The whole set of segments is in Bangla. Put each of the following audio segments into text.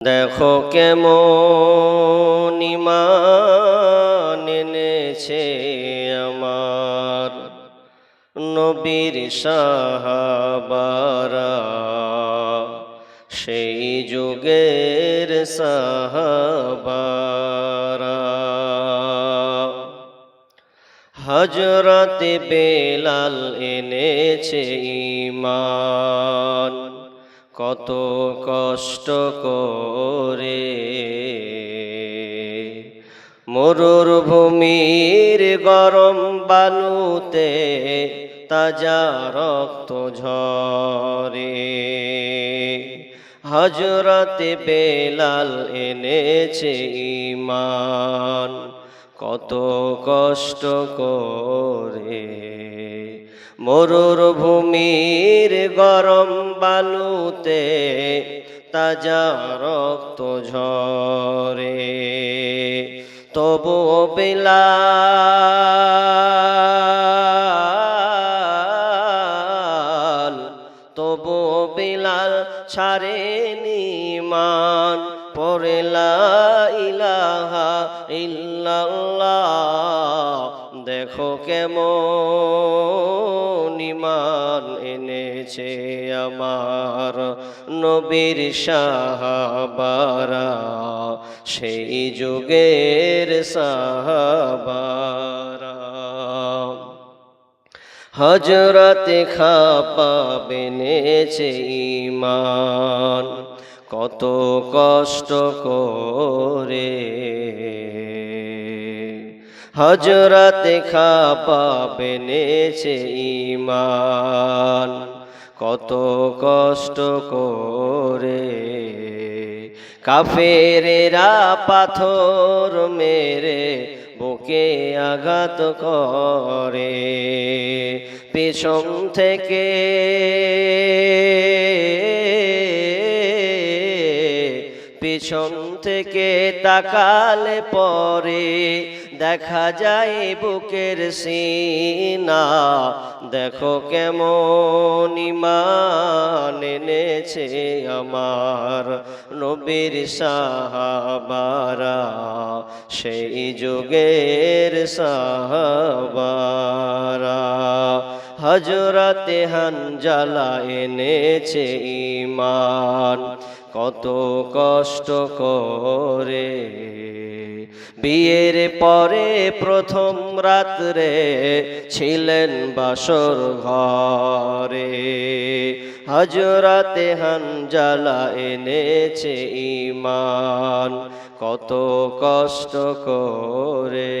দেখো কেমন ঈমান এনেছে আমার নবীর সাহাবারা, সেই যুগের সাহাবারা। হযরত বেলাল এনেছে ঈমান কত কষ্ট করে, মরুভূমির গরম বালুতে তাজা রক্ত ঝরে। হযরত বেলাল এনেছে ঈমান কত কষ্ট করে, মরুভূমির গরম বালুতে তাজা রক্ত ঝরে। তবুও বেলাল ছাড়েনি ঈমান, পড়ে লা ইলাহা ইল্লাল্লাহ। দেখো কেমন ঈমান এনেছে আমার নবীর সাহাবারা, সেই যুগের সাহাবারা। হযরত খাব্বাব এনেছে ঈমান কত কষ্ট করে, হযরত খাব্বাব এনেছে ঈমান কত কষ্ট করে। কাফেরেরা পাথর মেরে বুকে আঘাত করে, পেছন থেকে তাকালে পরে দেখা যায় বুকের সিনা। দেখো কেমন ঈমান এনেছে আমার নবীর সাহাবারা, সেই যুগের সাহাবারা। হযরত হানজালা এনেছে ঈমান কত কষ্ট করে, বিয়ের পরে প্রথম রাত্রে ছিলেন বাসর ঘরে। হযরত হানজালা এনেছে ঈমান কত কষ্ট করে,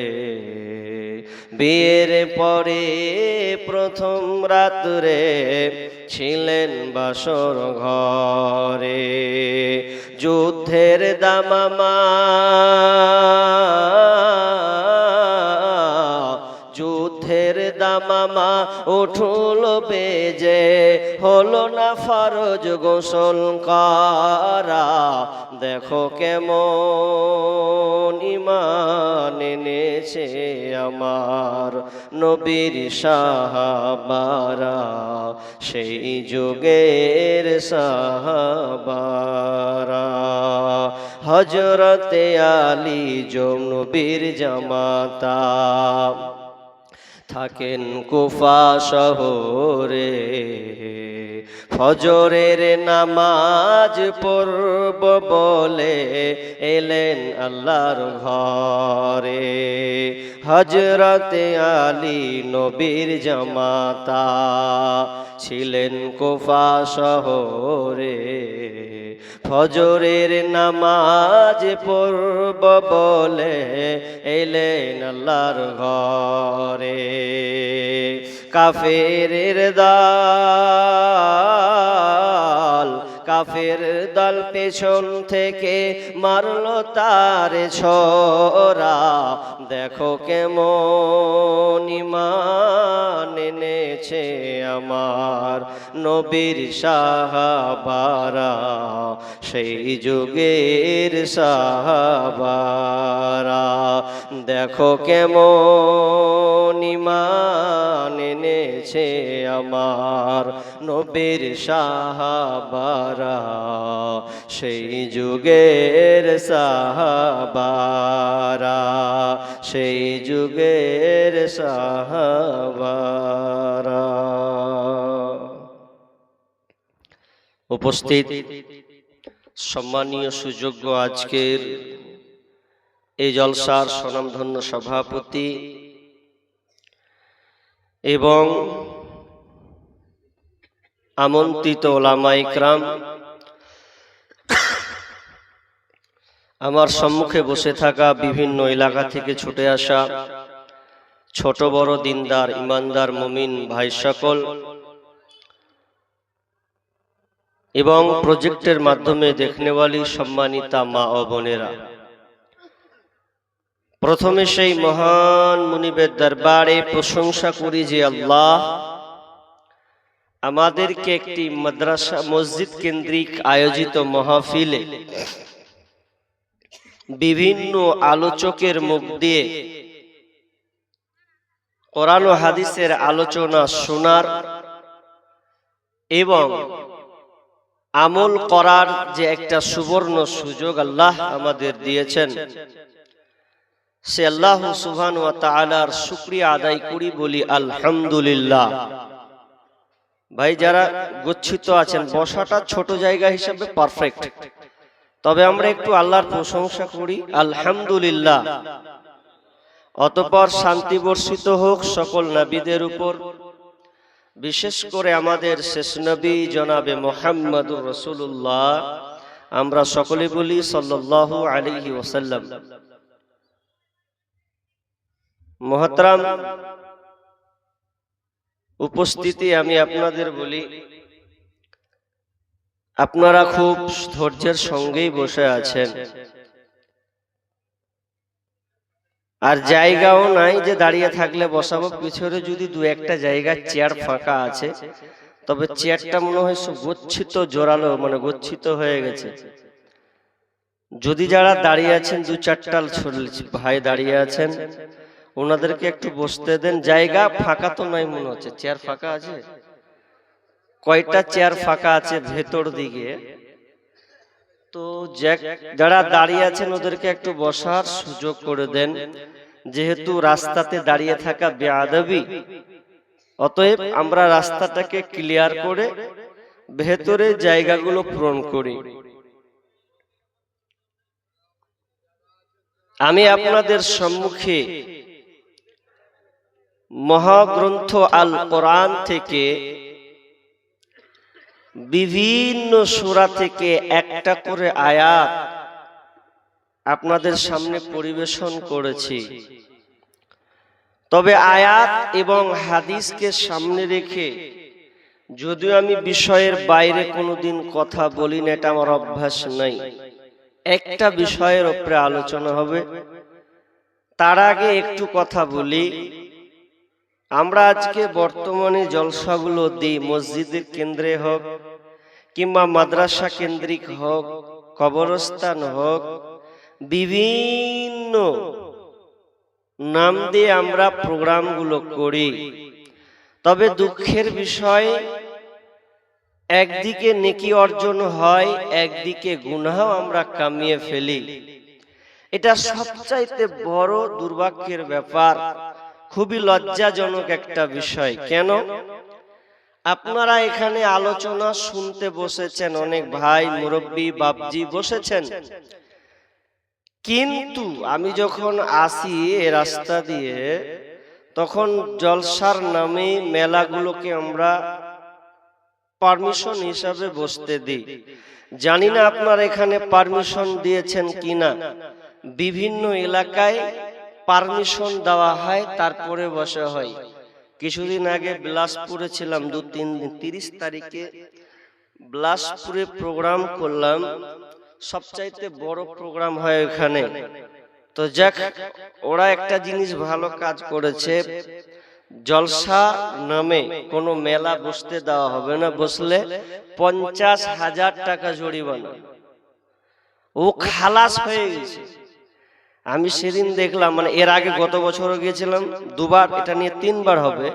বিয়ের পরে প্রথম রাত্রে ছিলেন বাসর ঘরে। যুদ্ধের দামামা উঠল বেজে, হলো না ফরজ গোসল করা। দেখো কেমন ঈমান এনেছে আমার নবীর সাহাবারা, সেই যুগের সাহাবারা। হযরত আলী নবীর জামাতা, থাকেন কুফা শহরে। ফজরের নামাজ পড়ব বলে এলেন আল্লাহর ঘরে। হযরত আলী নবীর জামাতা ছিলেন কুফা শহরে। ফজরের নামাজ পড়ব বলে এলেন আল্লাহর ঘরে। কাফের দল পেছন থেকে মারলো তার ছোরা। দেখো কেমন ঈমান এনেছে আমার নবীর সাহাবারা, সেই যুগের সাহাবারা। দেখো কেমন ঈমান এনেছে আমার নবীর সাহাবারা, সাহাবারা, সেই যুগের সাহাবারা, সেই যুগের সাহাবারা। উপস্থিত সম্মানীয় সুযোগ্য আজকের এই জলসার স্বনামধন্য সভাপতি এবং আমন্ত্রিত ওলামা ইকরাম, আমার সম্মুখে বসে থাকা বিভিন্ন এলাকা থেকে ছুটে আসা ছোট বড় দিনদার ইমানদার মুমিন ভাই সকল এবং প্রজেক্টের মাধ্যমে দেখনেওয়ালি সম্মানিতা মা ও বোনেরা, প্রথমে সেই মহান মুনিবের দরবারে প্রশংসা করি যে আল্লাহ আমাদেরকে একটি মাদ্রাসা মসজিদ কেন্দ্রিক আয়োজিত মাহফিলে বিভিন্ন আলোচকের মুখ দিয়ে কোরআন ও হাদিসের আলোচনা শোনার এবং আমল করার যে একটা সুবর্ণ সুযোগ আল্লাহ আমাদের দিয়েছেন, সে আল্লাহ সুবহানাহু ওয়া তাআলার শুকরিয়া আদায় করি, বলি আলহামদুলিল্লাহ। ভাই যারা গচ্ছিত আছেন, বসাটা ছোট জায়গা হিসাবে পারফেক্ট, তবে আমরা একটু আল্লাহর প্রশংসা করি আলহামদুলিল্লাহ। অতঃপর শান্তি বর্ষিত হোক সকল নবীদের উপর, বিশেষ করে আমাদের শেষ নবী জনাবে মুহাম্মদুর রাসূলুল্লাহ, আমরা সকলে বলি সাল্লাল্লাহু আলাইহি ওয়াসাল্লাম। মুহতারাম উপস্থিতি, আমি আপনাদের বলি আপনারা খুব ধৈর্যের সঙ্গেই বসে আছেন, আর জায়গাও নাই যে দাঁড়িয়ে থাকলে বসাবো। পিছনে যদি দু একটা জায়গা চেয়ার ফাঁকা আছে, তবে চেয়ারটা মনে হয় সব গচ্ছিত জোরালো, মানে গচ্ছিত হয়ে গেছে। যদি যারা দাঁড়িয়ে আছেন, দু চারটা ভাই দাঁড়িয়ে আছেন, ওনাদেরকে একটু বসতে দেন। জায়গা ফাঁকা তো নাই মনে হচ্ছে, চেয়ার ফাঁকা আছে। কয়টা চেয়ার ফাঁকা আছে ভেতর দিকে, তো যারা দাঁড়িয়ে আছেন ওদেরকে একটু বসার সুযোগ করে দেন, যেহেতু রাস্তাতে দাঁড়িয়ে থাকা বেয়াদবি। অতএব আমরা রাস্তাটাকে ক্লিয়ার করে ভেতরে জায়গাগুলো পূরণ করি। আমি আপনাদের সম্মুখে মহাগ্রন্থ আল কোরআন থেকে বিভিন্ন সূরা থেকে একটা করে আয়াত আপনাদের সামনে পরিবেশন করেছি। তবে আয়াত এবং হাদিসকে সামনে রেখে যদিও আমি বিষয়ের বাইরে কোনোদিন কথা বলি না, এটা আমার অভ্যাস নাই। একটা বিষয়ের উপরে আলোচনা হবে, তার আগে একটু কথা বলি। আমরা আজকে বর্তমানে জলসাগুলো দিই, মসজিদের কেন্দ্রে হোক কিংবা মাদ্রাসা কেন্দ্রিক হোক, কবরস্থান হোক, বিভিন্ন নাম দিয়ে আমরা প্রোগ্রামগুলো করি। তবে দুঃখের বিষয়, একদিকে নেকি অর্জন হয়, একদিকে গুনাহও আমরা কামিয়ে ফেলি। এটা সবচাইতে বড় দুর্ভাগ্যের ব্যাপার, খুবই লজ্জাজনক একটা বিষয়। কেন? আপনারা এখানে আলোচনা শুনতে বসেছেন, অনেক ভাই মুরব্বী বাপজি বসেছেন, কিন্তু আমি যখন আসি এ রাস্তা দিয়ে, তখন জলসার নামে মেলাগুলোকে আমরা পারমিশন হিসাবে বসতে দিই। জানি না আপনারা এখানে পারমিশন দিয়েছেন কিনা। বিভিন্ন এলাকায় পারমিশন দেওয়া হয়, তারপরে বসা হয়। কিছুদিন আগে বিলাসপুরে ছিলাম, 30 তারিখে বিলাসপুরে প্রোগ্রাম করলাম। সবচাইতে বড় প্রোগ্রাম হয় ওখানে। তো যাক, ওরা একটা জিনিস ভালো কাজ করেছে, জলসা নামে কোনো মেলা বসতে দেওয়া হবে না, বসলে 50,000 টাকা জরিমানা। ও খালাস হয়ে গেছে। আমি সেদিন দেখলাম, মানে এর আগে গত বছরও গিয়েছিলাম দুবার, এটা নিয়ে 3 বার হবে।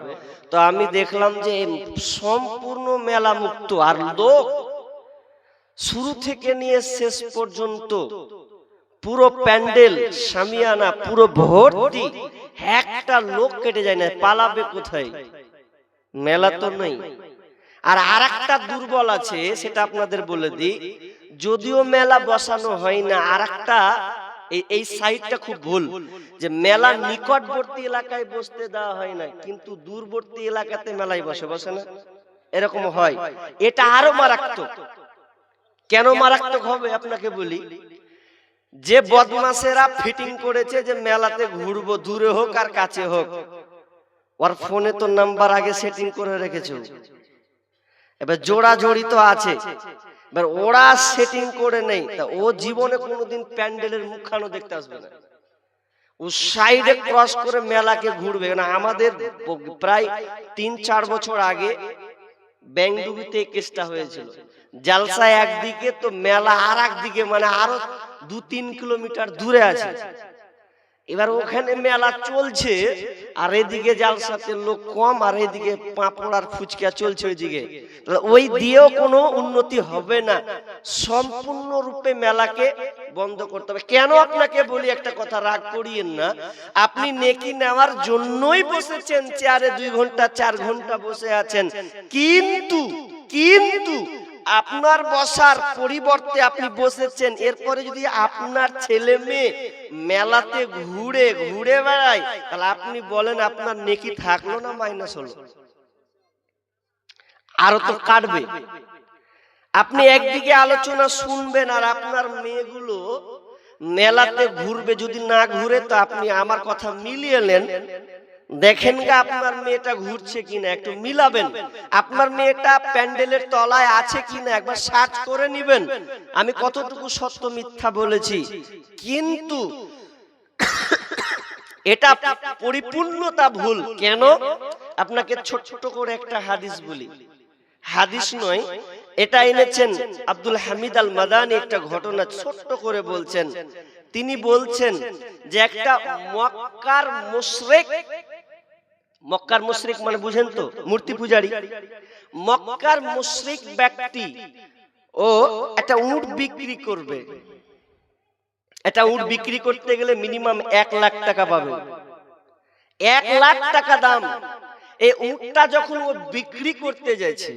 তো আমি দেখলাম যে সম্পূর্ণ মেলা মুক্ত, আর লোক শুরু থেকে নিয়ে শেষ পর্যন্ত পুরো প্যান্ডেল সামিয়ানা পুরো ভর্তি, একটা লোক কেটে যায় না। পালাবে কোথায়? মেলা তো নেই। আর আরেকটা দুর্বল আছে, সেটা আপনাদের বলে দিই, যদিও মেলা বসানো হয় না, আরেকটা এই সাইডটা খুব ভুল, যে মেলা নিকটবর্তী এলাকায় বসতে দেওয়া হয় না, কিন্তু দূরবর্তী এলাকাতে মেলায় বসে না, এরকম হয়। এটা আরো মারাত্মক। কেন মারাত্মক হবে আপনাকে বলি। যে বদমাশেরা ফিটিং করেছে যে মেলাতে ঘুরবো, দূরে হোক আর কাছে হোক, ওর ফোনে তো নাম্বার আগে সেটিং করে রেখেছে। এবার জোড়া জড়ি তো আছে, এবার ওরা সেটিং করে নেই, তা ও জীবনে কোনোদিন প্যান্ডেলের মুখখানো দেখতে আসবে না। ও সাইডে ক্রস করে মেলাকে ঘুরবে না। আমাদের প্রায় 3-4 বছর আগে বেঙ্গুড়িতে কেসটা হয়েছিল। জালসা একদিকে তো মেলা আর একদিকে, মানে আরো 2-3 কিলোমিটার দূরে আছে। এবার ওখানে মেলা চলছে আর এদিকে জালসাতে লোক কম, আর এদিকে পাঁপড় আর ফুচকা চলছে ওইদিকে। ওই দিয়েও কোনো উন্নতি হবে না। সম্পূর্ণরূপে মেলাকে বন্ধ করতে হবে। কেন আপনাকে বলি, একটা কথা রাগ করিয়েন না, আপনি নেকি নেওয়ার জন্যই বসেছেন, চেয়ারে 2 ঘন্টা 4 ঘন্টা বসে আছেন, কিন্তু আপনার বসার পরিবর্তে আপনি বসেছেন, এরপরে যদি আপনার ছেলে মেয়ে মেলাতে ঘুরে ঘুরে বেড়ায়, তাহলে আপনি বলেন আপনার নেকি থাকলো না মাইনাস হলো? আরো তো কাটবে। আপনি একদিকে আলোচনা শুনবেন আর আপনার মেয়েগুলো মেলাতে ঘুরবে, যদি না ঘুরে তো আপনি আমার কথা মিলিয়ে নেন, দেখেন গা আপনার মেয়েটা ঘুরছে কিনা, একটু মিলাবেন। আপনার মেয়েটা প্যান্ডেলের তলায় আছে কিনা একবার সার্চ করে নিবেন, আমি কতটুকু সত্য মিথ্যা বলেছি। কিন্তু এটা পরিপূর্ণতা ভুল। কেন? আপনাকে ছোট্ট করে একটা হাদিস বলি, হাদিস নয়, এটা এনেছেন আব্দুল হামিদ আল মাদানী, একটা ঘটনা ছোট্ট করে বলছেন। তিনি বলছেন যে একটা মক্কার মুশরিক মানে বুঝেন তো, মূর্তি পূজারী, মক্কার মুশরিক ব্যক্তি ও একটা উট বিক্রি করবে। এটা উট বিক্রি করতে গেলে মিনিমাম 1 লাখ টাকা পাবে, 1 লাখ টাকা দাম। এই উটটা যখন ও বিক্রি করতে যাচ্ছে,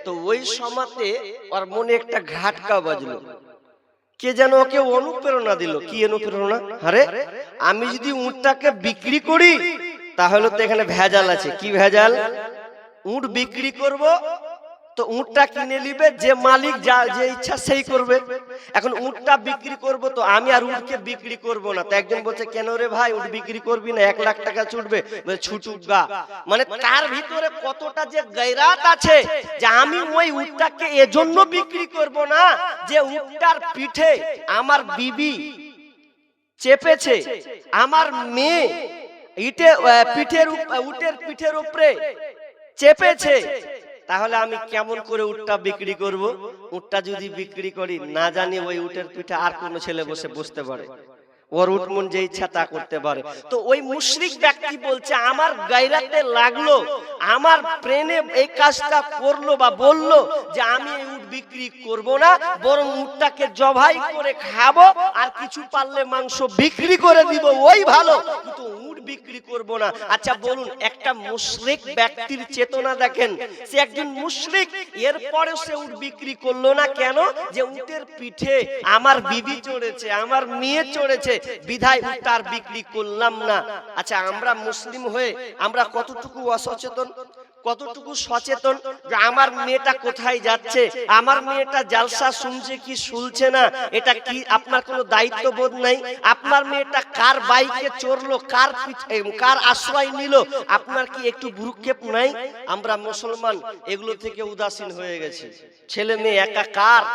তো ওই সময়তে ওর মনে একটা ঘাটকা বাজলো। কে যেন ওকে অনুপ্রেরণা দিল। কি অনুপ্রেরণা? আরে আমি যদি উটটাকে বিক্রি করি তাহলে তো এখানে ভেজাল আছে। কি ভেজাল? উট বিক্রি করব তো উটটা কিনে নিবে যে মালিক, যে ইচ্ছা সেই করবে। এখন উটটা বিক্রি করব তো আমি আর উটকে বিক্রি করব না। তো একজন বলছে, কেন রে ভাই উট বিক্রি করবি না, 1 লাখ টাকা ছুটবে। ছুটুক গা। মানে তার ভিতরে কতটা যে গায়রাত আছে যে আমি ওই উটটাকে এজন্য বিক্রি করব না যে উটটার পিঠে আমার বিবি চেপেছে, আমার মেয়ে উটের পিঠের উপরে চেপেছে, তাহলে আমি কেমন করে উটটা বিক্রি করব? উটটা যদি বিক্রি করি, না জানি ওই উটের পিঠে আর কোন ছেলে বসতে পারে, ওর উট মন যে ইচ্ছা তা করতে পারে। তো ওই মুশরিক ব্যক্তি বলছে, আমার গায়রাতে লাগলো, আমার প্রেমে এই কাজটা করলো বা বললো যে আমি এই উট বিক্রি করব না, বরং উটটাকে জবাই করে খাবো, আর কিছু পারলে মাংস বিক্রি করে দিব, ওই ভালো, কিন্তু উট বিক্রি করব না। আচ্ছা বলুন, একটা মুশরিক ব্যক্তির চেতনা দেখেন, সে একজন মুশরিক, এরপরে সে উট বিক্রি করলো না। কেন? যে উটের পিঠে আমার বিবি চড়েছে, আমার মেয়ে চড়েছে, বিধায় উটটা আর বিক্রি করলাম না। আচ্ছা আমরা মুসলিম হয়ে আমরা কতটুকু অসচেতন, কতটুকু সচেতন যে আমার মেয়েটা কোথায় যাচ্ছে, আমার মেয়েটা জালসা শুনছে কি শুনছে না, এটা কি আপনার কোনো দায়িত্ববোধ নাই? আপনার মেয়েটা কার বাইকে চড়লো, কার আশ্রয় নিল, আপনার কি একটু ভ্রুক্ষেপ নাই? আমরা মুসলমান এগুলো থেকে উদাসীন হয়ে গেছি, ছেলে মেয়ে একাকার।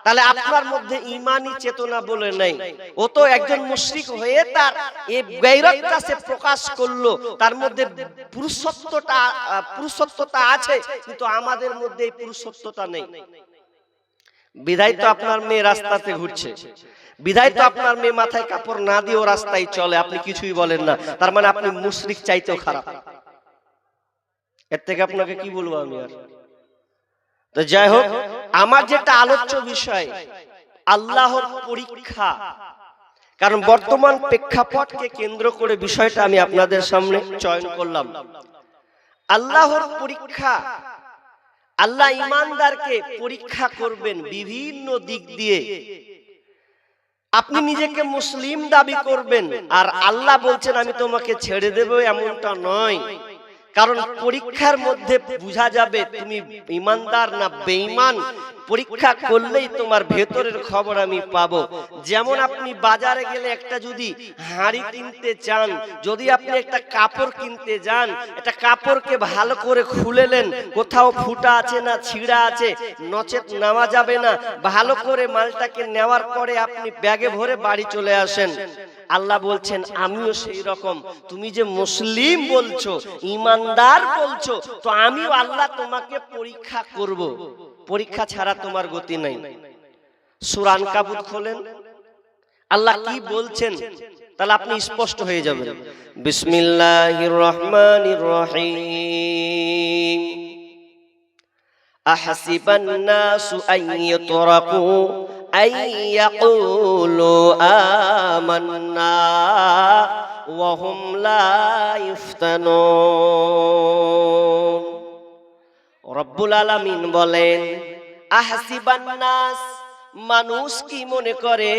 তাহলে আপনার মধ্যে ঈমানি চেতনা বলে নাই। ও তো একজন মুশরিক হয়ে তার এই গায়রতটা সে প্রকাশ করলো, তার মধ্যে পুরুষত্বতা আছে, কিন্তু আমাদের মধ্যে এই পুরুষত্বতা নেই। বিধায় তো আপনার মেয়ে রাস্তাতে ঘুরছে, বিধায় তো আপনার মেয়ে মাথায় কাপড় না দিয়ে ও রাস্তায় চলে, আপনি কিছুই বলেন না। তার মানে আপনি মুশরিক চাইতেও খারাপ। এর থেকে আপনাকে কি বলবো আমি আর? তো যাই হোক, আমার যেটা আলোচ্য বিষয় আল্লাহর পরীক্ষা, কারণ বর্তমান প্রেক্ষাপটকে কেন্দ্র করে বিষয়টা আমি আপনাদের সামনে চয়ন করলাম। আল্লাহর পরীক্ষা, আল্লাহ ঈমানদারকে পরীক্ষা করবেন বিভিন্ন দিক দিয়ে। আপনি নিজেকে মুসলিম দাবি করবেন আর আল্লাহ বলছেন আমি তোমাকে ছেড়ে দেব, এমনটা নয়। কারণ পরীক্ষার মধ্যে বোঝা যাবে তুমি ঈমানদার না বেঈমান। পরীক্ষা করলেই তোমার ভেতরের খবর আমি পাবো। যেমন আপনি বাজারে গেলে একটা যদি হাঁড়ি কিনতে চান, যদি আপনি একটা কাপড় কিনতে যান, একটা কাপড়কে ভালো করে খুলেলেন, কোথাও ফুটা আছে না ছিঁড়া আছে, নচেত নেওয়া যাবে না। ভালো করে মালটাকে নেওয়ার পরে আপনি ব্যাগে ভরে বাড়ি চলে আসেন। আল্লাহ বলছেন আমিও সেই রকম, তুমি যে মুসলিম বলছো, ঈমানদার বলছো, তো আমিও আল্লাহ তোমাকে পরীক্ষা করব। পরীক্ষা ছাড়া তোমার গতি নাই। সূরা আনকাবুত খোলেন, আল্লাহ কি বলছেন তাহলে আপনি স্পষ্ট হয়ে যাবেন। বিসমিল্লাহির রহমানির রহিম। আহসিবান নাসু আইয়ুতরাকু আইয়াকুলু আমান্না ওয়া হুম লা ইফতানুন। রব্বুল আলামিন বলেন আহসিবান নাস, মানুষ কি মনে করে,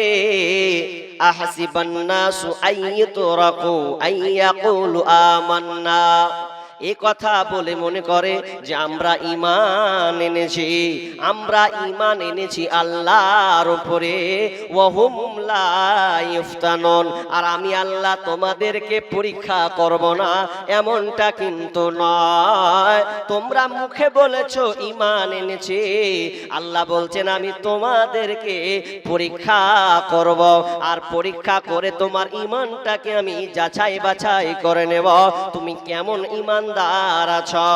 আহসিবান নাসু আইয়ুতরাকু আইয়াকুলু আমান্না, এই কথা বলে মনে করে যে আমরা ঈমান এনেছি, আমরা ঈমান এনেছি আল্লাহর উপরে, ওয়া হুম লা ইফতানুন, আর আমি আল্লাহ তোমাদেরকে পরীক্ষা করব না, এমনটা কিন্তু নয়। তোমরা মুখে বলেছো ঈমান এনেছি, আল্লাহ বলছেন আমি তোমাদেরকে পরীক্ষা করব, আর পরীক্ষা করে তোমার ঈমানটাকে আমি যাচাই বাছাই করে নেব, তুমি কেমন ঈমান আছো।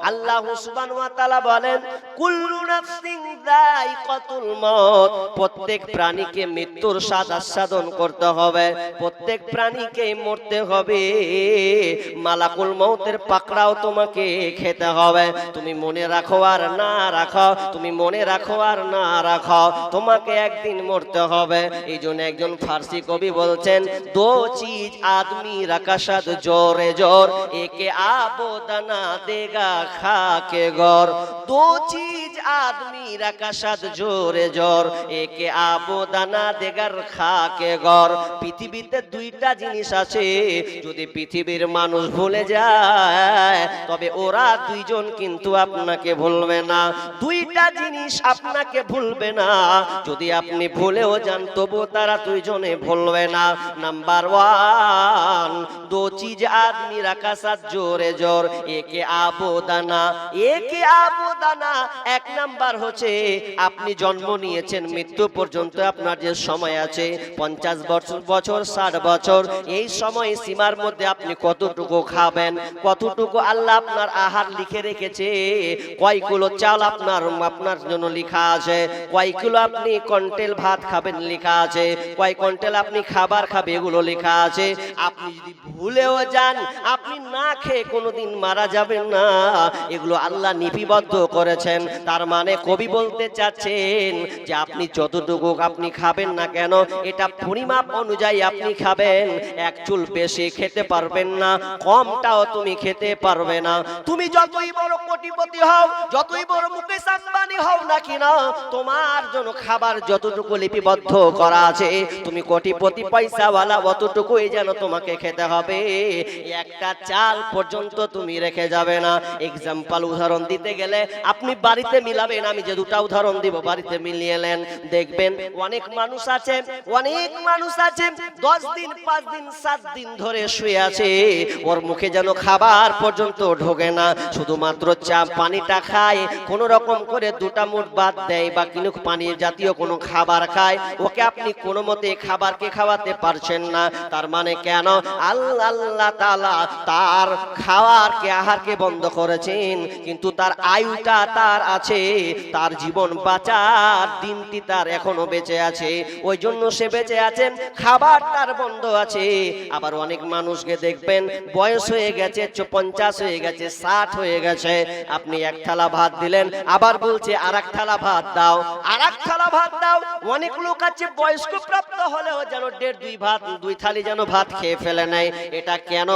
আল্লাহ সুবহানাহু ওয়া তাআলা বলেন কুল্লু নাফসিন যায়িকাতুল মউত, প্রত্যেক প্রাণীকে মৃত্যুর স্বাদ আস্বাদন করতে হবে, প্রত্যেক প্রাণীকে মরতে হবে, মালাকুল মউতের পাকড়াও তোমাকে খেতে হবে। তুমি মনে রাখো আর না রাখো, তুমি মনে রাখো আর না রাখো, তোমাকে একদিন মরতে হবে। এই জন্য একজন ফার্সি কবি বলছেন দো চিজ আদমি রাকাশাদ জোরে জোর, একে आबो दाना देगा खा के गौर, दो चीज आदमी रकाशाद जोरे जोर, एके आबो दाना देगार खा के गौर। পৃথিবীতে দুইটা জিনিস আছে, যদি পৃথিবীর মানুষ ভুলে যায় তবে ওরা দুইজন কিন্তু আপনাকে ভুলবে না। দুইটা জিনিস আপনাকে ভুলবে না, যদি আপনি ভুলেও যান তবু তারা দুইজনে ভুলবে না। নাম্বার ওয়ান, দো চিজ আদমি রাকাসাত জোরে জোর, একে আবোদানা, একে আবোদানা। এক নাম্বার হচ্ছে আপনি জন্ম নিয়েছেন, মৃত্যু পর্যন্ত আপনার যে সময় আছে 50 বছর 60 বছর, এই সময় সীমার মধ্যে আপনি কতটুকু খাবেন, কতটুকু আল্লাহ আপনার আহার লিখে রেখেছে, কয় কিলো চাল আপনার জন্য লেখা আছে, কয় কিলো আপনি কন্টেল ভাত খাবেন লেখা আছে, কয় কন্টেল আপনি খাবার খাবে এগুলো লেখা আছে। আপনি যদি ভুলেও যান আপনি না খেয়ে কোনোদিন মারা যাবেন না, এগুলো আল্লাহ লিপিবদ্ধ করেছেন। তার মানে কবি বলতে চাচ্ছেন যে আপনি যতটুকু আপনি খাবেন না কেন, এটা পরিমাপ অনুযায়ী আপনি খাবেন। এক চুল বেশি খেতে পারবেন না, কমটাও তুমি খেতে পারবে না। তুমি যতই বড় কোটিপতি হও, যতই বড় মুকেশ আম্বানি হও না কিনা, তোমার জন্য খাবার যতটুকু লিপিবদ্ধ করা আছে, তুমি কোটিপতি পয়সাওয়ালা অতটুকুই যেন তোমাকে খেতে হবে, একটা চাল পর্যন্ত তুমি রেখে যাবে না। এক্সাম্পল উদাহরণ দিতে গেলে আপনি বাড়িতে মিলাবেন, আমি যে দুটা উদাহরণ দিব বাড়িতে মিলিয়ে নেন, দেখবেন অনেক মানুষ আছে 10 দিন 5 দিন 7 দিন ধরে শুয়ে আছে, ওর মুখে যেন খাবার পর্যন্ত ঢোকে না, শুধুমাত্র চা পানিটা খায়, কোন রকম করে দুটা মুঠ ভাত দেয় বা কিনো পানি জাতীয় কোনো খাবার খায়, ওকে আপনি কোনো মতে খাবারকে খাওয়াতে পারছেন না। তার মানে কেন, আল্লাহ তাআলা তার খাওয়ারকে আহারকে বন্ধ করেছেন, কিন্তু তার আয়ুটা তার আছে, আছে, তার জীবন বাঁচার দিনটি তার এখনো বেঁচে আছে, ওই জন্য সে বেঁচে আছে, খাবার তার বন্ধ আছে। আবার অনেক মানুষকে দেখবেন বয়স হয়ে গেছে, 50 হয়ে গেছে, 60 হয়ে গেছে, আপনি এক থালা ভাত দিলেন, আবার বলছে আর এক থালা ভাত দাও, আর এক থালা ভাত দাও। অনেক লোক আছে বয়স্ক প্রাপ্ত হলেও যেন 1.5 থালি যেন ভাত খেয়ে ফেলে নেয়। এটা কেন?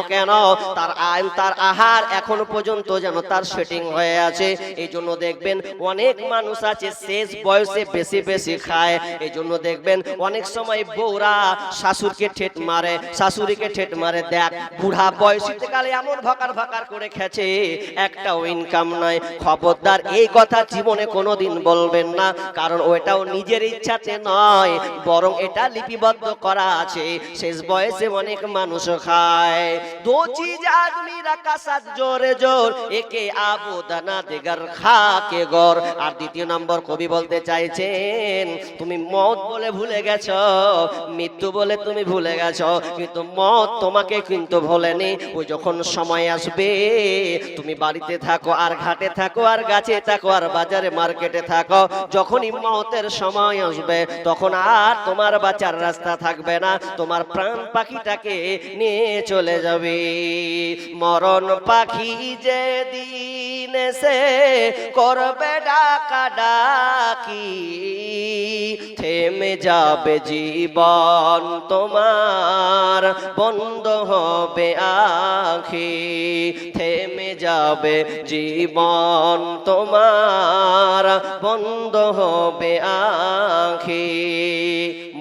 তার আহার এখনো পর্যন্ত যেন তার সেটিং হয়ে আছে। এই জন্য দেখবেন অনেক মানুষ আছে শেষ বয়সে বেশি বেশি খায়। এই জন্য দেখবেন অনেক সময় বউরা শাশুড়িকে ঠেট মারে, দেখ বুড়া বয়সীতে কালে এমন ভাকার করে খেছে, একটাও ইনকাম নাই। খবরদার এই কথা জীবনে কোনোদিন বলবেন না, কারণ ওটাও নিজের ইচ্ছাতে নয়, বরং এটা লিপিবদ্ধ করা আছে। শেষ বয়সে অনেক মানুষ খায়। দো চিজ আদমি রাখা সাত জোরে জোর, একে আবু দানা দেগার খা কে গর। আর দ্বিতীয় নম্বর কবি বলতে চাইছেন, তুমি মত বলে ভুলে গেছো, মৃত্যু বলে তুমি ভুলে গেছো, কিন্তু মত তোমাকে কিন্তু ভোলেনি। ওই যখন সময় আসবে, তুমি বাড়িতে থাকো আর ঘাটে থাকো আর গাছে থাকো আর বাজারে মার্কেটে থাকো, যখনই মতের সময় আসবে তখন আর তোমার বাঁচার রাস্তা থাকবে না, তোমার প্রাণ পাখিটাকে নিয়ে চলে যাবে। মরণ পাখি যে দিন এসে করবে ডাকাডাকি, থেমে যাবে জীবন তোমার, বন্ধ হবে আঁখি, থেমে যাবে জীবন তোমার, বন্ধ হবে আঁখি,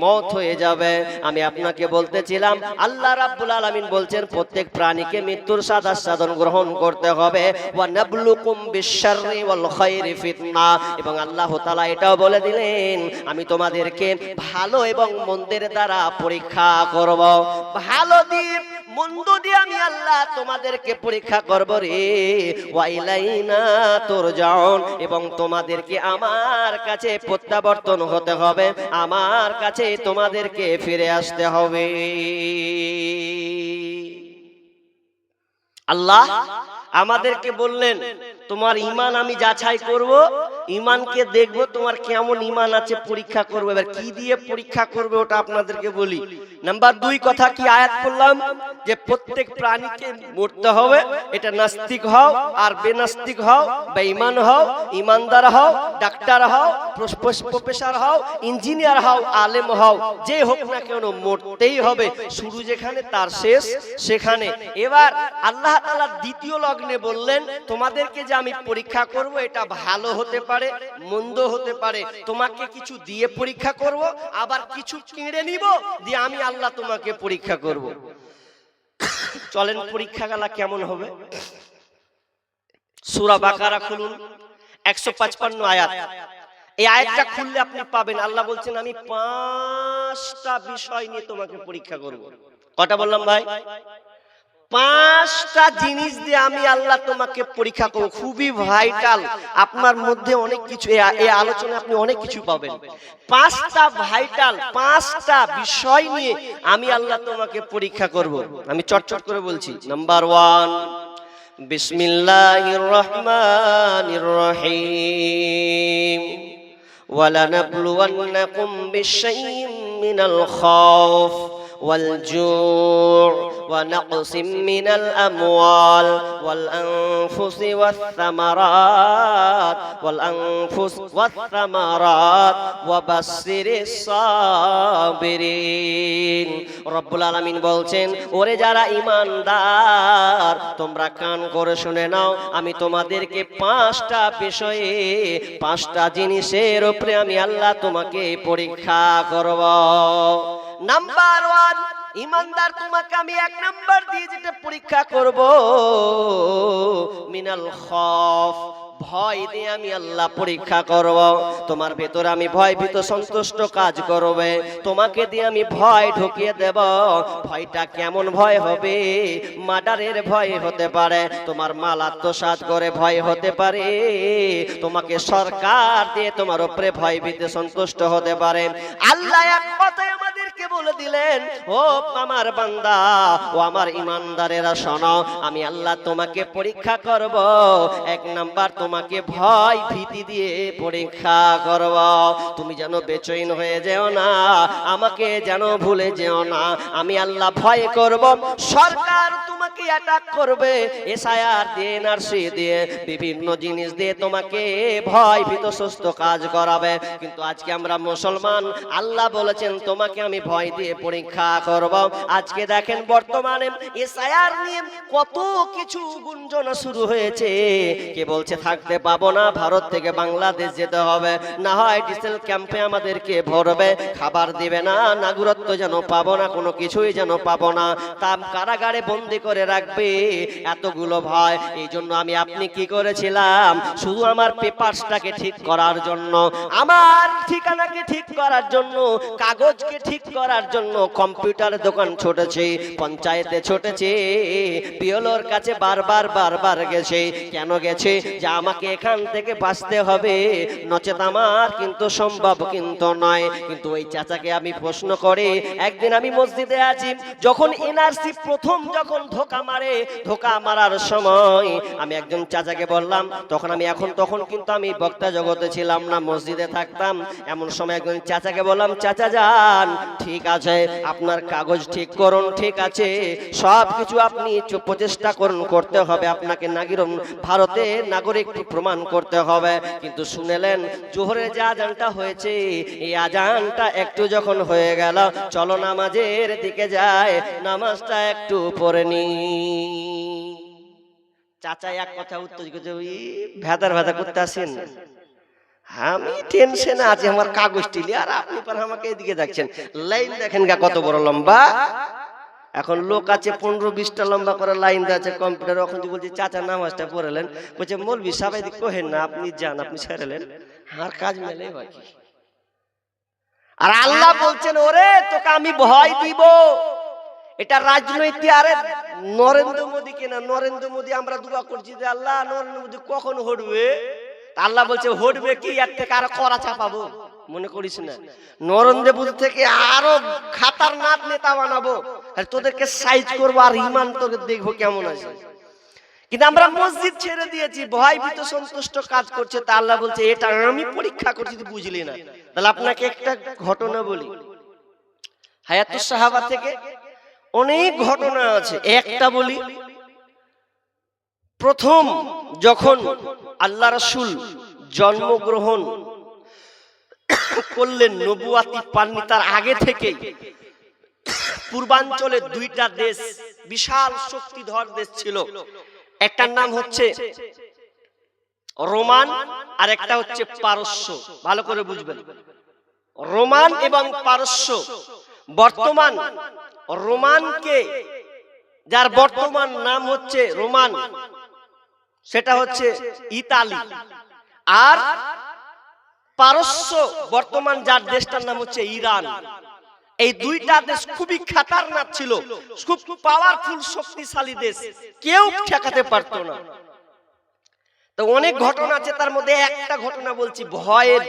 মত হয়ে যাবে। আমি আপনাকে বলতেছিলাম আল্লাহ রাব্বুল আলামিন বলছেন প্রত্যেক প্রাণীকে মৃত্যুর সাধন গ্রহণ করতে হবে। ওয়া নাবলুকুম বিশ-শাররি ওয়াল খায়রি ফিতনা, এবং আল্লাহ তাআলা এটাও বলে দিলেন আমি তোমাদেরকে ভালো এবং মন্দের দ্বারা পরীক্ষা করব। ভালো দিয়ে মন্দ দিয়ে আমি আল্লাহ তোমাদেরকে পরীক্ষা করব রে। ওয়া ইলাইনা তুরজাউন, এবং তোমাদেরকে আমার কাছে প্রত্যাবর্তন হতে হবে, আমার কাছে তোমাদেরকে ফিরে আসতে হবে। আল্লাহ আমাদেরকে বললেন তোমার ঈমান আমি যাচাই করব, ঈমানকে দেখব তোমার কেমন ঈমান আছে পরীক্ষা করব। এবার কি দিয়ে পরীক্ষা করবে ওটা আপনাদেরকে বলি। নাম্বার 2 কথা কি আয়াত করলাম যে প্রত্যেক প্রাণীকে মরতে হবে। এটা নাস্তিক হও আর বেনাস্তিক হও, বেঈমান হও, ঈমানদার হও, ডাক্তার হও, প্রফেসর হও, ইঞ্জিনিয়ার হও, আলেম হও, যে হোক না কেন মরতেই হবে। শুরু যেখানে তার শেষ সেখানে। এবার আল্লাহ তাআলা দ্বিতীয় লগ্নে বললেন তোমাদেরকে যে আমি পরীক্ষা করব, এটা ভালো হতে পারে মন্দ হতে পারে, তোমাকে কিছু দিয়ে পরীক্ষা করব, আবার কিছু কিনে নিব দিয়ে আমি আল্লাহ তোমাকে পরীক্ষা করব। চলেন পরীক্ষাগুলো কেমন হবে। সূরা বাকারা খুলুন, 155 আয়াত। এই আয়াতটা খুললে আপনি পাবেন আল্লাহ বলছেন আমি 5টা বিষয় নিয়ে তোমাকে পরীক্ষা করব। কটা বললাম ভাই? 5টা জিনিস দিয়ে আমি আল্লাহ তোমাকে পরীক্ষা করব। খুবই ভাইটাল, আপনার মধ্যে অনেক কিছু এই আলোচনায় আপনি অনেক কিছু পাবেন। 5টা ভাইটাল, 5টা বিষয় নিয়ে আমি আল্লাহ তোমাকে পরীক্ষা করব। আমি চটচট করে বলছি। নাম্বার 1, বিসমিল্লাহির রহমানির রহিম। ওয়ালানাবলুওয়ান্নাকুম বিশাইইন মিনাল খাউফ والجوع ونقص من الأموال والأنفس والثمرات وبشر الصابرين। রব্বুল আলামিন বলছেন ওরে যারা ঈমানদার তোমরা কান করে শুনে নাও, আমি তোমাদেরকে 5টা বিষয়ে 5টা জিনিসের উপরে আমি আল্লাহ তোমাকে পরীক্ষা করব। নাম্বার 1, ঈমানদার তোমাকে আমি 1 নাম্বার দিয়ে যেটা পরীক্ষা করব, মিনাল খাউফ, ভয় দিয়ে আমি আল্লাহ পরীক্ষা করব। তোমার ভেতরে আমি ভয় ভীত সন্তুষ্ট কাজ করবে, তোমাকে দিয়ে আমি ভয় ঢুকিয়ে দেব। ভয়টা কেমন ভয় হবে? মার্ডারের ভয় হতে পারে, তোমার মাল আত্মসাৎ করে ভয় হতে পারে, তোমাকে সরকার দিয়ে তোমার উপরে ভয় ভীত সন্তুষ্ট হতে পারে। আল্লাহ এক কথায় আমাদেরকে আমাদেরকে বলে দিলেন, ও আমার বান্দা, ও আমার ইমানদারেরা শোনো, আমি আল্লাহ তোমাকে পরীক্ষা করব। এক নাম্বার, তোমাকে ভয় ভীতি দিয়ে পরীক্ষা করব। তুমি যেন বেচৈন হয়ে যেও না, আমাকে যেন ভুলে যেও না। আমি আল্লাহ ভয় করব। সরকার তোমাকে অ্যাটাক করবে, এসআইআর দিয়ে, এনআরসি দিয়ে, বিভিন্ন জিনিস দিয়ে তোমাকে ভয় ভীত সুস্থ কাজ করাবে। কিন্তু আজকে আমরা মুসলমান, আল্লাহ বলেছেন তোমাকে আমি ভয় দিয়ে পরীক্ষা করব। আজকে দেখেন বর্তমানে এসআইআর নিয়ে কত কিছু গুঞ্জন শুরু হয়েছে। কে বলছে থাকতে পাবো না, ভারত থেকে বাংলাদেশ যেতে হবে, না হয় ডিসেল ক্যাম্পে আমাদেরকে ভরবে, খাবার দিবে না, নাগরিকত্ব যেন পাবো না, কোনো কিছুই যেন পাবো না, তা কারাগারে বন্দি করে রাখবে। এতগুলো ভয়। এই জন্য আমি আপনি কি করেছিলাম, শুধু আমার পেপারসটাকে ঠিক করার জন্য, আমার ঠিকানাকে ঠিক করার জন্য, কাগজকে ঠিক করার জন্য কম্পিউটার দোকান ছুটেছে, পঞ্চায়েতে ছুটেছে, বিএলওর কাছে বারবার গেছে। কেন গেছে? যে আমাকে এখান থেকে বাঁচতে হবে, নচেত আমার কিন্তু সম্ভব কিন্তু নয়। কিন্তু ওই চাচাকে আমি প্রশ্ন করি, একদিন আমি মসজিদে আছি, যখন এনআরসি প্রথম যখন ধোকা মারার সময় আমি একজন চাচাকে বললাম, তখন কিন্তু আমি বক্তা জগতে ছিলাম না, মসজিদে থাকতাম। এমন সময় একজন চাচাকে বললাম, চাচা যান, ঠিক আছে, আপনার কাগজ ঠিক করুন, ঠিক আছে, সব কিছু আপনি প্রচেষ্টা করুন, করতে হবে, আপনাকে ভারতে নাগরিক প্রমাণ করতে হবে। কিন্তু শুনেলেন, জোহরের যে আজানটা হয়েছে, এই আজানটা একটু যখন হয়ে গেল, চলো নামাজের দিকে যায়, নামাজটা একটু পড়ে নি। চাচা এক কথা উত্তর ভেদা করতে আসেন, আমি টেনশনে আছি, আমার কাগজটি আর আপনি আমাকে এদিকে দেখছেন, লাইন দেখেন গা কত বড় লম্বা। এখন লোক আছে 15-20টা লম্বা করে লাইন দেওয়া আছে কম্পিউটার। এখন বলছি চাচা নামাজটা পড়লেন, বলছে মৌলভী সাহেব এদিকে কহেন না, আপনি যান, আপনি ছেড়েলেন, আর কাজ মেলে বাকি। আর আল্লাহ বলছেন, ওরে তোকে আমি ভয় দিব। এটা রাজনৈতিক, আরে নরেন্দ্র মোদী কেনা, নরেন্দ্র মোদী আমরা দোয়া করছি যে আল্লাহ নরেন্দ্র মোদী কখন হটবে। আল্লাহ বলছে হটবে কি, এর থেকে আরো কড়া চাপাবো, মনে করিস না, নরেন্দ্র মোদী থেকে আরো খাতারনাক নেতা বানাবো, আর তোদেরকে সাইজ করবো, আর ইমান তোকে দেখবো কেমন আছে। কিন্তু আমরা মসজিদ ছেড়ে দিয়েছি, ভয় ভীত সন্তুষ্ট কাজ করছে। তা আল্লাহ বলছে এটা আমি পরীক্ষা করছি, তুই বুঝলি না। তাহলে আপনাকে একটা ঘটনা বলি, হায়াতুস সাহাবা থেকে অনেক ঘটনা আছে, একটা বলি। প্রথম যখন আল্লাহ রাসূল জন্মগ্রহণ করলেন, নবুয়াতি পাননি, তার আগে থেকেই পূর্বাঞ্চলে দুইটা দেশ, বিশাল শক্তিধর দেশ ছিল। একটার নাম হচ্ছে রোমান, আর একটা হচ্ছে পারস্য। ভালো করে বুঝবেন, রোমান এবং পারস্য। বর্তমান রোমানকে, যার বর্তমান নাম হচ্ছে রোমান, সেটা হচ্ছে ইতালি। আর পারস্য বর্তমান যার দেশটার নাম হচ্ছে ইরান। এই দুইটা দেশ খুবই খাতারনাক ছিল, খুব পাওয়ারফুল শক্তিশালী দেশ, কেউ ঠেকাতে পারতো না। তো অনেক ঘটনা আছে, তার মধ্যে একটা ঘটনা বলছি ভয়ের।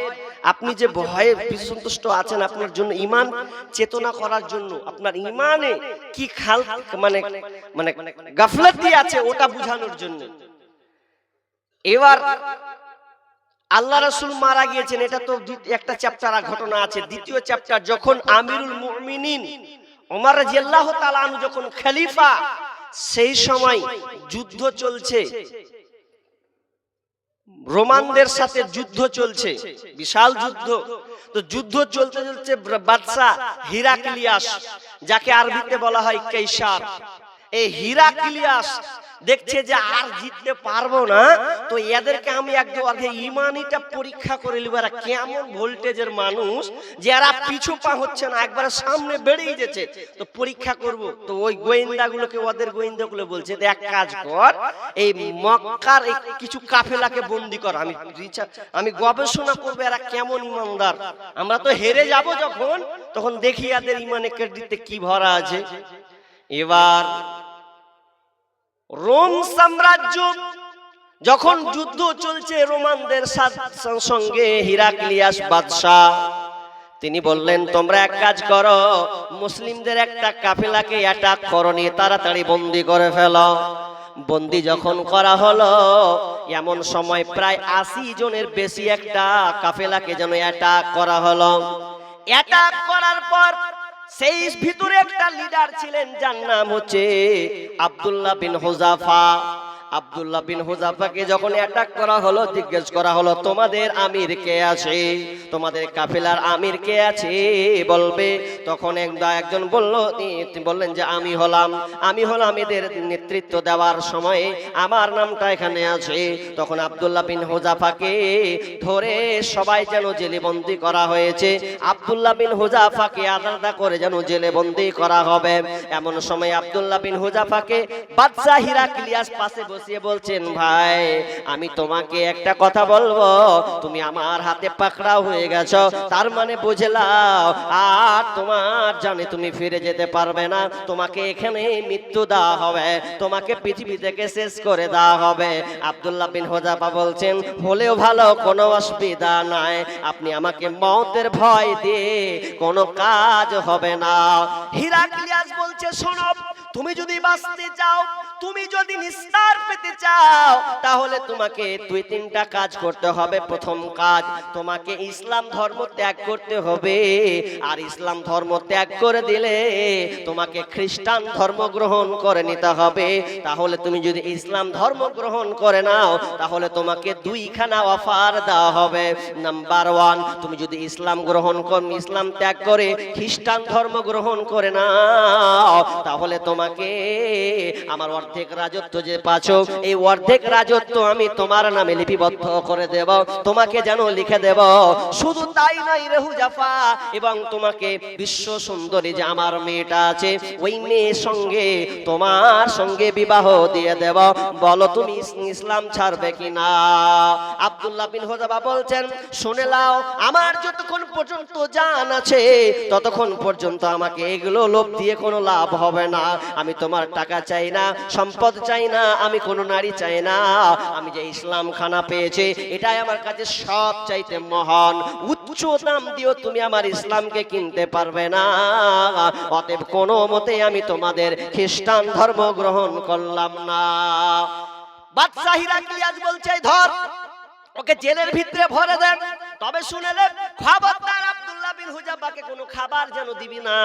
আপনি যে ভয়ে বিসন্তুষ্ট আছেন, আপনার জন্য ঈমান চেতনা করার জন্য, আপনার ঈমানে কি মানে গাফলাতি আছে ওটা বোঝানোর জন্য। এবার আল্লাহ রাসূল মারা গিয়েছেন, এটা তো একটা চ্যাপ্টার ঘটনা আছে। দ্বিতীয় চ্যাপ্টার, যখন আমিরুল মুমিনিন ওমর রাদিয়াল্লাহু তাআলা আনহু যখন খলিফা, সেই সময় যুদ্ধ চলছে, রোমানদের সাথে যুদ্ধ চলছে, বিশাল যুদ্ধ। তো যুদ্ধ চলতে চলতে বাদশা হিরাক্লিয়াস, যাকে আরবিতে বলা হয় কাইসার, এই হিরাক্লিয়াস দেখছে যে আর জিততে পারবো না, তো এদেরকে আমি একবার ইমানিটা পরীক্ষা করে নিব, এরা কেমন ভোল্টেজের মানুষ, যে এরা পিছু পা হচ্ছে না, একবার সামনে বেড়েই যাচ্ছে, তো পরীক্ষা করব। তো ওই গোয়েন্দাগুলোকে, ওদের গোয়েন্দাগুলো বলছে এক কাজ কর, এই মক্কার কিছু কাফেলাকে বন্দি কর, আমি গবেষণা করবো এরা কেমন ইমানদার, আমরা তো হেরে যাব যখন, তখন দেখি এদের ইমানে ক্রেডিটে কি ভরা আছে। এবার রোম সাম্রাজ্য যখন যুদ্ধ চলছে রোমানদের সঙ্গে, হিরাক্লিয়াস বাদশা তিনি বললেন, তোমরা এক কাজ করো, মুসলিমদের একটা কাফেলাকে অ্যাটাক করো, নিয়ে তাড়াতাড়ি বন্দি করে ফেলো। বন্দি যখন করা হলো, এমন সময় প্রায় 80 জনের বেশি একটা কাফেলাকে যেন অ্যাটাক করা হলো। অ্যাটাক করার পর সেই ভিতরে একটা লিডার ছিলেন, যার নাম হচ্ছে আব্দুল্লাহ বিন হুযাফা। আব্দুল্লাহ বিন হুযাফাকে যখন অ্যাটাক করা হলো, জিজ্ঞেস করা হলো, তোমাদের আমির কে আছে? তোমাদের কাফেলার আমির কে আছে বলবে? তখন একজন বললেন যে আমি হলাম এদের নেতৃত্ব দেওয়ার সময়ে আমার নামটা এখানে আছে। তখন আব্দুল্লাহ বিন হুযাফাকে ধরে সবাই যেন জেলে বন্দী করা হয়েছে। আব্দুল্লাহ বিন হুযাফাকে আলাদা করে যেন জেলে বন্দী করা হবে। এমন সময় আব্দুল্লাহ বিন হুযাফাকে বাদশা হিরাক্লিয়াস পাশে বলছেন, ভাই আমি তোমাকে একটা কথা বলবো, তুমি আমার হাতে পাকড়াও হয়ে গেছো, তার মানে বুঝলাও আর তোমার জানে তুমি ফিরে যেতে পারবে না, তোমাকে এখানে মৃত্যু দেওয়া হবে, তোমাকে পৃথিবী থেকে শেষ করে দেওয়া হবে। আব্দুল্লাহ বিন হুযাফা বলছেন, হলেও ভালো, কোনো অসুবিধা নাই, আপনি আমাকে মওতের ভয় দিয়ে কোনো কাজ হবে না। হিরাক্লিয়াস বলছে, শোনো, তুমি যদি বাঁচতে চাও, তুমি যদি নিস্তার পেতে চাও, তাহলে তোমাকে 2-3টা কাজ করতে হবে। প্রথম কাজ, তোমাকে ইসলাম ধর্ম ত্যাগ করতে হবে, আর ইসলাম ধর্ম ত্যাগ করে দিলে তোমাকে খ্রিস্টান ধর্ম গ্রহণ করে নিতে হবে। তাহলে তুমি যদি ইসলাম ধর্ম গ্রহণ করে নাও, তাহলে তোমাকে 2খানা অফার দেওয়া হবে। নাম্বার 1, তুমি যদি ইসলাম ত্যাগ করে খ্রিস্টান ধর্ম গ্রহণ করে নাও, তাহলে তোমাকে আমার অর্ধেক রাজত্ব যে পাচ্ছো, এই অর্ধেক রাজত্ব আমি তোমার নামে লিপিবদ্ধ করে দেব, তোমাকে যেন লিখে দেব। শুধু তাই নয় রে হুযাফা, এবং তোমাকে বিশ্ব সুন্দরী যে আমার মেয়েটা আছে, ওই মেয়ের সঙ্গে তোমার সঙ্গে বিবাহ দিয়ে দেব, বলো তুমি ইসলাম ছাড়বে কিনা? আব্দুল্লাহ বিন হুযাফা বলছেন, শুনে নাও, আমার যতক্ষণ পর্যন্ত জান আছে ততক্ষণ পর্যন্ত আমাকে এগুলো লোভ দিয়ে কোনো লাভ হবে না। আমি তোমার টাকা চাই না, সম্পদ চাই না, আমি কোনো নারী চাই না, আমি যে ইসলাম খানা পেয়েছি এটাই আমার কাছে সব চাইতে মহান। উচ্চ দাম দিয়েও তুমি আমার ইসলামকে কিনতে পারবে না, অতএব কোনো মতে আমি তোমাদের খ্রিস্টান ধর্ম গ্রহণ করলাম না। বাদশা হিরাক্লিয়াস বলছে, ধর ওকে জেলের ভিতরে ভরে দেন, তবে শুনেলেন, খবরদার আব্দুল্লাহ বিন হুযাফাকে কোনো খাবার যেন দিবি না,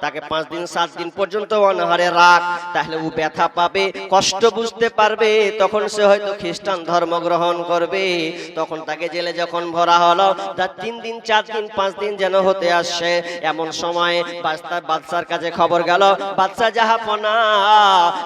তাকে 5 দিন 7 দিন পর্যন্ত অনাহারে রাখ, তাহলে ও ব্যথা পাবে, কষ্ট বুঝতে পারবে, তখন সে হয়তো খ্রিস্টান ধর্ম গ্রহণ করবে। তখন তাকে জেলে যখন ভরা হলো, তার 3 দিন 4 দিন 5 দিন যেন হতে আসছে, এমন সময় বাদশার কাছে খবর গেল, বাদশা জাহাপনা,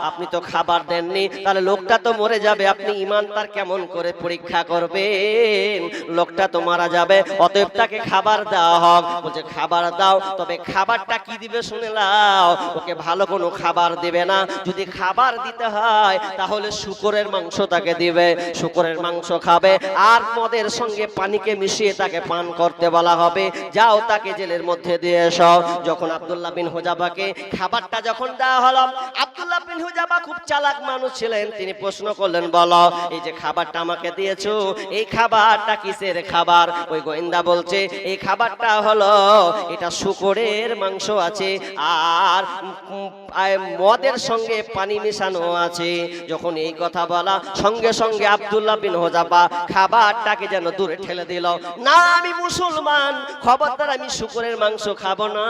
আপনি তো খাবার দেননি, তাহলে লোকটা তো মরে যাবে, আপনি ঈমান তার কেমন করে পরীক্ষা করবেন? লোকটা তো মারা যাবে, অতএব তাকে খাবার দেওয়া হোক। বলছে, খাবার দাও, তবে খাবারটা কি দিবে শুনে নাও, ওকে ভালো কোনো খাবার দিবে না, যদি খাবার দিতে হয় তাহলে শূকরের মাংস তাকে দিবে, শূকরের মাংস খাবে, আর মদের সঙ্গে পানিকে মিশিয়ে তাকে পান করতে বলা হবে। যাও তাকে জেলের মধ্যে দিয়ে এসো। যখন আব্দুল্লাহ বিন হুযাফাকে খাবারটা যখন দেওয়া হলো, আব্দুল্লাহ বিন হুযাফা খুব চালাক মানুষ ছিলেন, তিনি প্রশ্ন করলেন, বলো এই যে খাবারটা আমাকে দিয়েছো, এই খাবারটা কিসের খাবার? ওই গোয়েন্দা বলছে, এই খাবারটা হলো, এটা শূকরের মাংস আছে আর মদের সঙ্গে পানি মেশানো আছে। যখন এই কথা বলা, সঙ্গে সঙ্গে আব্দুল্লাহ বিন হুযাফা খাবারটাকে যেন দূরে ঠেলে দিল। না, আমি মুসলমান, খবরদার আমি শূকরের মাংস খাবো না।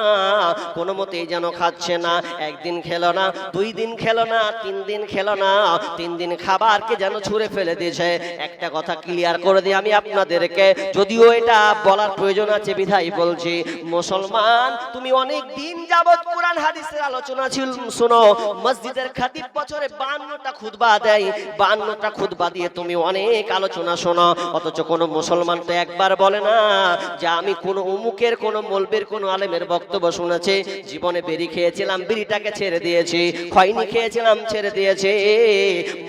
কোনো মতেই যেন খাচ্ছে না, 1 দিন খেলো না, 2 দিন খেলো না, 3 দিন খেলো না, 3 দিন খাবারকে যেন ছুঁড়ে ফেলে দিয়েছে। একটা কথা ক্লিয়ার করে দিই আমি আপনাদেরকে, যদিও এটা বলার প্রয়োজন আছে বিধায় বলছি, মুসলমান তুমি অনেক দিন যাবত কোরআন হাদিসের আলোচনা ছিল, শোনো, মসজিদের খতিব বছরে 52টা খুতবা দেয়, 52টা খুতবা দিয়ে তুমি অনেক আলোচনা শোনো, অথচ কোনো মুসলমান তো একবার বলে না যে আমি কোনো উমুকের, কোনো মৌলবীর, কোনো আলেমের বক্তব্য শুনেছি, জীবনে বিড়ি খেয়েছিলাম, বিড়িটাকে ছেড়ে দিয়েছি, খৈনি খেয়েছিলাম, ছেড়ে দিয়েছি,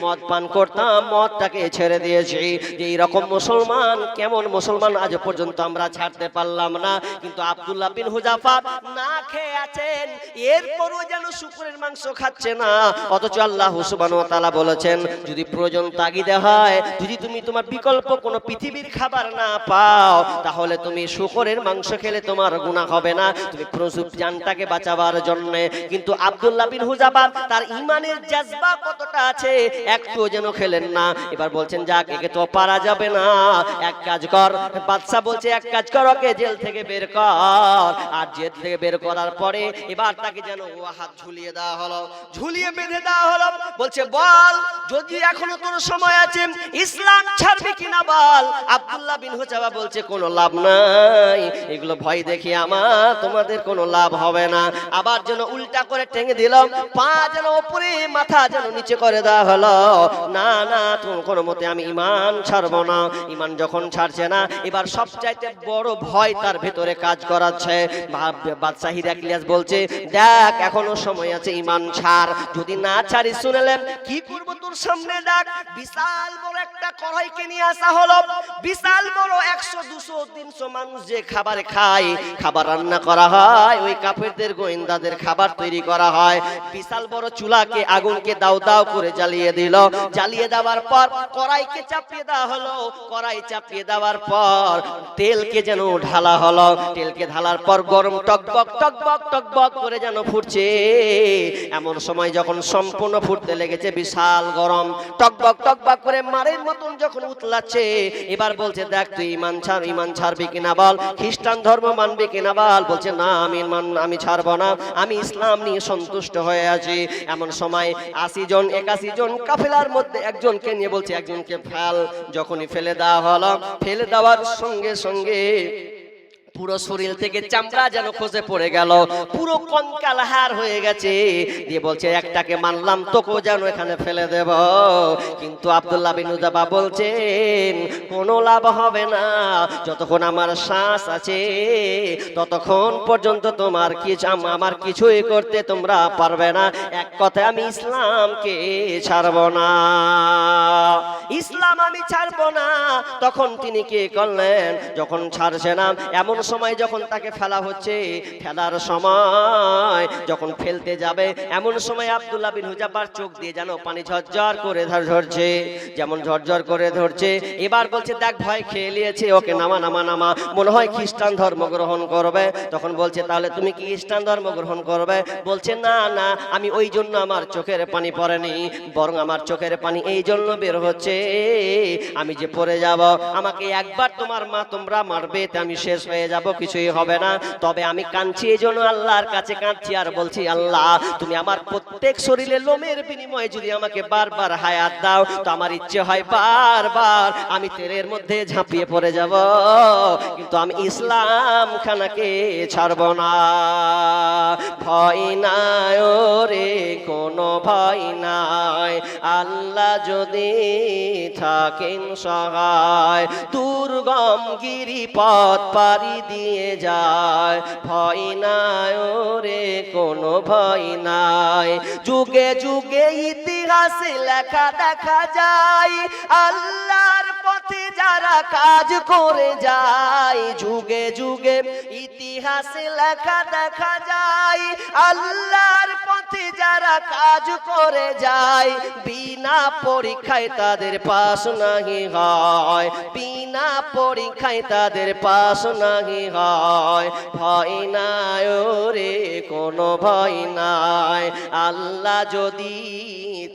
মদ পান করতাম, মদটাকে ছেড়ে দিয়েছি। যে এইরকম মুসলমান, কেমন মুসলমান আজ পর্যন্ত আমরা ছাড়তে পারলাম করলাম না, কিন্তু আব্দুল্লাহ বিন হুযাফা না খেয়ে আছেন, এরপরও যেন শুকরের মাংস খাচ্ছে না। অথচ আল্লাহ সুবহানাহু ওয়া তাআলা বলেছেন, যদি প্রয়োজন তাগিদে হয়, যদি তুমি তোমার বিকল্প কোনো পৃথিবীর খাবার না পাও, তাহলে তুমি শুকরের মাংস খেলে তোমার গুনাহ হবে না, তুমি প্রচুর জানটাকে বাঁচাবার জন্য। কিন্তু আব্দুল্লাহ বিন হুযাফা তার ঈমানের জাযবা কতটা আছে একটুও যেন খেলেন না। এবার বলছেন, যাক, একে তো পারা যাবে না, এক কাজ কর। বাদশা বলছে, এক কাজ কর, ওকে জেল থেকে বের কর। আর জেল থেকে বের করার পরে এবার তাকে যেন হাত ঝুলিয়ে দেওয়া হলো, ঝুলিয়ে বেঁধে দেওয়া হলো। বলছে, বল, যদি এখনো তোর সময় আছে, ইসলাম ছাড়বি কিনা বল। আব্দুল্লাহ বিন হুযাফা বলছে, কোনো লাভ নাই, এগুলো ভয় দেখি আমার তোমাদের কোনো লাভ হবে না। আবার যেন উল্টা করে টেনে দিল, পা যেন উপরে, মাথা যেন নিচে করে দেওয়া হলো। না না, তুমি কোনো মতে আমি ঈমান ছাড়বো না। ঈমান যখন ছাড়ছে না, এবার সবচাইতে বড় ভয় তার ভেতরে কাজ করাচ্ছে। বাদশা হিরাক্লিয়াস বলছে, দেখ, এখনো সময় আছে, ঈমান ছাড়। যদি না ছাড়ি, শুনলেন কি করব তোর সামনে, দেখ, বিশাল বড় একটা কড়াইকে নিয়ে আসা হলো। বিশাল বড় 100, 200, 300 মানুষ যে খাবার খায়, খাবার রান্না করা হয়, ওই কাফেরদের গোয়েন্দাদের খাবার তৈরি করা হয়। বিশাল বড় চুলাকে, আগুনকে দাও দাও করে জ্বালিয়ে দিল। জ্বালিয়ে দেওয়ার পর কড়াইকে চাপিয়ে দেওয়া হলো। কড়াই চাপিয়ে দেওয়ার পর তেলকে যেন ঢালা হলো। তেলকে ঢালার পর গরম টকবক টকবক টকবক করে যেন ফুটছে। এমন সময় যখন সম্পূর্ণ ফুটতে লেগেছে, বিশাল গরম, টকবক টকবক করে মারের মতন যখন উতলাচ্ছে, এবার বলছে, দেখ, তুই ঈমান ছাড়বি কিনা বল, খ্রিস্টান ধর্ম মানবি কিনা বল। বলছে, না, আমি ছাড়বো না, আমি ইসলাম নিয়ে সন্তুষ্ট হয়ে আছি। এমন সময় 80 জন 81 জন কাফেলার মধ্যে একজনকে নিয়ে বলছে, একজনকে ফেল। যখনই ফেলে দেওয়া হলো, ফেলে দেওয়ার সঙ্গে সঙ্গে পুরো শরীর থেকে চামড়া যেন খসে পড়ে গেল, পুরো কঙ্কাল হার হয়ে গেছে। দিয়ে বলছে, একটাকে মানলাম, তোকেও যেন এখানে ফেলে দেব। কিন্তু আব্দুল্লাহ বিন হুযাফা বলছেন, কোনো লাভ হবে না, যতক্ষণ আমার শ্বাস আছে ততক্ষণ পর্যন্ত আমার কিছুই করতে তোমরা পারবে না। এক কথায়, আমি ইসলামকে ছাড়ব না, ইসলাম আমি ছাড়ব না। তখন তিনি কি করলেন, যখন ছাড়ছে না, এমন সময় যখন তাকে ফেলা হচ্ছে, ফেলার সময় যখন ফেলতে যাবে, এমন সময় আব্দুল্লাহ বিন হুযাফার চোখ দিয়ে যেন পানি ঝরঝর করে ঝরছে, যেমন ঝরঝর করে ধরছে। এবার বলছে, দেখ, ভয় খেয়ে নিয়েছে, ওকে নামা নামা নামা, মনে হয় খ্রিস্টান ধর্ম গ্রহণ করবে। তখন বলছে, তাহলে তুমি কি খ্রিস্টান ধর্ম গ্রহণ করবে? বলছে, না না, আমি ওই জন্য আমার চোখের পানি পড়েনি, বরং আমার চোখের পানি এই জন্য বের হচ্ছে, আমি যে পড়ে যাব, আমাকে একবার তোমরা মারবে, আমি শেষ হয়ে যাব, কিছুই হবে না। তবে আমি কাঁদছি এই জন্য, আল্লাহর কাছে কাঁদছি, আর বলছি, আল্লাহ, তুমি আমার প্রত্যেক শরীরে লোমের বিনিময়ে যদি আমাকে বারবার হায়াত দাও, তো আমার ইচ্ছে হয় বারবার আমি তেলের মধ্যে ঝাঁপিয়ে পড়ে যাব, কিন্তু আমি ইসলাম খানাকে ছাড়ব না। ভয় নাই রে, কোনো ভয় নাই, আল্লাহ যদি থাকেন সহায়, দুর্গম গিরিপথ পাড়ি দিয়ে যায়। ভয় নাই রে, কোনো ভয় নাই, যুগে যুগে ইতিহাসে লেখা দেখা যায়, আল্লাহর পথে যারা কাজ করে যায়। যুগে যুগে ইতিহাসে লেখা দেখা যায়, আল্লাহর পথে যারা কাজ করে যায়, বিনা পরীক্ষায় তাদের পাস নাহি হয়, বিনা পরীক্ষায় তাদের পাস নাহি হয়। ভয় নাই রে, কোনো ভয় নাই, আল্লাহ যদি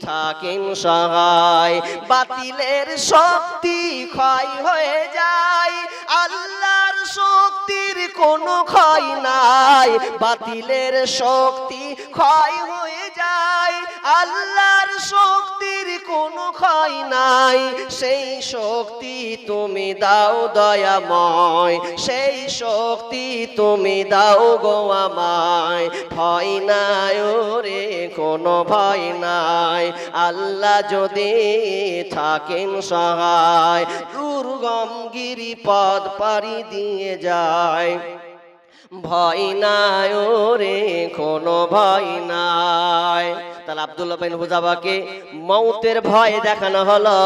থাকেন সহায়, বাতিলের শক্তি ক্ষয় হয়ে যায়, আল্লাহর শক্তির কোনো ক্ষয় নাই, বাতিলের শক্তি ক্ষয় হয়ে যায়, আল্লাহর শক্তির কোনো ক্ষয় নাই। সেই শক্তি তুমি দাও দয়াময়, সেই শক্তি তুমি দাও গো আমায়। ভয় নাই রে, কোনো ভয় নাই, আল্লাহ যদি থাকেন সহায়, দুর্গম গিরিপথ পাড়ি দিয়ে যায়। ভয় নাই রে, কোনো ভয় নাই। তাহলে আব্দুল্লাহ বিন হুযাফাকে মৌতের ভয় দেখানো হলো,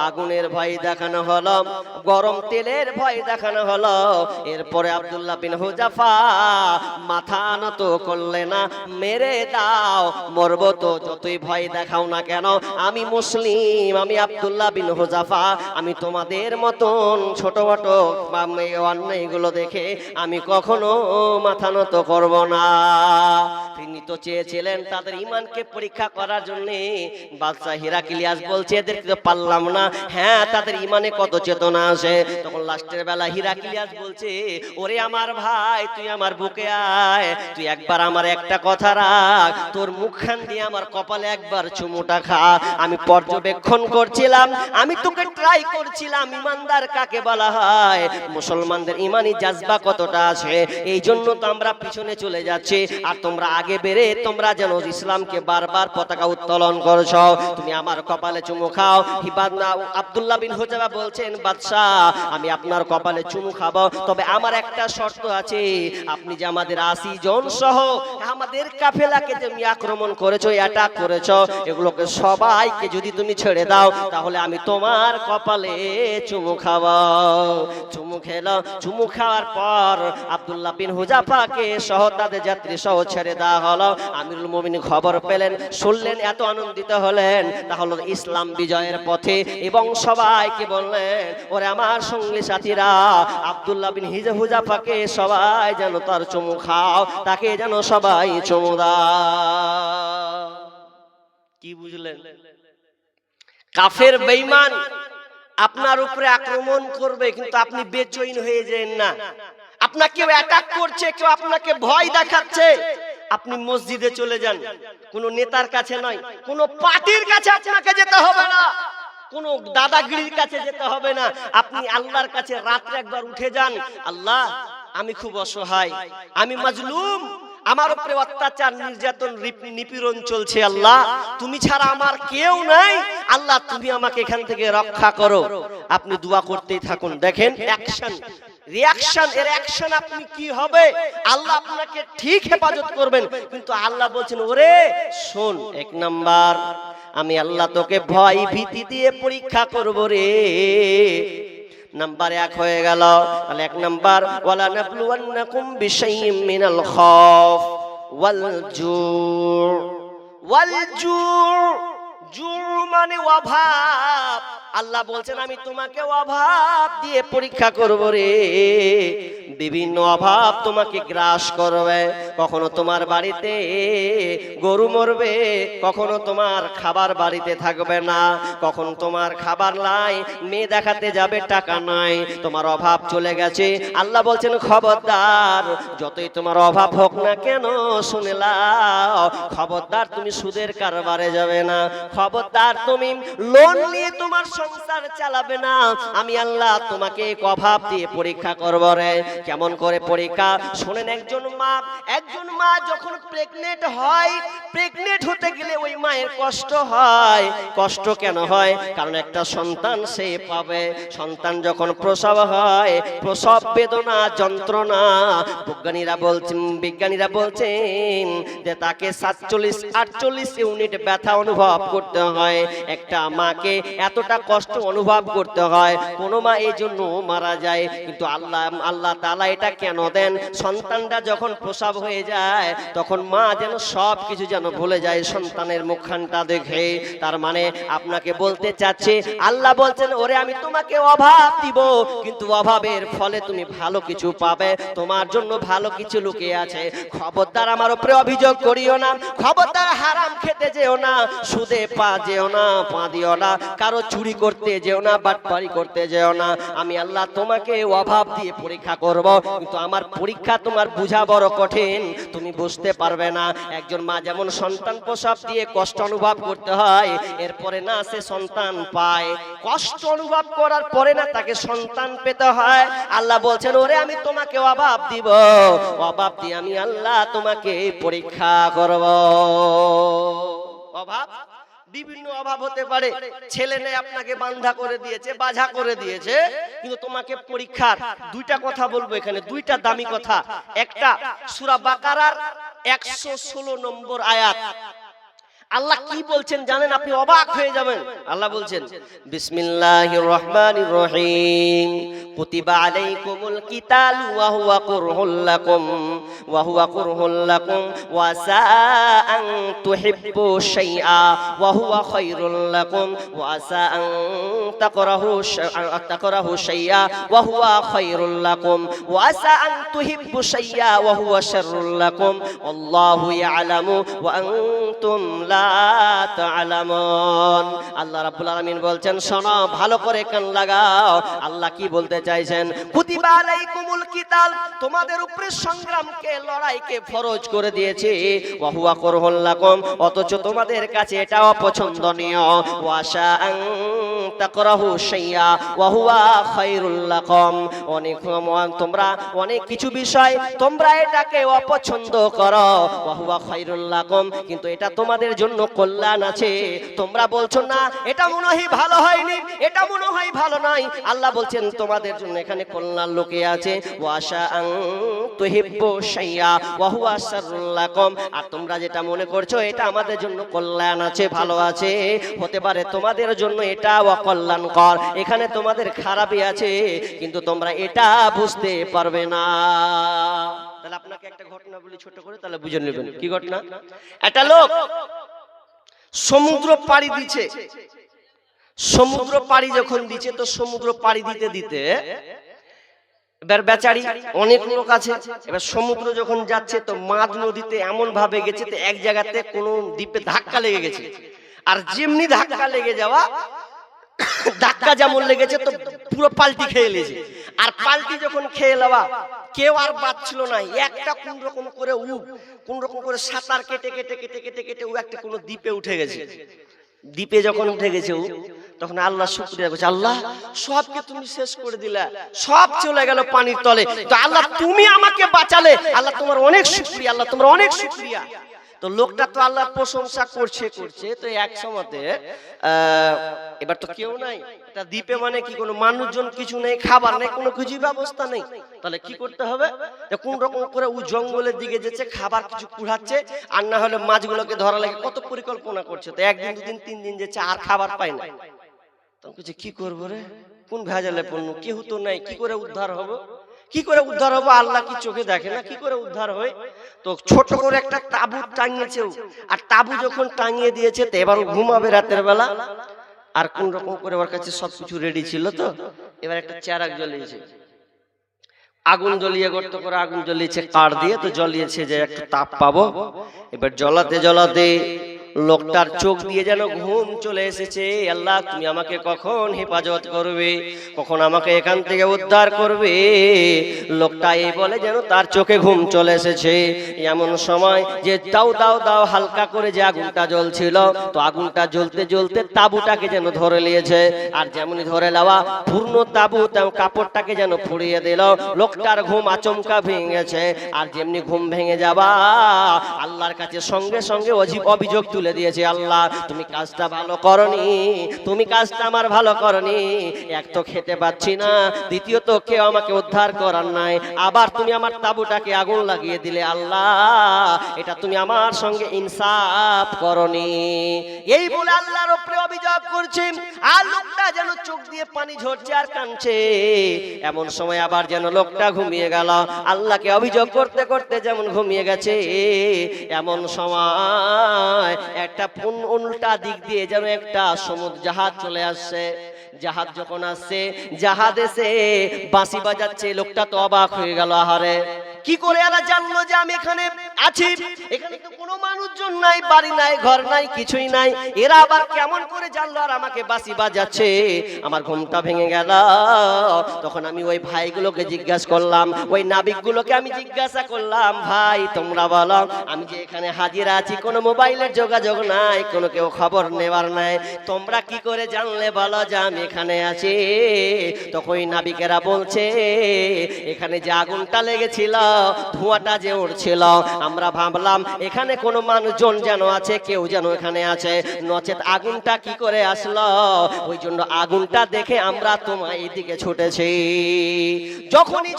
আগুনের ভয় দেখানো হলো, গরম তেলের ভয় দেখানো হলো। এরপরে আব্দুল্লাহ বিন হুযাফা মাথা নত করলে না, মেরে দাও, মরব তো যতই ভয় দেখাও না কেন, আমি মুসলিম, আমি আব্দুল্লাহ বিন হুযাফা, আমি তোমাদের মতন ছোট ছোট অন্যায়গুলো দেখে আমি কখনো মাথা নত করব না। তিনি তো চেয়েছিলেন তাদের ঈমানকে পরীক্ষা করার জন্য। বাদশা হিরাক্লিয়াস বলছে এদেরকে তো পারলাম না, হ্যাঁ তাদের ঈমানে কত চেতনা আছে। তখন লাস্টের বেলা হিরাক্লিয়াস বলছে, ওরে আমার ভাই, তুই আমার বুকে আয়, তুই একবার আমার একটা কথা রাখ, তোর মুখখান দিয়ে আমার কপালে একবার চুমুটা খা। আমি পর্যবেক্ষণ করছিলাম, আমি তোকে ট্রাই করছিলাম ঈমানদার কাকে বলা হয়, মুসলমানদের ঈমানি জাজবা কতটা আছে। এই জন্য তো আমরা পিছনে চলে যাচ্ছি, আর তোমরা আগে বেরে তোমরা যেন ইসলামকে বারবার পতাকা উত্তোলন করছো। তুমি আমার কপালে চুমু খাও। আব্দুল্লাহ বিন হুযাফা বলছেন, বাদশাহ আমি আপনার কপালে চুমু খাবো, তবে আমার একটা শর্ত আছে, আপনি যে আমাদের 80 জন সহ আমাদের কাফেলাকে তুমি আক্রমণ করেছো, অ্যাটাক করেছো, এগুলোকে সবাইকে যদি তুমি ছেড়ে দাও তাহলে আমি তোমার কপালে চুমু খাবো। চুমু খেলো। চুমু খাওয়ার পর আব্দুল্লাহ বিন হুযাফাকে সহ তাদের যাত্রী সহ ছেড়ে দেওয়া হলো। আমিরুল মুমিনিন খবর পেলেন, শুনলেন, এত আনন্দিত হলেন, তাহলে ইসলাম বিজয়ের পথে, এবং সবাইকে বললেন, ওরে আমার সঙ্গী সাথীরা, আব্দুল্লাহ বিন হুযাফাকে সবাই যেন তার চুমু খাও, তাকে যেন সবাই চুমু দাও। কি বুঝলেন? কাফের বেঈমান আপনার উপরে আক্রমণ করবে, কিন্তু আপনি বেচৈন হয়ে যান না। আপনাকে কেউ অ্যাটাক করছে, কেউ আপনাকে ভয় দেখাচ্ছে, আপনি মসজিদে চলে যান, কোন নেতার কাছে নয়, কোন পার্টির কাছে আপনাকে যেতে হবে না, কোন দাদাগিরির কাছে যেতে হবে না, আপনি আল্লাহর কাছে রাত্রে একবার উঠে যান, আল্লাহ আমি খুব অসহায়, আমি মাজলুম, আমার উপরে অত্যাচার নির্যাতন নিপীড়ন চলছে, আল্লাহ তুমি ছাড়া আমার কেউ নাই, আল্লাহ তুমি আমাকে এখান থেকে রক্ষা করো। আপনি দোয়া করতেই থাকুন, দেখেন অ্যাকশন রিঅ্যাকশন, এর অ্যাকশন আপনি কি হবে, আল্লাহ আপনাকে ঠিক হেফাজত করবেন। কিন্তু আল্লাহ বলছেন, ওরে শোন, এক নাম্বার আমি আল্লাহ তোকে ভয় ভীতি দিয়ে পরীক্ষা করব রে। নাম্বার 1 হয়ে গেল। তাহলে 1 নাম্বার, ওয়ালা নাবলুওয়ান্নাকুম বিশাইইম মিনাল খাউফ ওয়াল জু' মানে অভাব। আল্লাহ বলছেন আমি তোমাকে অভাব দিয়ে পরীক্ষা করব রে। বিভিন্ন অভাব তোমাকে গ্রাস করবে, কখনো তোমার বাড়িতে গরু মরবে, কখনো তোমার খাবার বাড়িতে থাকবে না, কখনো তোমার খাবার নাই, মেয়ে দেখাতে যাবে টাকা নাই, তোমার অভাব চলে গেছে। আল্লাহ বলছেন খবরদার, যতই তোমার অভাব হোক না কেন, শুনে নাও, খবরদার তুমি সুদের কারবারে যাবে না, খবরদার তুমি লোন নিয়ে তোমার সংসার চালাবে না। আমি আল্লাহ তোমাকে অভাব দিয়ে পরীক্ষা করব রে। কেমন করে পরীক্ষা শুনেন। একজন মা যখন প্রেগনেন্ট হয়, প্রেগনেন্ট হতে গেলে ওই মায়ের কষ্ট হয়। কষ্ট কেন হয়? কারণ একটা সন্তান সে পাবে। সন্তান যখন প্রসব হয়, প্রসব বেদনা যন্ত্রণা, বিজ্ঞানীরা বলছেন যে তাকে 47-48 ইউনিট ব্যথা অনুভব করতে হয়। একটা মাকে এতটা কষ্ট অনুভব করতে হয়, কোন মা এই জন্য মারা যায়। কিন্তু আল্লাহ তাআলা এটা কেন দেন? সন্তানটা যখন প্রসব হয়ে যায় তখন মা যেন সব কিছু যেন ভুলে যায় সন্তানের মুখখানটা দেখে। তার মানে আপনাকে বলতে চাচ্ছে, আল্লাহ বলছেন ওরে আমি তোমাকে অভাব দিব, কিন্তু অভাবের ফলে তুমি ভালো কিছু পাবে, তোমার জন্য ভালো কিছু লুকিয়ে আছে। খবরদার আমার উপরে অভিযোগ করিও না, খবরদার হারাম খেতে যেও না, সুদে পা যেও না, পা দিও না, কারো চুরি করতে যেও না, বাটপারি করতে যেও না। আমি আল্লাহ তোমাকে অভাব দিয়ে পরীক্ষা করব, কিন্তু আমার পরীক্ষা তোমার বোঝা বড় কঠিন, তুমি বুঝতে পারবে না। একজন মা যেমন সন্তান প্রসব দিয়ে কষ্ট অনুভব করতে হয়, এরপরে না সে সন্তান পায়, কষ্ট অনুভব করার পরে না তাকে সন্তান পেতে হয়। আল্লাহ বলছেন ওরে আমি তোমাকে অভাব দিব, অভাব দিয়ে আমি আল্লাহ তোমাকে পরীক্ষা করব। অভাব বিভিন্ন অভাব হতে পারে। ছেলে নেই আপনাকে বান্ধা করে দিয়েছে, বাঝা করে দিয়েছে, কিন্তু তোমাকে পরীক্ষার দুইটা কথা বলবো এখানে, দুইটা দামি কথা। একটা সূরা বাকারার 116 নম্বর আয়াত, আল্লাহ কি বলছেন জানেন, আপনি অবাক হয়ে যাবেন। আল্লাহ বলছেন বিসমিল্লাহির রহমানির রহিম, কুতিবা আলাইকুমুল কিতালু ওয়া হুয়া কুরহুল লাকুম ওয়া সা আন তুহিব্বু শাইআ ওয়া হুয়া খায়রুল লাকুম ওয়া সা আন তাকরাহু শাইআ ওয়া হুয়া খায়রুল লাকুম ওয়া সা আন তুহিব্বু শাইআ ওয়া হুয়া শাররুল লাকুম আল্লাহু ইয়ালামু ওয়া আনতুম লা তা'লামুন। আল্লাহ রাব্বুল আলামিন বলছেন, শোনো, ভালো করে কান লাগাও। আল্লাহ কি বলতে চাইছেন? কুতিবা আলাইকুমুল কিতাল, তোমাদের উপরে সংগ্রামকে, লড়াইকে ফরজ করে দিয়েছে। ওয়া হুয়া কুরহুল লাকুম, অথচ তোমাদের কাছে এটা অপছন্দনীয়। ওয়া শাআন তাকরাহু শাইআ ওয়া হুয়া খায়রুল লাকুম, তোমরা অনেক কিছু বিষয় তোমরা এটাকে অপছন্দ করো। ওয়া হুয়া খায়রুল লাকুম, কিন্তু এটা তোমাদের জন্য কল্যাণ আছে। তোমরা বলছো না এটা মনে হয় ভালো হয়নি, এটা মনে হয় ভালো নাই। আল্লাহ বলছেন তোমাদের জন্য এখানে কল্যাণ লুকিয়ে আছে। ওয়া শাআন তুহিব্বু শাইআ ওয়া হুয়া শাররুল লাকুম, আর তোমরা যেটা মনে করছো এটা আমাদের জন্য কল্যাণ আছে, ভালো আছে, হতে পারে তোমাদের জন্য এটা অকল্যাণকর, এখানে তোমাদের খারাপই আছে, কিন্তু তোমরা এটা বুঝতে পারবে না। তাহলে আপনাকে একটা ঘটনা বলি ছোট করে, তাহলে বুঝে নেবেন কি ঘটনা। একটা লোক সমুদ্র পাড়ি দিচ্ছে। সমুদ্র পাড়ি যখন দিচ্ছে, তো সমুদ্র পাড়ি দিতে দিতে এবার বেচারি, অনেক লোক আছে, এবার সমুদ্র যখন যাচ্ছে তো মাঝ নদীতে এমন ভাবে গেছে, তো এক জায়গাতে কোনো দ্বীপে ধাক্কা লেগে গেছে। আর যেমনি ধাক্কা লেগে যাওয়া, ধাক্কা যেমন লেগেছে তো পুরো পাল্টি খেয়ে লেছে। আর পাল্টি যখন খেয়ে নেওয়া, কেউ আর বাঁচছিল না। একটা কোন রকম করে সাঁতার কেটে কেটে কেটে কেটে কেটে ও একটা কোনো দ্বীপে উঠে গেছে। দ্বীপে যখন উঠে গেছে ও, তখন আল্লাহ শুকরিয়া করছে, আল্লাহ সবকে তুমি শেষ করে দিলা, সব চলে গেল পানির তলে, তো আল্লাহ তুমি আমাকে বাঁচালে, আল্লাহ তোমার অনেক শুকরিয়া, আল্লাহ তোমার অনেক শুকরিয়া। তো লোকটা তো আল্লাহর প্রশংসা করছে, তো এক সময়তে এবার তো কেউ নাই, এটা দ্বীপে মানে কি কোনো মানুষজন কিছু নেই, খাবার নেই, কোনো কিছু ব্যবস্থা নেই। তাহলে কি করতে হবে? কোন রকম করে ও জঙ্গলের দিকে যেছে, খাবার কিছু কুড়াচ্ছে, আর না হলে মাছগুলোকে ধরা লাগে, কত পরিকল্পনা করছে। তো একদিন দুদিন তিন দিন যেছে, আর খাবার পায় না। তখন কিছু কি করবো রে, কোন ভেজালে পণ্য, কেউ তো নাই, কি করে উদ্ধার হবো, কি করে উদ্ধার হবো? আল্লাহ কি চোখে দেখে না কি করে উদ্ধার হয়? তো ছোট করে একটা তাবু টাঙিয়েছে, আর তাবু যখন টাঙিয়ে দিয়েছে, তো এবার ঘুমাবে রাতের বেলা। আর কোন রকম করে ওর কাছে সবকিছু রেডি ছিল, তো এবার একটা চেরাগ জ্বলিয়েছে, আগুন জ্বলিয়ে গর্ত করে আগুন জ্বলিয়েছে কাঠ দিয়ে, তো জ্বলিয়েছে যে একটু তাপ পাবো। এবার জ্বলাতে জ্বলাতে লোকটার চোখ দিয়ে যেন ঘুম চলে এসেছে। আল্লাহ তুমি আমাকে কখন হেফাজত করবে, কখন আমাকে এখান থেকে উদ্ধার করবে। লোকটা এই বলে যেন তার চোখে ঘুম চলে এসেছে। এমন সময় যে দাও দাও দাও হালকা করে যে আগুনটা জ্বলছিল, তো আগুনটা জ্বলতে জ্বলতে তাবুটাকে যেন ধরে নিয়েছে। আর যেমনই ধরে নেওয়া, পূর্ণ তাবু কাপড়টাকে যেন পুড়িয়ে দিল। লোকটার ঘুম আচমকা ভেঙে গেছে। আর যেমনি ঘুম ভেঙে যাবা, আল্লাহর কাছে সঙ্গে সঙ্গে অভিযোগ তুলে দিয়েছে, আল্লাহ তুমি কাজটা ভালো করনি, তুমি কাজটা আমার ভালো করনি। এক তো খেতে পাচ্ছি না, দ্বিতীয়ত কেউ আমাকে উদ্ধার করার নাই, আবার তুমি আমার তাবুটাকে আগুন লাগিয়ে দিলে। আল্লাহ এটা তুমি আমার সঙ্গে ইনসাফ করনি। এই বলে আল্লাহর উপরে অভিযোগ করছে। আর লোকটা যেন চোখ দিয়ে পানি ঝরছে আর কাঁদছে। এমন সময় আবার যেন লোকটা ঘুমিয়ে গেল। আল্লাহকে অভিযোগ করতে করতে যেমন ঘুমিয়ে গেছে, এমন সময় একটা উল্টা দিক দিয়ে যেন একটা সমুদ্র জাহাজ চলে আসছে। জাহাজ যখন আসছে, জাহাজ এসে বাঁশি বাজাচ্ছে। লোকটা তো অবাক হয়ে গেল, আহারে কি করে এরা জানলো যে আমি এখানে আছি? এখানে তো কোনো মানুষজন নাই, বাড়ি নাই, ঘর নাই, কিছুই নাই, এরা আবার কেমন করে জানলো আর আমাকে বাঁশি বাজাচ্ছে? আমার ঘুমটা ভেঙে গেল। তখন আমি ওই ভাইগুলোকে জিজ্ঞাসা করলাম, ওই নাবিকগুলোকে আমি জিজ্ঞাসা করলাম, ভাই তোমরা বলো, আমি যে এখানে হাজির আছি, কোনো মোবাইলের যোগাযোগ নাই, কোনো কেউ খবর নেবার নাই, তোমরা কি করে জানলে বলো যে আমি এখানে আছি? তখন ওই নাবিকেরা বলছে, এখানে যে আগুনটা লেগেছিল ধোঁয়াটা যে উঠছিল আমরা ভাবলাম এখানে কোনো মানুষজন যেন আছে, কেউ যেন এখানে আছে, নচেত আগুনটা কি করে আসলো। ওই জন্য আগুনটা দেখে আমরা তোমার এইদিকে ছুটেছি। যখনই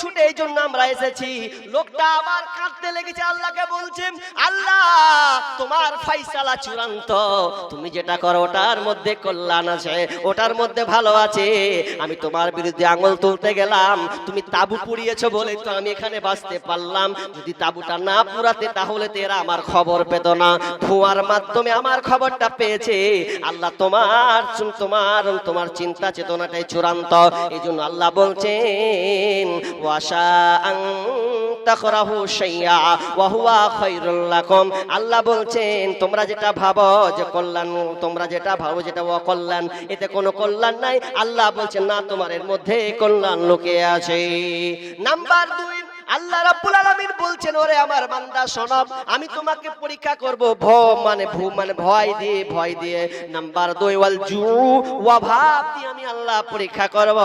ছুটে এই জন্য আমরা এসেছি। লোকটা আবার কাঁদতে লেগেছে, আল্লাহকে বলছে, আল্লাহ তোমার ফাইসালা চূড়ান্ত, তুমি যেটা করো ওটার মধ্যে কল্যাণ আছে, ওটার মধ্যে ভালো আছে। আমি তোমার বিরুদ্ধে আঙুল তুলতে গেলাম, তুমি তাবু পুড়িয়েছো বলে তো আমি এখানে বাঁচতে পারলাম। যদি তাবুটা না পুরাতে তাহলে তো এরা আমার খবর পেত না, ধোঁয়ার মাধ্যমে আমার খবরটা পেয়েছে। আল্লাহ তোমার চিন্তা চেতনাটাই চূড়ান্ত। এই জন্য আল্লাহ বলছেন ওয়াশা আন তাকরাহু শাইআ ওয়া হুয়া খায়রুল লাকুম। আল্লাহ বলছেন তোমরা যেটা ভাবো যে কল্যাণ, তোমরা যেটা ভাবো যেটা অকল্যাণ, এতে কোনো কল্যাণ নাই। আল্লাহ বলছেন না, তোমার এর মধ্যে কল্যাণ লুকিয়ে আছে। নাম্বার 2, আল্লাহ রাব্বুল আলামিন বলছেন, ওরে আমার বান্দা শোনো, আমি তোমাকে পরীক্ষা করব ভয় দিয়ে। নাম্বার 2, ওয়াল জু ওয়া ভাব দিয়ে আমি আল্লাহ পরীক্ষা করব।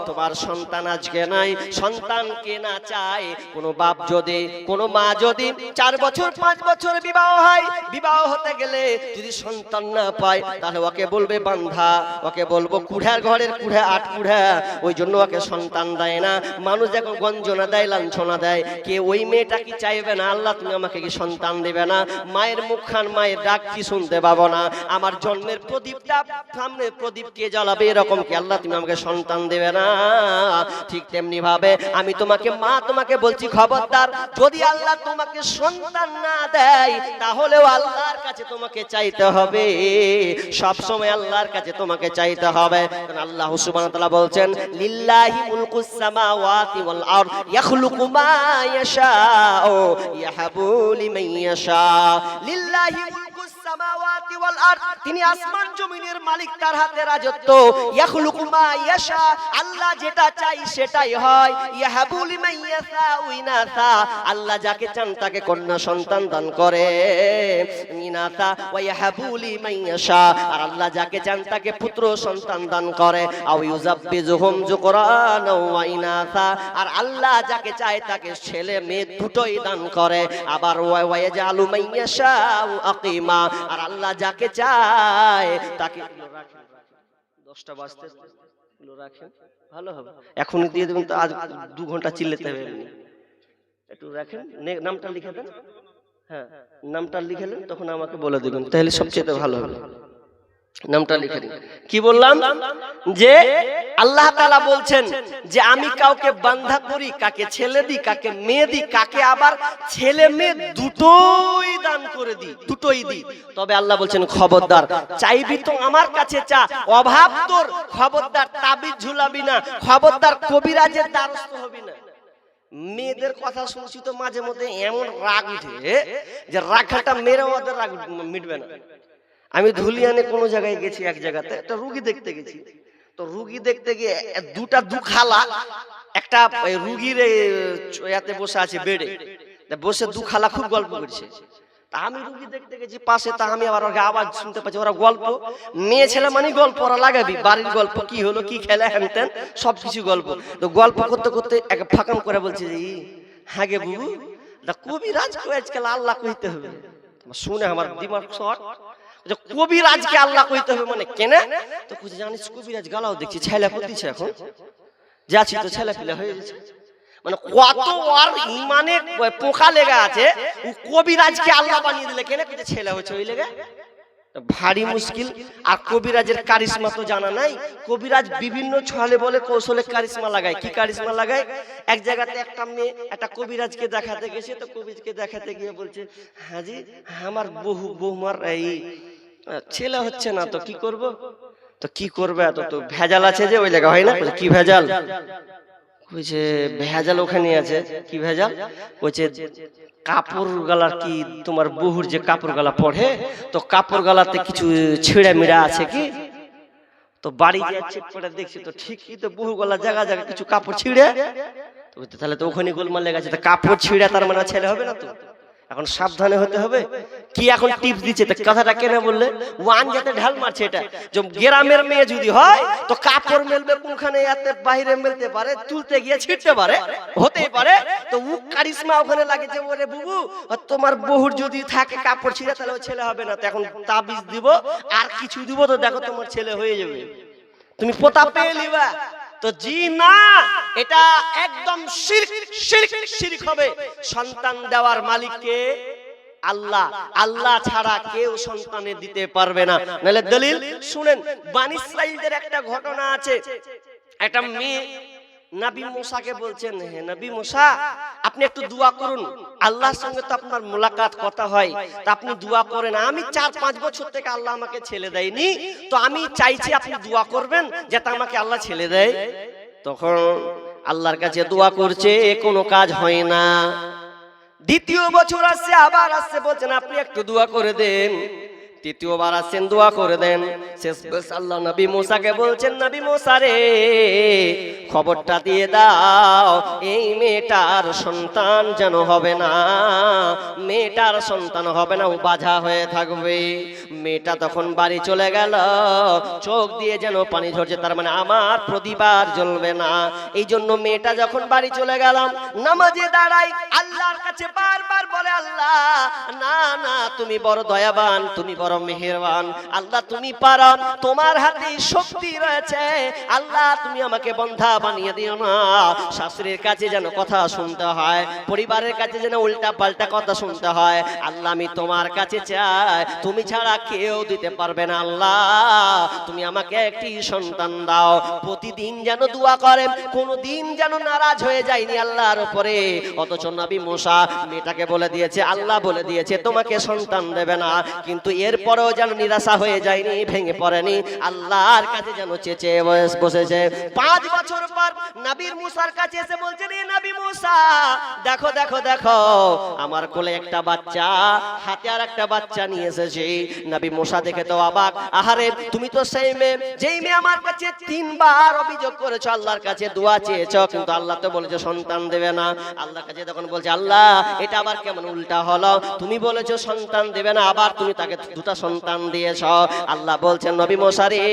তোমার সন্তান আজকে নাই, সন্তান কে না চায়। কোনো বাপ যদি, কোনো মা যদি 4 বছর 5 বছর বিবাহ হয়, বিবাহ হতে গেলে যদি সন্তান না পায় তাহলে ওকে বলবে বান্ধা, ওকে বলবো কুড়ার ঘরের কুড়া 8 কুড়া। ওই জন্য ওকে সন্তান দেয় না। মানুষ যখন গঞ্জনা দেয়, লাঞ্ছনা দেয়, কে ওই মেয়েটা কি চাইবে না, আল্লাহ তুমি আমাকে কি সন্তান দেবে না? মায়ের মুখখান, মায়ের ডাক কি শুনতে পাবো না? আমার জন্মের প্রদীপটা সামনে প্রদীপ কে জ্বালাবে, এরকম কি আল্লাহ তুমি আমাকে সন্তান দেবে না? ঠিক তেমনি ভাবে আমি তোমাকে মা, তোমাকে বলছি খবরদার, যদি আল্লাহ তোমাকে সন্তান না দেয় তাহলেও আল্লাহর কাছে তোমাকে চাইতে হবে। সব সময় আল্লাহর কাছে তোমাকে চাইতে হবে। কারণ আল্লাহ সুবহানাহু ওয়া তাআলা বলছেন লিল্লাহি মুলকুস সামাওয়াতি ওয়াল আরদ ইয়াখলুকু মা ইয়াশাউ ইয়াহাবু লিমান ইয়াশা। লিল্লাহি মুলকুস সামাওয়াতি ওয়াল আরদ, তিনি আসমান জমিনের মালিক, তার হাতে রাজত্ব। ইয়াখলুকু মা ইয়াশা, আল্লাহ যেটা চাই সেটাই হয়। ইয়াহাবু লিমান ইয়াশাউ ইনাসা, আল্লাহ যাকে চান তাকে কন্যা সন্তান দান করে। ইনাসা ওয়া ইয়াহাবু লিমান ইয়াশা, আর আল্লাহ যাকে চান তাকে পুত্র সন্তান দান করে। আও ইউযাব্বিজুহুম যুকরানা ওয়া ইনাসা, আর আল্লাহ যাকে চায় তাকে ছেলে মেয়ে দুটোই দান করে। আবার ওয়া ইয়াজআলু মান ইয়াশাউ আকিমা, আর আল্লাহ যাকে চায় তাকে 10টা বাজতে রাখেন, ভালো হবে। এখনই দিয়ে দেবেন তো, আজ 2 ঘন্টা চিল্লাতে হবে। একটু রাখেন, নামটা লিখে দেন। হ্যাঁ, নামটা লিখে দেন, তখন আমাকে বলে দেবেন, তাহলে সবচেয়ে ভালো হবে। নামটা লিখে দিন। কি বললাম? যে আল্লাহ তাআলা বলছেন যে আমি কাউকে বান্ধা করি, কাকে ছেলে দিই, কাকে মেয়ে দিই, কাকে আবার ছেলে মেয়ে দুটোই দান করে দিই, দুটোই দিই। তবে আল্লাহ বলছেন খবরদার, চাইবি তো আমার কাছে চা, অভাব তোর, খবরদার তাবিজ ঝুলাবি না, খবরদার কবিরাজের দ্বারস্থ হবি না। মেয়েদের কথা শুনছি তো মাঝে মধ্যে এমন রাগ উঠে যে রাগটা মেরে ওদের রাগ মিটবে না। আমি ধুলিয়ানে কোনো জায়গায় গেছি, এক জায়গাতে একটা রুগী দেখতে গেছি। তো রুগী দেখতে গিয়ে দু খালা, একটা রুগীর ইয়াতে বসে আছে বেডে, বসে 2 খালা খুব গল্প করছে। তা আমি রুগী দেখতে গেছি পাশে, তা আমি আবার আওয়াজ শুনতে পাচ্ছি, ওরা গল্প, মেয়ে ছেলে মানে গল্প, ওরা লাগাবি বাড়ির গল্প, কি হলো কি খেলে হ্যানতেন সবকিছু গল্প। তো গল্প করতে করতে এক ফাঁকাম করে বলছে যে হ্যাঁ গে বুবু, কবিরাজকে আজকাল আল্লাহ কইতে হবে। শুনে আমার দিমাগ শর্ট, কবিরাজকে আল্লাহ কইতে হবে মানে কেন? তো বুঝে জানিস কবিরাজ গালাও দেখছি ছেলে ফুটিছে, এখন যাচ্ছি তো ছেলে পিলে হয়ে গেছে। মানে কত আর ইমানে পোকা লেগে আছে, কবিরাজকে আল্লাহ বানিয়ে দিলে কেন? ছেলে হচ্ছে ওই লেগে, ভারী মুশকিল। আর কবিরাজের কারিশমা তো জানা নাই। কবিরাজ বিভিন্ন ছলে বলে কৌশলে কারিশমা লাগায়। কি কারিশমা লাগায়? এক জায়গাতে একটা মেয়ে একটা কবিরাজকে দেখাতে গেছে, তো কবিরাজকে দেখাতে গিয়ে বলছে হাজি আমার বৌমার এই ছেলে হচ্ছে না, তো কি করব? তো কি করবে, এত তো ভেজাল আছে যে ওই জায়গা হয় না। কি ভেজাল? কইছে ভেজাল ওখানে আছে। কি ভেজাল? কইছে কাপড় গালার, কি তোমার বহুর যে কাপড় গালা পড়ে, তো কাপড় গালাতে কিছু ছিঁড়া মিড়া আছে কি? তো বাড়ি গিয়ে চেক করে দেখছি তো ঠিকই, তো বহু গলা জায়গা জায়গা কিছু কাপড় ছিঁড়ে। তাহলে তো ওখানে গোলমাল লেগে আছে, কাপড় ছিঁড়ে তার মানে ছেলে হবে না। তো এখন সাবধানে হতে হবে। কি এখন টিপস দিচ্ছে, কথাটা কেন বললে? ওয়ান যাতে ঢাল মারছে, এটা যে গ্রামের মেয়ে যদি হয় তো কাপড় মেলবে কোনখানে, এতে বাইরে মেলতে পারে, তুলতে গিয়ে ছিটতে পারে, হতেই পারে। তো ও কারিশমা ওখানে লাগে যে ওরে বুবু তোমার বহুর যদি থাকে কাপড় ছিঁড়ে তাহলে ও ছেলে হবে না, তো এখন তাবিজ দিব আর কিছু দিব তো দেখো তোমার ছেলে হয়ে যাবে, তুমি পোতা পেয়ে নিবা। তো জি না, এটা একদম শিরক, শিরক, শিরক হবে। সন্তান দেওয়ার মালিককে আল্লাহ, আল্লাহ ছাড়া কেউ সন্তানের দিতে পারবে না। নাহলে দলিল শুনেন, বনী ইসরাইলদের একটা ঘটনা আছে। একটা মেয়ে নবী মুসাকে বলছেন, হে নবী মুসা আপনি একটু দোয়া করুন, আল্লাহর সঙ্গে তো আপনার মোলাকাত কথা হয়, তা আপনি দোয়া করেন। আমি 4-5 বছর থেকে আল্লাহ আমাকে ছেলে দেয়নি, তো আমি চাইছি আপনি দোয়া করবেন যাতে আমাকে আল্লাহ ছেলে দেয়। তখন আল্লাহর কাছে দোয়া করছে, কোনো কাজ হয় না। দ্বিতীয় বছর আসছে, আবার আসছে, বলছেন আপনি একটু দোয়া করে দেন। তৃতীয়বার আসছেন, দোয়া করে দেন। শেষ আল্লাহ নবী মুসাকে বলছেন, নবী মুসা রে খবরটা দিয়ে দাও, এই মেয়েটার সন্তান যেন হবে না, মেয়েটার সন্তান হবে না, ও বাঁঝা হয়ে থাকবে। মেয়েটা তখন বাড়ি চলে গেল, চোখ দিয়ে যেন পানি ঝরছে, তার মানে আমার প্রদীপ জ্বলবে না। এই জন্য মেয়েটা যখন বাড়ি চলে গেলাম, নামাজে দাঁড়াই, আল্লাহর কাছে বারবার বলে, আল্লাহ না না, তুমি বড় দয়াবান, তুমি বড় মেহেরবান, আল্লাহ তুমি পারো, তোমার হাতে শক্তি রয়েছে, আল্লাহ তুমি আমাকে বন্ধা বানিয়ে দিও না। শাশুড়ির কাছে যেন কথা শুনতে হয়, পরিবারের কাছে যেন উল্টা পাল্টা কথা শুনতে হয়। আল্লাহ আমি তোমার কাছে চাই, তুমি ছাড়া কেউ দিতে পারবে না, আল্লাহ তুমি আমাকে একটি সন্তান দাও। প্রতিদিন যেন দোয়া করেন, কোনদিন যেন নারাজ হয়ে যায়নি আল্লাহর উপরে। অথচ নবী মুসা মেয়েটাকে বলে দিয়েছে, আল্লাহ বলে দিয়েছে তোমাকে সন্তান দেবে না, কিন্তু এরপরেও যেন নিরাশা হয়ে যায়নি, ভেঙে পড়েনি, আল্লাহর কাছে যেন চেঁচে বসেছে। 5 বছর পর নবীর মুসার কাছে এসে বলছেন, এ নবী মুসা দেখো দেখো দেখো, আমার কোলে একটা বাচ্চা, হাতে আর একটা বাচ্চা নিয়ে এসেছি। নবী মুসা দেখে তো অবাক, আহারে তুমি তো সেই মেয়ে, যেই মেয়ে আমার কাছে 3 বার অভিযোগ করেছো, আল্লাহর কাছে দোয়া চেয়েছো, কিন্তু আল্লাহ তো বলেছে সন্তান দেবে না। আল্লাহর কাছে তখন বলছে, আল্লাহ এটা আবার কেমন উল্টা হলো, তুমি বলেছো সন্তান দেবে না, আবার তুমি তাকে 2টা সন্তান দিয়েছ। আল্লাহ বলছেন, নবী মুসা রে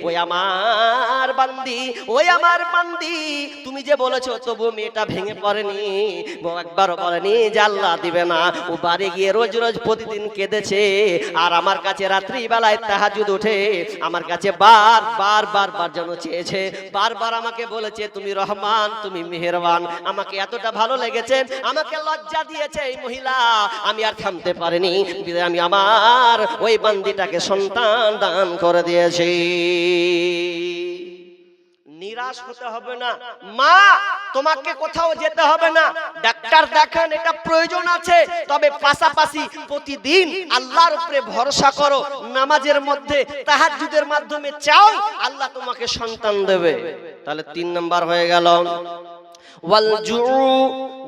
ওই আমার বান্দি, ওই আমার বান্দি, তুমি যে বলেছো তবু মেয়েটা ভেঙে পড়েনি, একবারও বলেনি যে আল্লাহ দিবে না। ও বাড়ি গিয়ে রোজ রোজ প্রতিদিন কেঁদেছে, আর আমার কাছে রাত্রি বেলায় তাহাজ্জুদ উঠে আমার কাছে বারবার যেন চেয়েছে, বারবার আমাকে বলেছে তুমি রহমান, তুমি মেহেরবান, আমাকে এতটা ভালো লেগেছে, আমাকে লজ্জা দিয়েছে এই মহিলা, আমি আর থামতে পারিনি, আমি আমার ওই বান্দিটাকে সন্তান দান করে দিয়েছি। নিরাশ হতে হবে না মা, তোমাকে কোথাও যেতে হবে না, ডাক্তার দেখান, এটা প্রয়োজন আছে, তবে পাশাপাশি প্রতিদিন আল্লাহর উপরে ভরসা করো, নামাজের মধ্যে তাহাজ্জুদের মাধ্যমে চাও, আল্লাহ তোমাকে সন্তান দেবে। তাহলে 3 নাম্বার হয়ে গেল। ওয়াল জুউ,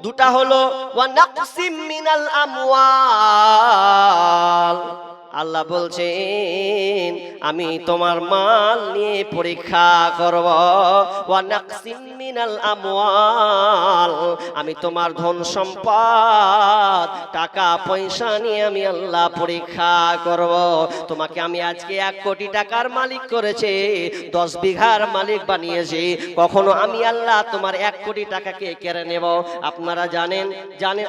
2টা হলো ওয়া নাকসিম মিনাল আমওয়াল। আল্লাহ বলছেন আমি তোমার মাল নিয়ে পরীক্ষা করব, ওয়া নাকসিম মিনাল আমওয়াল, আমি তোমার ধন সম্পদ টাকা পয়সা নিয়ে আমি আল্লাহ পরীক্ষা করব। তোমাকে আমি আজকে 1 কোটি টাকার মালিক করেছি, 10 বিঘার মালিক বানিয়েছি, কখনো আমি আল্লাহ তোমার 1 কোটি টাকাকে কেড়ে নেব? আপনারা জানেন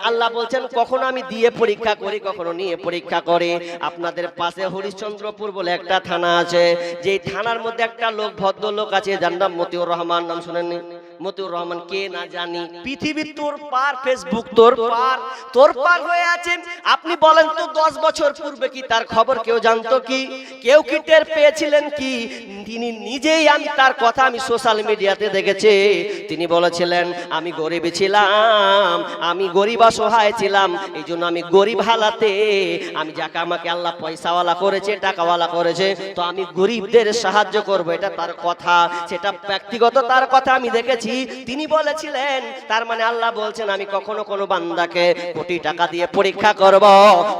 আল্লাহ বলছেন কখনো আমি দিয়ে পরীক্ষা করি, কখনো নিয়ে পরীক্ষা করি। আপনাদের পাশে হরিশ্চন্দ্রপুর বলে একটা থানা আছে, যে থানার মধ্যে একটা লোক, ভদ্রলোক আছে, যার নাম মতিউর রহমান, নাম শুনেননি? মতিউর রহমান কে না জানি, পৃথিবীর তোর পার, ফেসবুক তোর পার হয়ে আছে। আপনি বলেন তো 10 বছর পূর্বে কি তার খবর কেউ জানতো কি? কেউ কি টের পেয়েছিলেন কি? তিনি নিজেই, আমি তার কথা আমি সোশ্যাল মিডিয়াতে দেখেছি, তিনি বলেছিলেন আমি গরিব ছিলাম, আমি গরিব অসহায় ছিলাম, এই জন্য আমি গরিব হালাতে আমি যাকে আমাকে আল্লাহ পয়সাওয়ালা করেছে, টাকাওয়ালা করেছে, তো আমি গরিবদের সাহায্য করব, এটা তার কথা, সেটা ব্যক্তিগত তার কথা আমি দেখেছি। বসেছি, তিনি বলেছিলেন, তার মানে আল্লাহ বলছেন আমি কখনো কোনো বান্দাকে কোটি টাকা দিয়ে পরীক্ষা করব,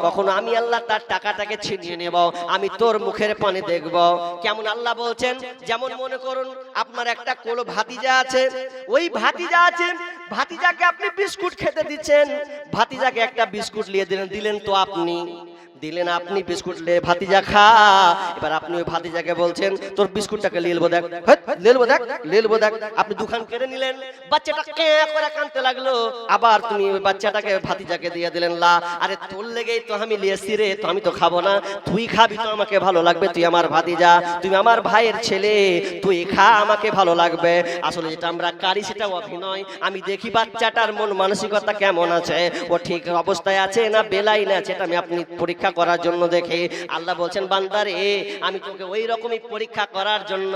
কখনো আমি আল্লাহ তার টাকাটাকে ছিনিয়ে নেব, আমি তোর মুখের পানে দেখব। কেমন আল্লাহ বলছেন, যেমন মনে করুন আপনার একটা কোলো ভাতিজা আছে, ওই ভাতিজাকে আপনি বিস্কুট খেতে দিচ্ছেন, ভাতিজাকে একটা বিস্কুট নিয়ে দিলেন তো আপনি বিস্কুট লে ভাতিজা খা। এবার আপনি ওই ভাতিজাকে বলছেন তোর বিস্কুটটাকে লেলবো দেখ, লেলবো দেখ। আপনি দুখান কেড়ে নিলেন, বাচ্চাটা কে করে কাঁদতে লাগলো, আবার তুমি ওই বাচ্চাটাকে ভাতিজাকে দিয়ে দিলেন। লা, আরে তোর লেগেই তো আমি লিয়েছি রে, তো আমি তো খাবো না, তুই খাবি তো আমাকে ভালো লাগবে, তুই আমার ভাতিজা, তুই আমার ভাইয়ের ছেলে, তুই খা, আমাকে ভালো লাগবে। আসলে যেটা আমরা কারি সেটা অভিনয়। আমি দেখি বাচ্চাটার মন মানসিকতা কেমন আছে, ও ঠিক অবস্থায় আছে না বেলাই না, সেটা আমি আপনি পরীক্ষা করার জন্য দেখে। আল্লাহ বলছেন বান্দারে আমি তোকে ওই রকমই পরীক্ষা করার জন্য,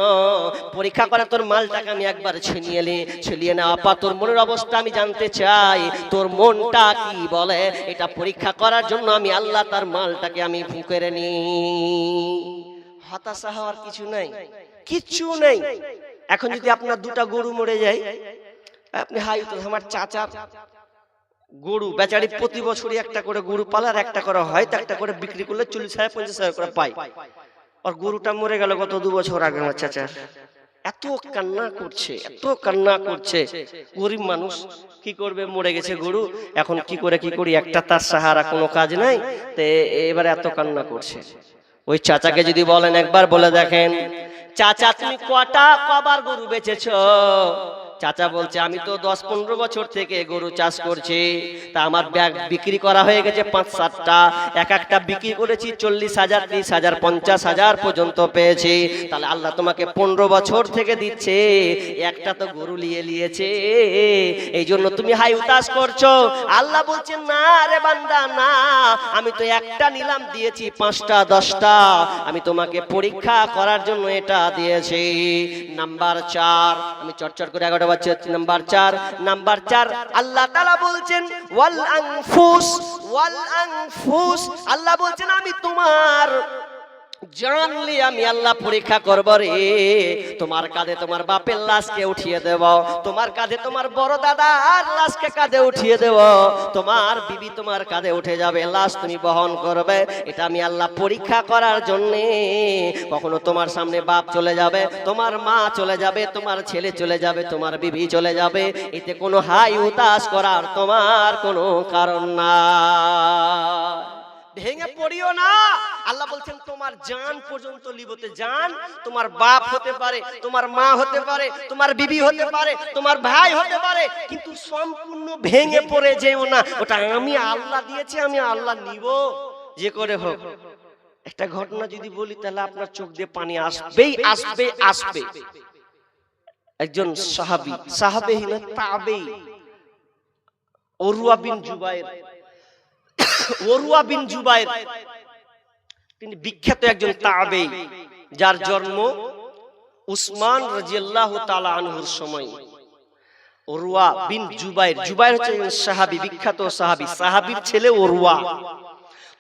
পরীক্ষা করে তোর মালটাকে আমি একবার ছিনিয়ে না আপা, তোর মনের অবস্থা আমি জানতে চাই, তোর মনটা কি বলে, এটা পরীক্ষা করার জন্য আমি আল্লাহ তার মালটাকে আমি ফুঁকেরে নি। হতাশা হওয়ার কিচ্ছু নেই। এখন যদি আপনার দুটা গরু মরে যায়, আপনি হাই তো আমার চাচার গরু বেচারি প্রতি বছরই একটা করে গরু পালার, একটা করে হয়তো একটা করে বিক্রি করলে 40,000-50,000 করে পাই। আর গরুটা মরে গেল গত 2 বছর আগে আমার চাচার। এত কান্না করছে গরিব মানুষ, কি করবে, মরে গেছে গরু, এখন কি করি, একটা তার সাহারা কোনো কাজ নাই, তো এবারে এত কান্না করছে। ওই চাচাকে যদি বলেন একবার বলে দেখেন, চাচা তুমি কবার গরু বেচেছো? চাচা বলছে আমি তো 10-15 বছর থেকে গরু চাষ করছি, তা আমার ব্যাগ বিক্রি করা হয়ে গেছে 5-7টা, একটা বিক্রি করেছি 40,000, 30,000, 50,000 পর্যন্ত পেয়েছি। তাহলে আল্লাহ তোমাকে 15 বছর থেকে দিচ্ছে, একটা তো গরু নিয়েছে, এই জন্য তুমি হাই উতাস করছো। আল্লাহ বলছেন না রে বান্দা না, আমি তো একটা নিলাম, দিয়েছি 5টা 10টা, আমি তোমাকে পরীক্ষা করার জন্য এটা দিয়েছি। নাম্বার 4, আমি চটচট করে 11টা বাচ্চা। নাম্বার 4 আল্লাহ তাআলা বলছেন ওয়াল আনফুস, আল্লাহ বলছেন আমি তোমার জানলি আমি আল্লাহ পরীক্ষা করব রে। তোমার কাঁধে তোমার বাপের লাশকে উঠিয়ে দেব, তোমার কাঁধে তোমার বড় দাদার লাশকে কাঁধে উঠিয়ে দেব, তোমার বিবি তোমার কাঁধে উঠে যাবে, লাশ তুমি বহন করবে। এটা আমি আল্লাহ পরীক্ষা করার জন্য। কখনো তোমার সামনে বাপ চলে যাবে, তোমার মা চলে যাবে, তোমার ছেলে চলে যাবে, তোমার বিবি চলে যাবে, এতে কোনো হাই উতাস করার তোমার কোনো কারণ না। ভেঙে পড়িও না। আল্লাহ বলছেন তোমার জান পর্যন্ত লিবতে, জান তোমার বাপ হতে পারে, তোমার মা হতে পারে, তোমার বিবি হতে পারে, তোমার ভাই হতে পারে, কিন্তু সম্পূর্ণ ভেঙে পড়ে যেও না। ওটা আমি আল্লাহ দিয়েছি, আমি আল্লাহ নিব যে করে হোক। একটা ঘটনা যদি বলি তাহলে আপনার চোখ দিয়ে পানি আসবে। একজন সাহাবী না তাবেঈ, উরওয়া বিন জুবাইর, তিনি বিখ্যাত একজন তাবেঈ, যার জন্ম উসমান রাদিয়াল্লাহু তাআলা আনহুর সময়। উরওয়া বিন জুবাইর হচ্ছে সাহাবী, বিখ্যাত সাহাবীর ছেলে উরওয়া।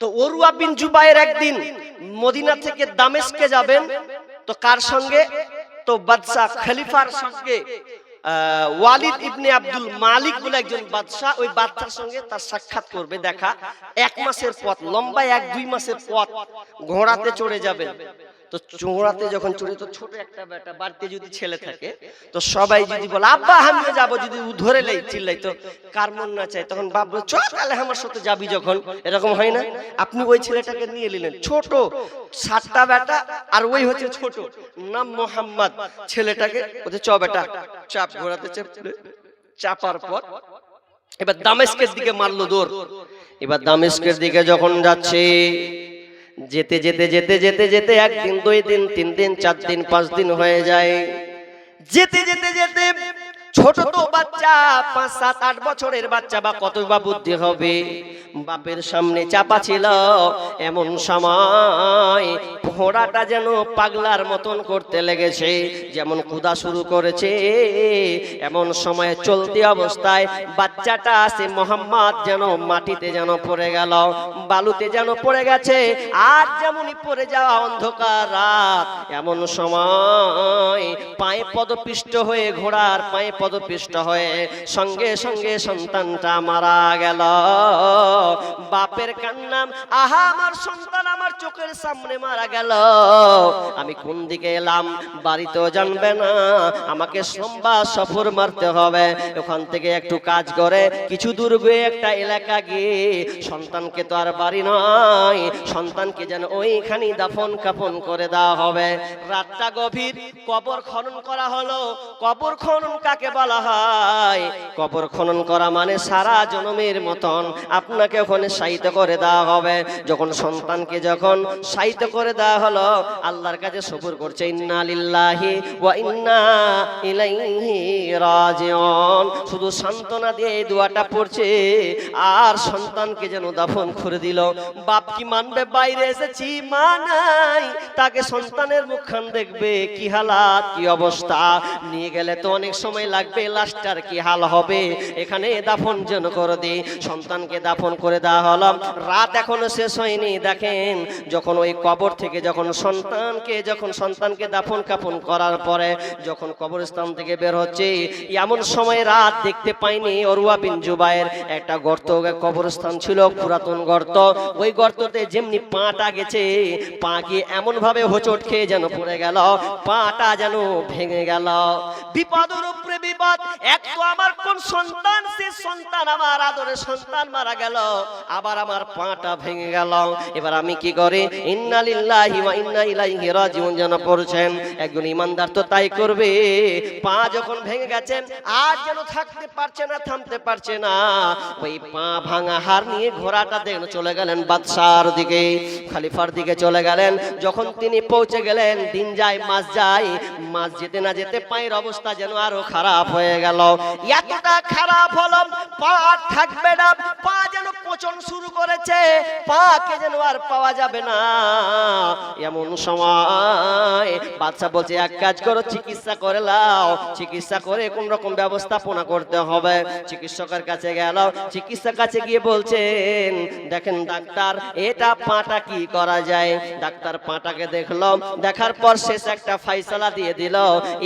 তো উরওয়া বিন জুবাইর একদিন মদিনা থেকে দামেস্কে যাবেন, তো কার সঙ্গে? তো বাদশা খলিফার সঙ্গে, ওয়ালিদ ইবনে আব্দুল মালিক বলে একজন বাদশা, ওই বাদশার সঙ্গে তার সাক্ষাৎ করবে, দেখা 1 মাসের পথ, লম্বা 1-2 মাসের পথ ঘোড়াতে চড়ে যাবেন। তো ঘোড়াতে যখন চড়ে, তো ছোট একটা বেটা, বাড়িতে যদি ছেলে থাকে তো সবাই যদি বলে আব্বা আমিও যাবো, যদি ধরে চিল্লাই, তো কার মন না চায়, তখন বাপ বলে চল তাহলে আমার সাথে যাবি যখন, এরকম হয় না? আপনি ওই ছেলেটাকে নিয়ে নিলেন, ছোট 7টা বেটা, আর ওই হচ্ছে ছোট, নাম মোহাম্মদ। ছেলেটাকে ওদের বেটা চাপ, ঘোড়াতে চাপার পর এবার দামেস্কের দিকে মারলো দৌড়। এবার দামেস্কের দিকে যখন যাচ্ছে, যেতে 1 দিন 2 দিন 3 দিন 4 দিন 5 দিন হয়ে যায়। যেতে ছোট তো বাচ্চা, 5-7-8 বছরের বাচ্চা, বা কত বা বুদ্ধি হবে, বাপের সামনে চাপা ছিল। এমন সময় ঘোড়াটা যেন পাগলার মতন করতে লেগেছে, যেমন কুদা শুরু করেছে। এমন সময় চলতি অবস্থায় বাচ্চাটা সে মোহাম্মদ যেন মাটিতে যেন পড়ে গেল, বালুতে যেন পড়ে গেছে। আর যেমনই পড়ে যাওয়া অন্ধকার রাত, এমন সময় পায়ে পদপিষ্ট হয়ে, ঘোড়ার পায়ে পদপিষ্ট হয়ে সঙ্গে সঙ্গে সন্তানটা মারা গেল। বাপের কান্না, আহা আমার সন্তান আমার চোখের সামনে মারা গেল, আমি কোন দিকে এলাম, বাড়িতেও জানবে না, আমাকে সোমবার সফর মারতে হবে। ওখান থেকে একটু কাজ করে কিছু দূর গিয়ে একটা এলাকা গিয়ে, সন্তানকে তো আর বাড়ি নয়, সন্তানকে যেন ওইখানে দাফন কাফন করে দেওয়া হবে। রাতটা গভীর, কবর খনন করা হলো। কবর খনন কাকে বলা হয়? কবর খনন করা মানে সারা জনমের মতন আপনাকে ওখানে শায়িত করে দেওয়া হবে। যখন সন্তানকে যখন শায়িত করে দেওয়া হলো, আল্লাহর কাছে সবুর করছে, ইন্না লিল্লাহি ওয়া ইন্না ইলাইহি রাজিউন, শুধু সান্ত্বনা দিয়ে এই দোয়াটা পড়ছে আর সন্তানকে যেন দাফন করে দিল। বাপ কি মানবে? বাইরে এসেছি মা নাই, তাকে সন্তানের মুখখান দেখবে কি হালাত, কি অবস্থা, নিয়ে গেলে তো অনেক সময় লাগবে, লাশটার কি হাল হবে, এখানে দাফন যেন করে দে। সন্তানকে দাফন করে দেওয়া হলো। রাত এখনো শেষ হয়নি। দেখেন যখন ওই কবর থেকে যখন সন্তানকে দাফন কাফন করার পরে যখন কবরস্থান থেকে বের হচ্ছে, এমন সময় রাত দেখতে পাইনি উরওয়া বিন জুবায়ের একটা গর্ত, কবরস্থান ছিল পুরাতন গর্ত, ওই গর্ততে যেমনি পাটা গেছে, পা গিয়ে এমন ভাবে হোঁচট খেয়ে যেন পড়ে গেল, পাটা যেন ভেঙে গেল। বিপদের উপরে বিপদ। এক তো আমার কোন সন্তান, সে সন্তান আমার আদরের সন্তান মারা গেল, আবার আমার পাটা ভেঙে গেল। এবার আমি কি করি? ইন্না লিল্লাহি ওয়া ইন্না ইলাইহি রাজিউন যেন পড়ছেন। একজন ইমানদার তো তাই করবে। পা যখন ভেঙে গেছেন আর যেন থাকতে পারছে না, থামতে পারছে না, ওই পা ভাঙা হার নিয়ে ঘোড়াটা দেখে চলে গেলেন বাদশার দিকে, খলিফার দিকে চলে গেলেন। যখন তিনি পৌঁছে গেলেন, দিন যায় মাস যায়, মাস যেতে না যেতে পায়ের অবস্থা যেন আরো খারাপ হয়ে গেল। এতটা খারাপ হলো, পা থাকবে না, পা যেন পচন শুরু করেছে, পাকে যেন আর পাওয়া যাবে না। এমন সময় বাদশা বলছে, এক কাজ করো, চিকিৎসা করে লাও, চিকিৎসা করে কোন রকম ব্যবস্থাপনা করতে হবে। চিকিৎসকের কাছে গেল, চিকিৎসকের কাছে গিয়ে বলছেন, দেখেন ডাক্তার, এটা পাটা কি করা যায়? ডাক্তার পাটাকে দেখলো, দেখার পর শেষ একটা ফয়সালা দিয়ে দিল,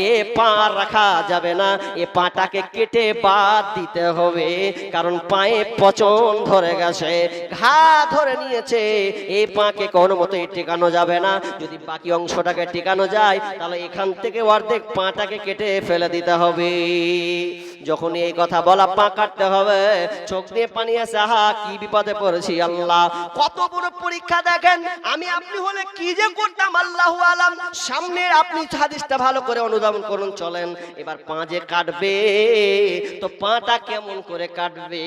এ পা রাখা যাবে না, এ পাটাকে কেটে বাদ দিতে হবে, কারণ পায়ে পচন ধরে গেছে, ঘা ধরে নিয়েছে, এই পাকে কোনো মতেই টেকানো যাবে না। যদি বাকি অংশটাকে টেকানো যায় তাহলে এখান থেকে অর্ধেক পাটাকে কেটে ফেলে দিতে হবে। যখন এই কথা বলা, পা কাটতে হবে, চোখ দিয়ে পানি আসে, আহা কি বিপদে পড়েছি আল্লাহ, কত বড় পরীক্ষা। দেখেন আমি আপনি হলে কি যে করতাম আল্লাহু আলাম। সামনে আপনি হাদিসটা ভালো করে অনুধাবন করুন, চলেন। এবার পা যে কাটবে, তো পাটা কেমন করে কাটবে?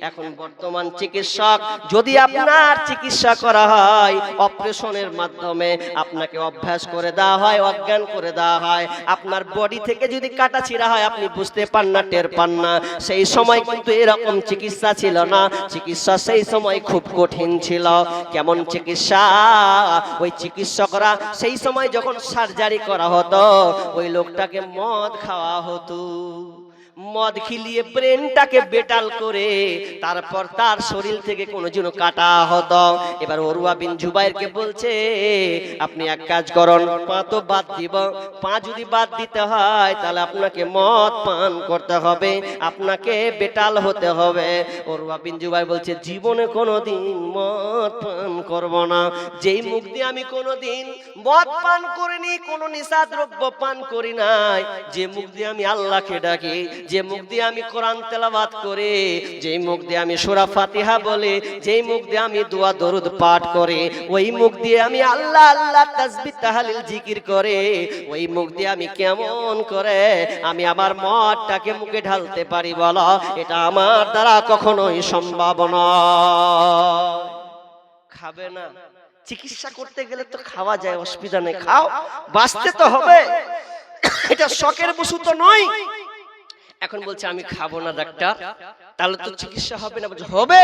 এখন বর্তমান চিকিৎসক, যদি আপনার চিকিৎসা করা হয় অপারেশনের মাধ্যমে, আপনাকে অভ্যাস করে দেওয়া হয়, অজ্ঞান করে দেওয়া হয়, আপনার বডি থেকে যদি কাটা ছিঁড়া হয় আপনি বুঝতে পান না, টের পান না। সেই সময় কিন্তু এরকম চিকিৎসা ছিল না, চিকিৎসা সেই সময় খুব কঠিন ছিল। কেমন চিকিৎসা? ওই চিকিৎসকরা সেই সময় যখন সার্জারি করা হতো, ওই লোকটাকে মদ খাওয়া হতো, মদ খিলিয়ে ব্রেনটাকে বেটাল করে তারপর তার শরীর থেকে কোনো যেন কাটা হতো। এবার উরওয়া বিন জুবায়েরকে বলছে, আপনি এক কাজ করুন, পা তো বাদ দিব, পা যদি বাদ দিতে হয় তাহলে আপনাকে মদ পান করতে হবে, আপনাকে বেটাল হতে হবে। উরওয়া বিন জুবায়ের বলছে, জীবনে কোনোদিন মদ পান করব না। যেই মুখ দিয়ে আমি কোনোদিন মদ পান করিনি, কোনো নেশা দ্রব্য পান করি নাই, যে মুখ দিয়ে আমি আল্লাহকে ডাকি, যে মুখ দিয়ে আমি কোরআন তেলাওয়াত করি, যেই মুখ দিয়ে আমি সূরা ফাতিহা বলি, যেই মুখ দিয়ে আমি দোয়া দরুদ পাঠ করি, ওই মুখ দিয়ে আমি আল্লাহ আল্লাহ তাসবিহ তাহলিল জিকির করে, ওই মুখ দিয়ে আমি কেমন করে আমি আমার মদটাকে মুখে ঢালতে পারি বলো? এটা আমার দ্বারা কখনোই সম্ভব নয়। খাবে না, চিকিৎসা করতে গেলে তো খাওয়া যায়, অসুবিধা নেই, খাও, বাঁচতে তো হবে, এটা শখের বস্তু তো নয়। এখন বলছে আমি খাবো না ডাক্তার, তাহলে তো চিকিৎসা হবে না। বলছে হবে,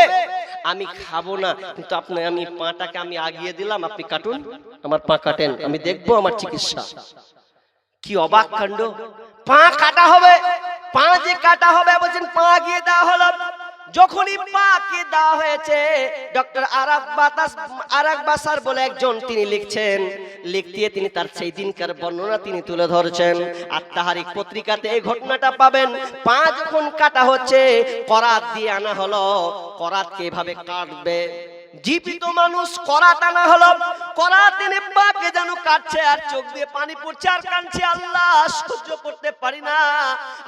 আমি খাবো না, কিন্তু আপনি, আমি পাটাকে আমি আগিয়ে দিলাম, আপনি কাটুন, আমার পা কাটেন, আমি দেখবো আমার চিকিৎসা। কি অবাক কাণ্ড! পা কাটা হবে, পা যে কাটা হবে, বলছেন পা আগিয়ে দেওয়া হলো, যখনই পাকে দেওয়া হয়েছে, ডক্টর আরাক বাসার বলে একজন তিনি লিখছেন, লিখতে তিনি তার সেই দিনকার বর্ণনা তিনি তুলে ধরছেন। আত্মাহারিক পত্রিকাতে এই ঘটনাটা পাবেন। পা যখন কাটা হচ্ছে, করাত দিয়ে আনা হলো, করাতকে এভাবে কাটবে, জীবিত মানুষ করাত আনা হলো, করাত এনে পাকে যেন কাটছে, আর চোখ দিয়ে পানি পড়ছে আর কাঁদছে, আল্লাহ সহ্য করতে পারি না,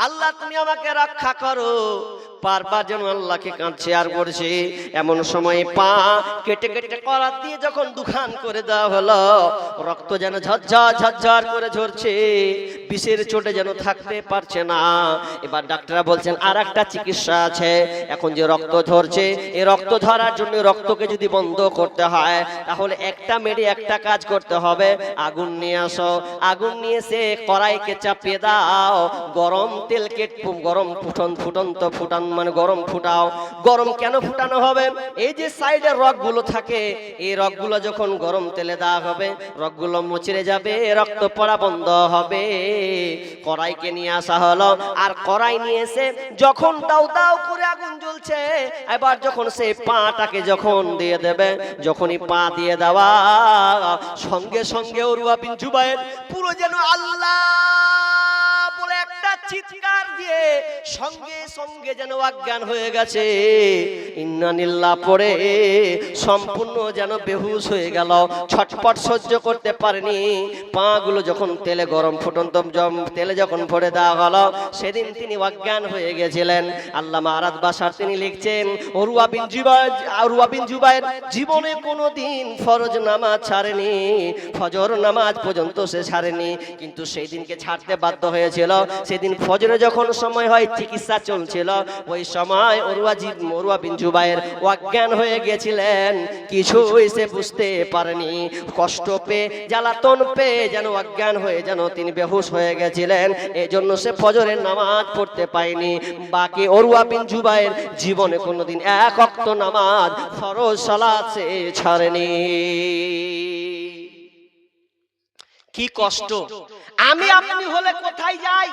আল্লাহ তুমি আমাকে রক্ষা করো। বারবার যেন আল্লাহকে কাঁদছে আর বলছে। এমন সময় পা কেটে কেটে করাত দিয়ে যখন দুখান করে দেওয়া হলো, রক্ত যেন ঝরঝর ঝরঝর করে ঝরছে, বিষের চোটে যেন থাকতে পারছে না। এবার ডাক্তাররা বলছেন আর একটা চিকিৎসা আছে। এখন যে রক্ত ঝরছে, এই রক্ত ঝরার জন্য রক্তকে যদি বন্ধ করতে হয়, তাহলে একটা মেরে একটা কাজ করতে হবে, আগুন নিয়ে আসো, আগুন নিয়ে এসে কড়াইকে চাপিয়ে দাও, গরম তেলকে গরম ফুটন্ত ফুটান মানে গরম ফুটাও। গরম কেন ফুটানো হবে? এই যে সাইডের রগগুলো থাকে, এই রগগুলো যখন গরম তেলে দেওয়া হবে, রগগুলো মুচড়ে যাবে, রক্ত পড়া বন্ধ হবে। কড়াইকে নিয়ে আসা হলো, আর কড়াই নিয়ে এসে যখন দাও দাও করে আগুন জ্বলছে, এবার যখন সেই পাটাকে যখন দিয়ে দেবে, যখনই পা দিয়ে দেওয়া সঙ্গে সঙ্গে উরওয়া বিন জুবায়ের পুরো যেন আল্লাহ বলে একটা চিৎকার দিয়ে সঙ্গে সঙ্গে যেন অজ্ঞান হয়ে গেছে। ইন্নানিল্লাহ পড়ে সম্পূর্ণ যেন বেহুশ হয়ে গেল, ছটপট সহ্য করতে পারেনি। পা গুলো যখন তেলে গরম ফুটন্ত তেলে যখন ভরে দেওয়া হলো, সেদিন তিনি অজ্ঞান হয়ে গেছিলেন। আল্লামা আরাক বাসার তিনি লিখছেন, উরওয়া বিন জুবায়ের জীবনে কোনোদিন ফরজ নামাজ ছাড়েনি, ফজর নামাজ পর্যন্ত সে ছাড়েনি, কিন্তু সেই দিনকে ছাড়তে বাধ্য হয়েছিল। সেদিন ফজরে যখন সময় হয়, চিকিৎসা চলছিল, ওই সময় উরওয়া বিন জুবায়ের অজ্ঞান হয়ে গেছিলেন, কিছুই সে বুঝতে পারেনি, কষ্ট পেয়ে জ্বালাতন পেয়ে যেন অজ্ঞান হয়ে যেন তিনি বেহুশ হয়ে গেছিলেন। এই জন্য সে ফজরের নামাজ পড়তে পায়নি। বাকি উরওয়া বিন জুবায়ের জীবনে কোনোদিন এক ওয়াক্ত নামাজ ফরজ সালাত সে ছাড়েনি। কি কষ্ট! আমি আপনি হলে কোথায় যাই,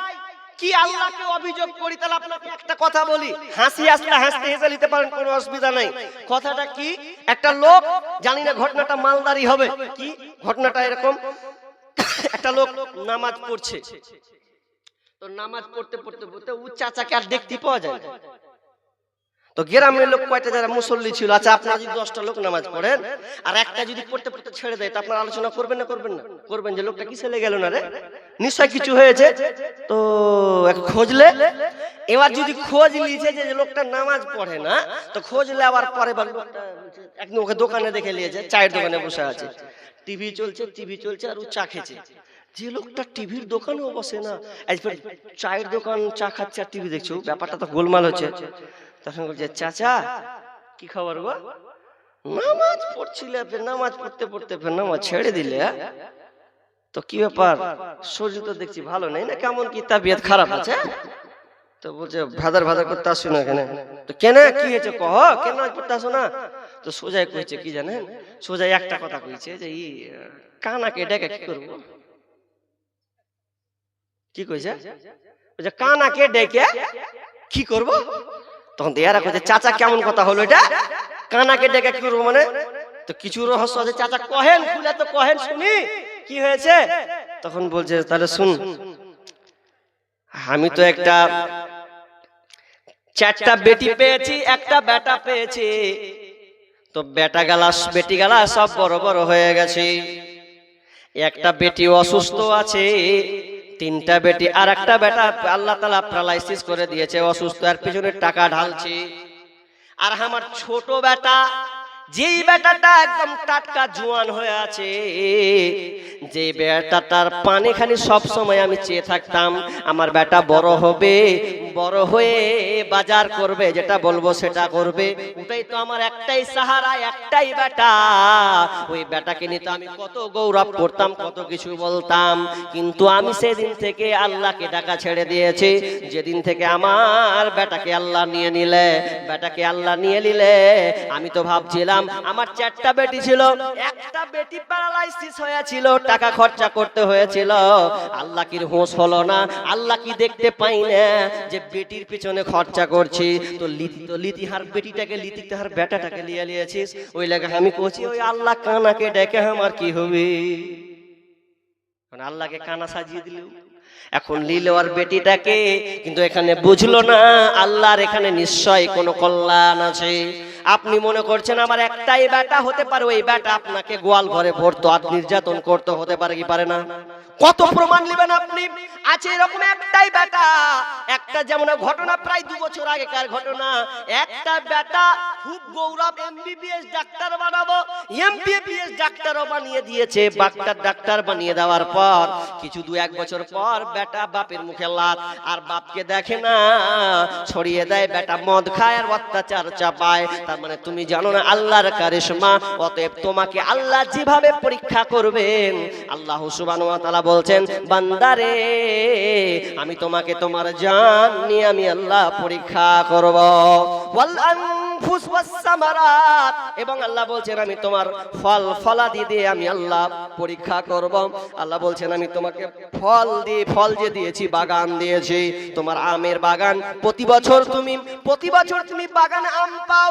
কি আল্লাহকে অভিযোগ করি? তাহলে আপনাকে একটা কথা বলি, হাসি আসলে হাসতে হেসে নিতে পারেন, কোনো অসুবিধা নাই। কথাটা কি, একটা লোক, জানি না ঘটনাটা মালদারি হবে কি, ঘটনাটা এরকম, একটা লোক নামাজ পড়ছে, তো নামাজ পড়তে পড়তে পড়তে ও চাচাকে আর দেখতে পাওয়া যায়। তো গ্রামের লোক কয়টা যারা মুসল্লি ছিল, আচ্ছা আপনারা যদি 10টা লোক নামাজ পড়েন আর একটা যদি পড়তে পড়তে ছেড়ে দেয়, তো আপনারা আলোচনা করবেন না করবেন না? করবেন, যে লোকটা কি ছেলে গেল না রে, নিশ্চয় কিছু হয়েছে। তো খোঁজলে, এবার যদি খোঁজ নিয়েছে যে লোকটা নামাজ পড়ে না, তো খোঁজলে আবার পরে একদিন ওকে দোকানে দেখে নিয়েছে, চায়ের দোকানে বসে আছে, টিভি চলছে আর ও চা খেছে। যে লোকটা টিভির দোকানেও বসে না, চায়ের দোকান, চা খাচ্ছে আর টিভি দেখছো, ব্যাপারটা তো গোলমাল হচ্ছে। তখন বলছে, চাচা কি খবর গো? নামাজ পড়ছিলে, নামাজ পড়তে পড়তে নামাজ ছেড়ে দিলে, তো কি ব্যাপার? শরীর তো দেখছি ভালো নেই না, কেমন কি তাবিয়ত খারাপ আছে? তো বলছে, ভাদার করতে আসো না কেন? তো কেন, কি হয়েছে কহ, কেন নামাজ পড়তে আসো না? তো সোজাই কইছে কি জানেন, সোজাই একটা কথা কইছে যে এই কানাকে ডেকে কি করবো। কি কইছে? কানাকে ডেকে কি করবো? তখন দেয়ারা কইছে, চাচা কেমন কথা হলো এটা, কানাকে ডেকে কি করবো মানে? তো কিছু রহস্য আছে, চাচা কহেন, খুলে তো কহেন শুনি, কি হয়েছে? তখন বলছে, তাহলে শুন, আমি তো একটা 4টা বেটি পেয়েছি, একটা বেটা পেয়েছি, তো বেটি গালা সব বড় বড় হয়ে গেছে, একটা বেটি অসুস্থ আছে, 3টা বেটি, আর একটা বেটা আল্লাহ তাআলা প্যারালাইসিস করে দিয়েছে, অসুস্থ, এর পিছনে টাকা ঢালছে। আর আমার ছোট বেটা, যেই বেটাটা একদম টাটকা জোয়ান হয়ে আছে, যে বেটাটার পানি খানি সব সময় আমি চেয়ে থাকতাম, আমার বেটা বড় হবে, বড় হয়ে বাজার করবে, যেটা বলবো সেটা করবে, ওটাই তো আমার একটাই সাহারা, একটাই বেটা। ওই বেটাকে নিয়ে তো আমি কত গৌরব করতাম, কত কিছু বলতাম, কিন্তু আমি সেদিন থেকে আল্লাহকে ডাকা ছেড়ে দিয়েছি। যেদিন থেকে আমার বেটাকে আল্লাহ নিয়ে নিলে, আমি তো ভাবছিলাম আমার 4টা বেটি ছিল, একটা বেটি প্যারালাইসিস হয়েছিল, টাকা খরচা করতে হয়েছিল, আল্লাহ কি হোশ হলো না, আল্লাহ কি দেখতে পাই না যে বেটির পিছনে খরচা করছি, তো লিতিহার বেটিটাকে লিতিহার বেটাটাকে লিয়ে লিয়েছিস, ওই লাগে আমি কইছি ওই আল্লাহ কানাকে ডেকে আমার কি হবে? আল্লাহকে কানা সাজিয়ে দিল। এখন লিল আর বেটিটাকে, কিন্তু এখানে বুঝলো না আল্লাহর এখানে নিশ্চয় কোনো কল্যাণ আছে। আপনি মনে করছেন আমার একটাই বেটা হতে পারে, ওই বেটা আপনাকে গোয়াল ঘরে ভরতো আর নির্যাতন করতে হতে পারে কি পারে না? কত প্রমাণ নেবেন আপনি? আছে এরকম একটাই বেটা, একটা যেমন ঘটনা প্রায় 2 বছর আগেকার ঘটনা। একটা বেটা খুব গৌরব এমবিবিএস ডাক্তার বানাবো, এমবিবিএস ডাক্তারও বানিয়ে দিয়েছে। ডাক্তার বানিয়ে দেওয়ার পর কিছু 2-1 বছর পর বেটা বাপের মুখে লাত, আর বাপকে দেখে না, ছড়িয়ে দেয়। বেটা মদ খায় আর অত্যাচার চাপায়। তার মানে তুমি জানো না আল্লাহর কারিশমা। অতএব তোমাকে আল্লাহ যেভাবে পরীক্ষা করবেন, আল্লাহ সুবহানাহু ওয়া তাআলা বলছেন বান্দারে আমি তোমাকে তোমার জান নিয়ে আমি আল্লাহ পরীক্ষা করব। ওয়াল আনফুস ওয়াস সামারাত, এবং আল্লাহ বলছেন আমি তোমার ফল ফলাদি দিয়ে আমি আল্লাহ পরীক্ষা করব। আল্লাহ বলছেন আমি তোমাকে ফল যে দিয়েছি, বাগান দিয়েছি, তোমার আমের বাগান। প্রতি বছর তুমি বাগানে আম পাও,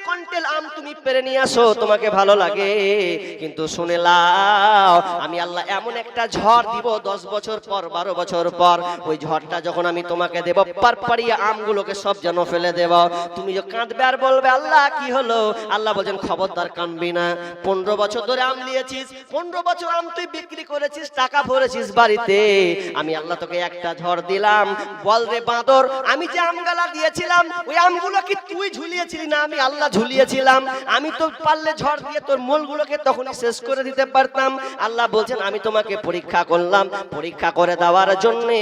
কন্টেল আম তুমি পেরে নিয়ে আসো, তোমাকে ভালো লাগে। কিন্তু শুনে লাও আমি আল্লাহ এমন একটা ঝড় দিব 10 বছর পর 12 বছর পর, ওই ঝড়টা যখন আমি তোমাকে দেব, পারপারিয়া আমগুলোকে সব যেন ফেলে দেব। তুমি যে কাঁদবে আর বলবে আল্লাহ কি হলো, আল্লাহ বলছেন খবরদার কাঁদবি না। 15 বছর ধরে আম নিয়েছিস, 15 বছর আম তুই বিক্রি করেছিস, টাকা ভরেছিস বাড়িতে, আমি আল্লাহ তোকে একটা ঝড় দিলাম। বল রে বাঁদর, আমি যে আমগালা দিয়েছিলাম ওই আমগুলো কি তুই ঝুলিয়েছিলি না আমি আল্লাহ ঝুলিয়েছিলাম? আমি তো পারলে ঝড় দিয়ে তোর মূলগুলোকে তখনই শেষ করে দিতে পারতাম। আল্লাহ বলছেন আমি তোমাকে পরীক্ষা করলাম, পরীক্ষা করে দেওয়ার জন্যে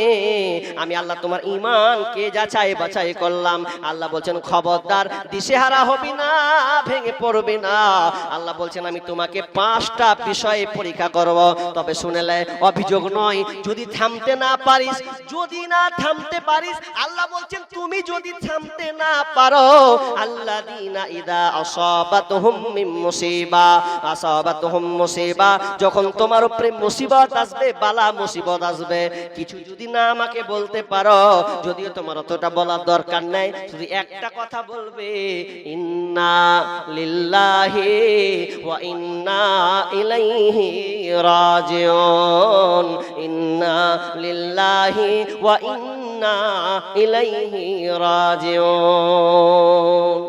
আমি আল্লাহ তোমার ঈমানকে যাচাই বাছাই করলাম। আল্লাহ বলছেন খবরদার দিশেহারা হবি না, ভেঙে পড়বি না। আল্লাহ বলছেন আমি তোমাকে 5টা বিষয়ে পরীক্ষা করব। তবে শুনেলে অভিযোগ নয়, যদি থামতে না পারিস, আল্লাহ বলছেন তুমি যদি থামতে না পারো, আল্লাযীনা ইযা আসাবাতুহুম মুসিবা, যখন তোমার উপরে মুসিবত আসবে, বালা মুসিবত আসবে, কিছু যদি না আমাকে বলতে পারো, যদিও তোমার অতটা বলার দরকার নাই, শুধু একটা কথা বলবে ইন্না লিল্লাহি ওয়া ইন্না ইলাইহি রাজিউন, ইন্না লিল্লাহি ওয়া ইন্না ইলাইহি রাজিউন।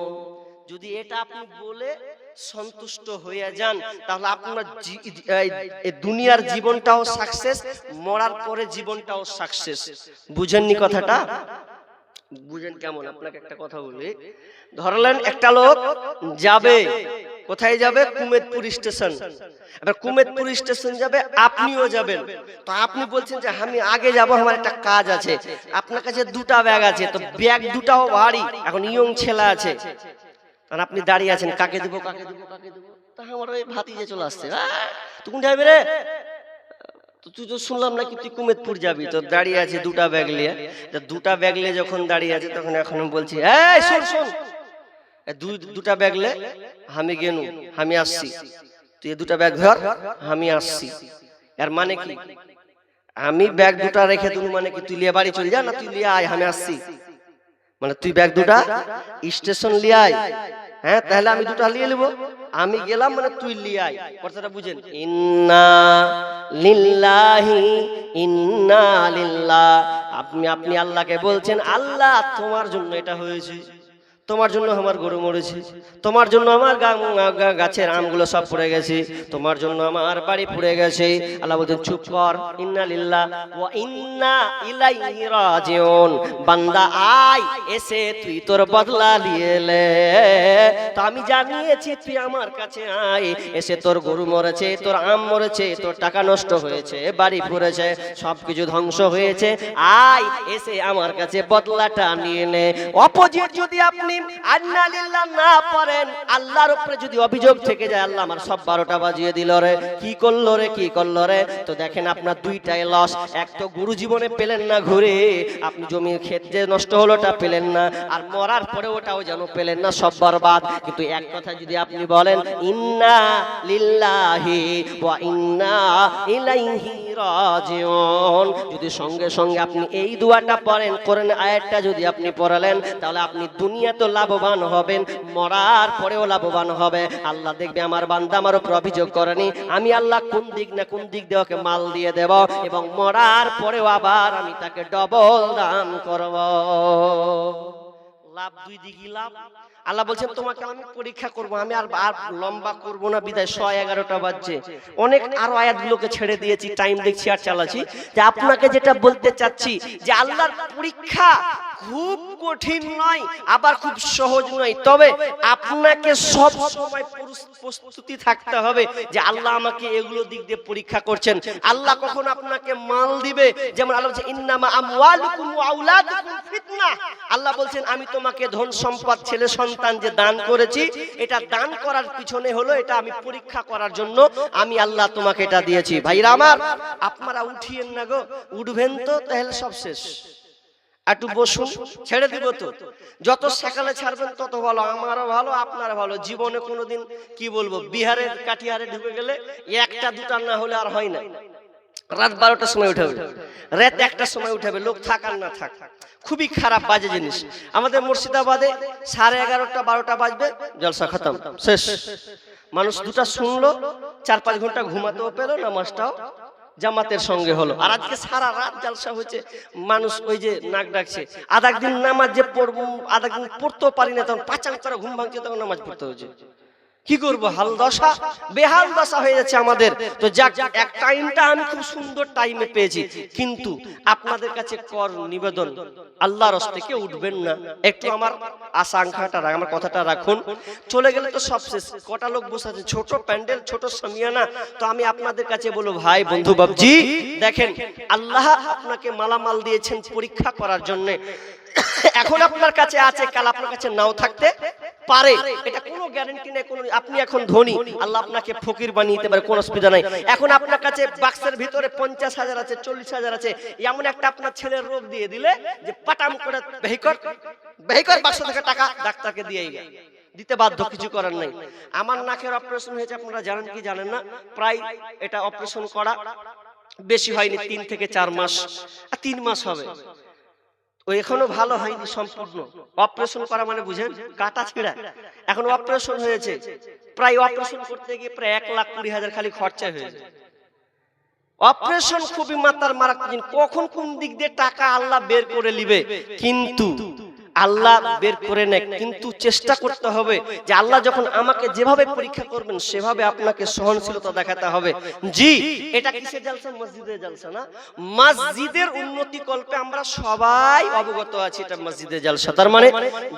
যদি এটা আপনি বলে সন্তুষ্ট হয়ে যান, তাহলে আপনার দুনিয়ার জীবনটাও সাকসেস, মরার পরে জীবনটাও সাকসেস। বুঝেননি কথাটা? বুঝেন কেমন? আপনাকে একটা কথা বলি। ধরলেন একটা লোক যাবে, কোথায় যাবে? কুমেদপুর স্টেশন। এবার কুমেদপুর স্টেশন যাবে, আপনিও যাবেন। তো আপনি বলছেন যে আমি আগে যাব, আমার একটা কাজ আছে। আপনার কাছে 2টা ব্যাগ আছে, তো ব্যাগ 2টাও ভারী, এখন ইয়ং ছেলে আছে, আর আপনি দাঁড়িয়ে আছেন কাকে দেবো। তা আমার ওই ভাতিজে চলে আসছে, তুই কোন যাবি রে? তুই তো শুনলাম নাকি তুই কুমেদপুর যাবি, তো দাঁড়িয়ে আছে 2টা ব্যাগ নিয়ে। 2টা ব্যাগ নিয়ে যখন দাঁড়িয়ে আছে, তখন এখন বলছি এই শোন, 2টা ব্যাগ লে, আমি গেনু, আমি আসছি, তুই 2টা ব্যাগ ধর, আমি আসছি। এর মানে কি? আমি ব্যাগ 2টা রেখে দেবো মানে কি তুই লিয়ে বাড়ি চলে যা, না তুই লিয়ে আয়, আমি আসছি। মানে তুই ব্যাগ 2টা স্টেশন লিয়ে আয়, হ্যাঁ তাহলে আমি 2টা নিয়ে নেবো, আমি গেলাম মানে তুই লিয়ে আয়। কথাটা বুঝেন? ইন্না লিল্লাহি ইন্না লিল্লাহ, আপনি আল্লাহকে বলছেন আল্লাহ তোমার জন্য এটা হয়েছে, তোমার জন্য আমার গরু মরেছে, তোমার জন্য আমার গাছের আমগুলো সব পড়ে গেছে, তোমার জন্য আমার বাড়ি পড়ে গেছে। আল্লাহ বলছেন চুপ কর, ইন্না লিল্লাহ ওয়া ইন্না ইলাইহি রাজিউন। বান্দা আয়, এসে তুই তোর বদলা নিয়ে লে। তো আমি জানিয়েছি তুই আমার কাছে আয়, এসে তোর গরু মরেছে, তোর আম মরেছে, তোর টাকা নষ্ট হয়েছে, বাড়ি পড়েছে, সবকিছু ধ্বংস হয়েছে, আয় এসে আমার কাছে বদলাটা নিয়ে নে। অপোজিট যদি আপনি আন্না লিল্লাহ না পড়েন, আল্লাহর উপরে যদি অভিযোগ থেকে যায়, আল্লাহ আমার সব 12টা বাজিয়ে দিল রে, কি করলো রে, তো দেখেন আপনার 2টাই লস। এক তো গুরু জীবনে পেলেন না ঘুরে, আপনি জমির ক্ষেত যে নষ্ট হলো ওটা পেলেন না, আর মরার পরে ওটাও যেন পেলেন না, সব বরবাদ। কিন্তু এক কথা যদি আপনি বলেন ইন্না লিল্লাহি ওয়া ইন্না ইলাইহি রাজিউন। যদি সঙ্গে সঙ্গে আপনি এই দোয়াটা পড়েন, কোরআন আয়াতটা যদি আপনি পড়ালেন, তাহলে আপনি দুনিয়াতে লাভবান হবেন, মরার পরেও লাভবান হবে। আল্লাহ দেখবে আমার বান্দা আমার উপর অভিযোগ করেনি, আমি আল্লাহ কোন দিক না কোন দিক দিয়ে ওকে মাল দিয়ে দেব, এবং মরার পরেও আবার আমি তাকে ডবল দান করব। লাভ দুই দিকই লাভ। আল্লাহ বলছেন তোমাকে আমি পরীক্ষা করব, আমি আর লম্বা করব না, বিদায় 11:30 বাজছে, অনেক আরো আয়াতগুলোকে ছেড়ে দিয়েছি, টাইম দেখছি আর চালাচ্ছি। যে আপনাকে যেটা বলতে চাচ্ছি যে আল্লাহর পরীক্ষা খুব কঠিন নয়, আবার খুব সহজ নয়, তবে আপনাকে সব সময় প্রস্তুতি থাকতে হবে যে আল্লাহ আমাকে এগুলো দিক দিয়ে পরীক্ষা করছেন। আল্লাহ কখন আপনাকে মাল দিবে, যেমন আল্লাহ বলছেন ইন্নামা আমওয়ালুকুম ওয়া আওলাদুকুম ফিতনা। আল্লাহ বলছেন আমি তোমাকে ধন সম্পদ ছেলে সন্তান যে দান করেছি, এটা দান করার পিছনে হলো এটা আমি পরীক্ষা করার জন্য আমি আল্লাহ তোমাকে এটা দিয়েছি। ভাইরা আমার, আপনারা উঠিয়েন না গো, উঠবেন তো তাহলে সব শেষ। একটু বসুন, ছেড়ে দিব তো, যত সকালে ছাড়বেন তত ভালো, আমারও ভালো আপনার ভালো। জীবনে কোনোদিন কি বলবো, বিহারের কাটিহারে ঢুকে গেলে একটা দুটা না হলে আর হয় না, রাত 12টার সময় উঠাবে, রাত 1টার সময় উঠাবে, লোক থাক আর না থাক, খুবই খারাপ বাজে জিনিস। আমাদের মুর্শিদাবাদে 11:30 12টা বাজবে, জলসা খতম, শেষ। মানুষ দুটা শুনলো, 4-5 ঘন্টা ঘুমাতেও পেলো, নামাজটাও জামাতের সঙ্গে হলো। আর আজকে সারা রাত জলসা হচ্ছে, মানুষ ওই যে নাক ডাকছে, আধা দিন নামাজ যে পড়বো, আধা দিন পড়তেও পারি না, তখন পাঁচাং করে ঘুম ভাঙছে, তখন নামাজ পড়তে হচ্ছে। কি করবো, হাল দশা, বেহাল দশা হয়ে যাচ্ছে আমাদের। তো যাক, এক টাইমটা আমি খুব সুন্দর টাইমে পেয়েছি, কিন্তু আপনাদের কাছে কর নিবেদন, আল্লাহর রাস্তায় কেউ উঠবেন না, একটু আমার আশঙ্কাটা, আমার কথাটা রাখুন। চলে গেলে তো সব শেষ, কটা লোক বসে আছে, ছোট প্যান্ডেল, ছোট সামিয়ানা। তো আমি আপনাদের কাছে বলবো, ভাই বন্ধু বাবজি, দেখেন আল্লাহ আপনাকে মালামাল দিয়েছেন পরীক্ষা করার জন্য। এখন আপনার কাছে আছে, কাল আপনার কাছে নাও থাকতে পারে, এটা কোনো গ্যারান্টি নেই। কোনো আপনি এখন ধনী, আল্লাহ আপনাকে ফকির বানিয়ে দিতে পারে, কোনো অসুবিধা নাই। এখন আপনার কাছে বাক্সের ভিতরে 50,000 আছে, 40,000 আছে, এমন একটা আপনার ছেলের রোগ দিয়ে দিলে যে পাটাম করে বেহিকর বাক্স থেকে টাকা ডাক্তারকে দিয়ে দিতে বাধ্য, কিছু করার নাই। আমার নাকের অপারেশন হয়েছে, আপনারা জানেন কি জানেন না, প্রায় এটা অপারেশন করা বেশি হয়নি, 3 থেকে 4 মাস, 3 মাস হবে, এখনো ভালো হয়নি সম্পূর্ণ। অপারেশন করা মানে বুঝেন, কাটা ছিঁড়া। এখন অপারেশন হয়েছে, প্রায় অপারেশন করতে গিয়ে প্রায় 1,20,000 খালি খরচা হয়েছে। অপারেশন খুবই মাত্রার মারাত্মক, কখন কোন দিক দিয়ে টাকা আল্লাহ বের করে নিবে, কিন্তু আল্লাহ বের করে নেয়, কিন্তু চেষ্টা করতে হবে যে আল্লাহ যখন আমাকে যেভাবে পরীক্ষা করবেন সেভাবে আপনাকে সহনশীলতা দেখাতে হবে। জি, এটা কিসের জলসা? মসজিদের জলসা না? মসজিদের উন্নতি কল্পে আমরা সবাই অবগত আছি, এটা মসজিদের জলসা। তার মানে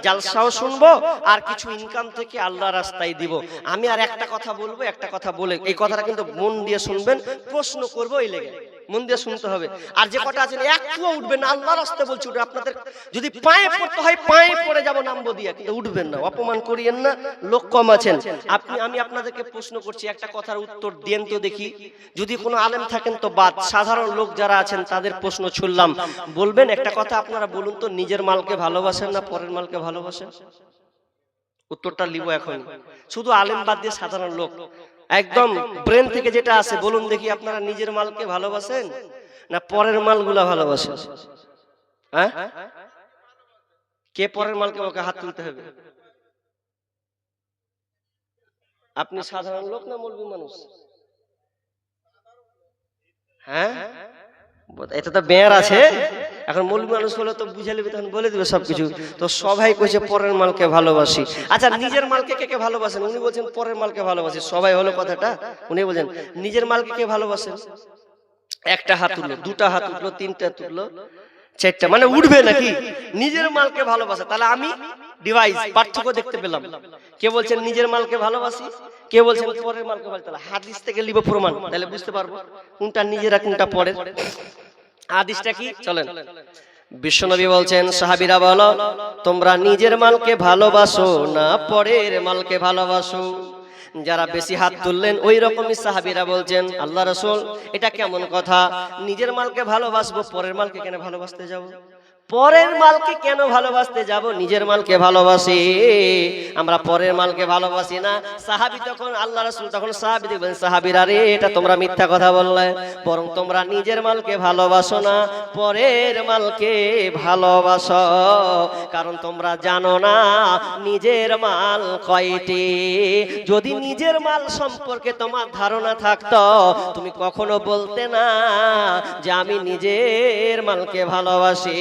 জলসাও শুনবো আর কিছু ইনকাম থেকে আল্লাহ রাস্তায় দিব। আমি আর একটা কথা বলবো, একটা কথা বলে, এই কথাটা কিন্তু মন দিয়ে শুনবেন, প্রশ্ন করবো এই লেগে মন দিয়ে শুনতে হবে। আর যে কটা আছেন একটুও উঠবেন না, আল্লাহর রাস্তায় বলছি, আপনাদের যদি পায়ে পড়তে হয় পায়ে পড়ে যাবো নামবো দিয়ে, কিন্তু উঠবেন না, অপমান করিয়েন না, লোক কম আছেন। আমি আপনাদেরকে প্রশ্ন করছি, একটা কথার উত্তর দেন তো দেখি, যদি কোনো আলেম থাকেন তো বাদ, সাধারণ লোক যারা আছেন তাদের প্রশ্ন ছুড়লাম, বলবেন একটা কথা, আপনারা বলুন তো, নিজের মালকে ভালোবাসেন না পরের মালকে ভালোবাসেন? উত্তরটা লিব এখন, শুধু আলেম বাদ দিয়ে সাধারণ লোক, একদম ব্রেন থেকে যেটা আছে, বলুন দেখি, আপনারা নিজের মালকে ভালোবাসেন না পরের মালগুলা ভালোবাসেন? হ্যাঁ, কে পরের মালকে? ওকে হাত তুলতে হবে। আপনি সাধারণ লোক না মৌলবি মানুষ? হ্যাঁ, এটা তো বেয়ার আছে, এখন মৌলবি মানুষ হলে তো বুঝে নেবে, তখন বলে দিবে সবকিছু। তো সবাই কইছে পরের মালকে ভালোবাসি। আচ্ছা, নিজের মালকে কে কে ভালোবাসেন? উনি বলছেন পরের মালকে ভালোবাসি, সবাই হলো কথাটা। উনি বলছেন নিজের মালকে কে ভালোবাসেন? একটা হাত উঠলো, দুটা হাত উঠলো, তিনটা তুললো, 4টা, মানে উঠবে নাকি? নিজের মালকে ভালোবাসে। তাহলে আমি ডিভাইস পার্থক্য দেখতে পেলাম, কে বলছেন নিজের মালকে ভালোবাসি, কে বলছেন পরের মালকে ভালোবাসি। তাহলে হাদিস থেকে লিব প্রমাণ, তাহলে বুঝতে পারবো কোনটা নিজেরা কোনটা পরের। হাদিসটা কি চলেন। বিশ্বনবী বলছেন, সাহাবীরা বলো, তোমরা নিজের মালকে ভালোবাসো না পরের মালকে ভালোবাসো? যারা বেশি হাত তুললেন ওই রকমই সাহাবীরা বলছেন, আল্লাহ রাসূল এটা কেমন কথা, নিজের মালকে ভালোবাসবো পরের মালকে কেন ভালোবাসতে যাব? পরের মালকে কেন ভালোবাসতে যাব? নিজের মালকে ভালোবাসি। আমরা পরের মালকে ভালোবাসি না। সাহাবী তখন আল্লাহ রাসূল তখন সাহাবীদের বলেন, সাহাবীরা রে, এটা তোমরা মিথ্যা কথা বললে, বরং তোমরা নিজের মালকে ভালোবাসো না, পরের মালকে ভালোবাসো। কারণ তোমরা জানো না নিজের মাল কয়টি। যদি নিজের মাল সম্পর্কে তোমার ধারণা থাকতো, তুমি কখনো বলতে না যে আমি নিজের মালকে ভালোবাসি।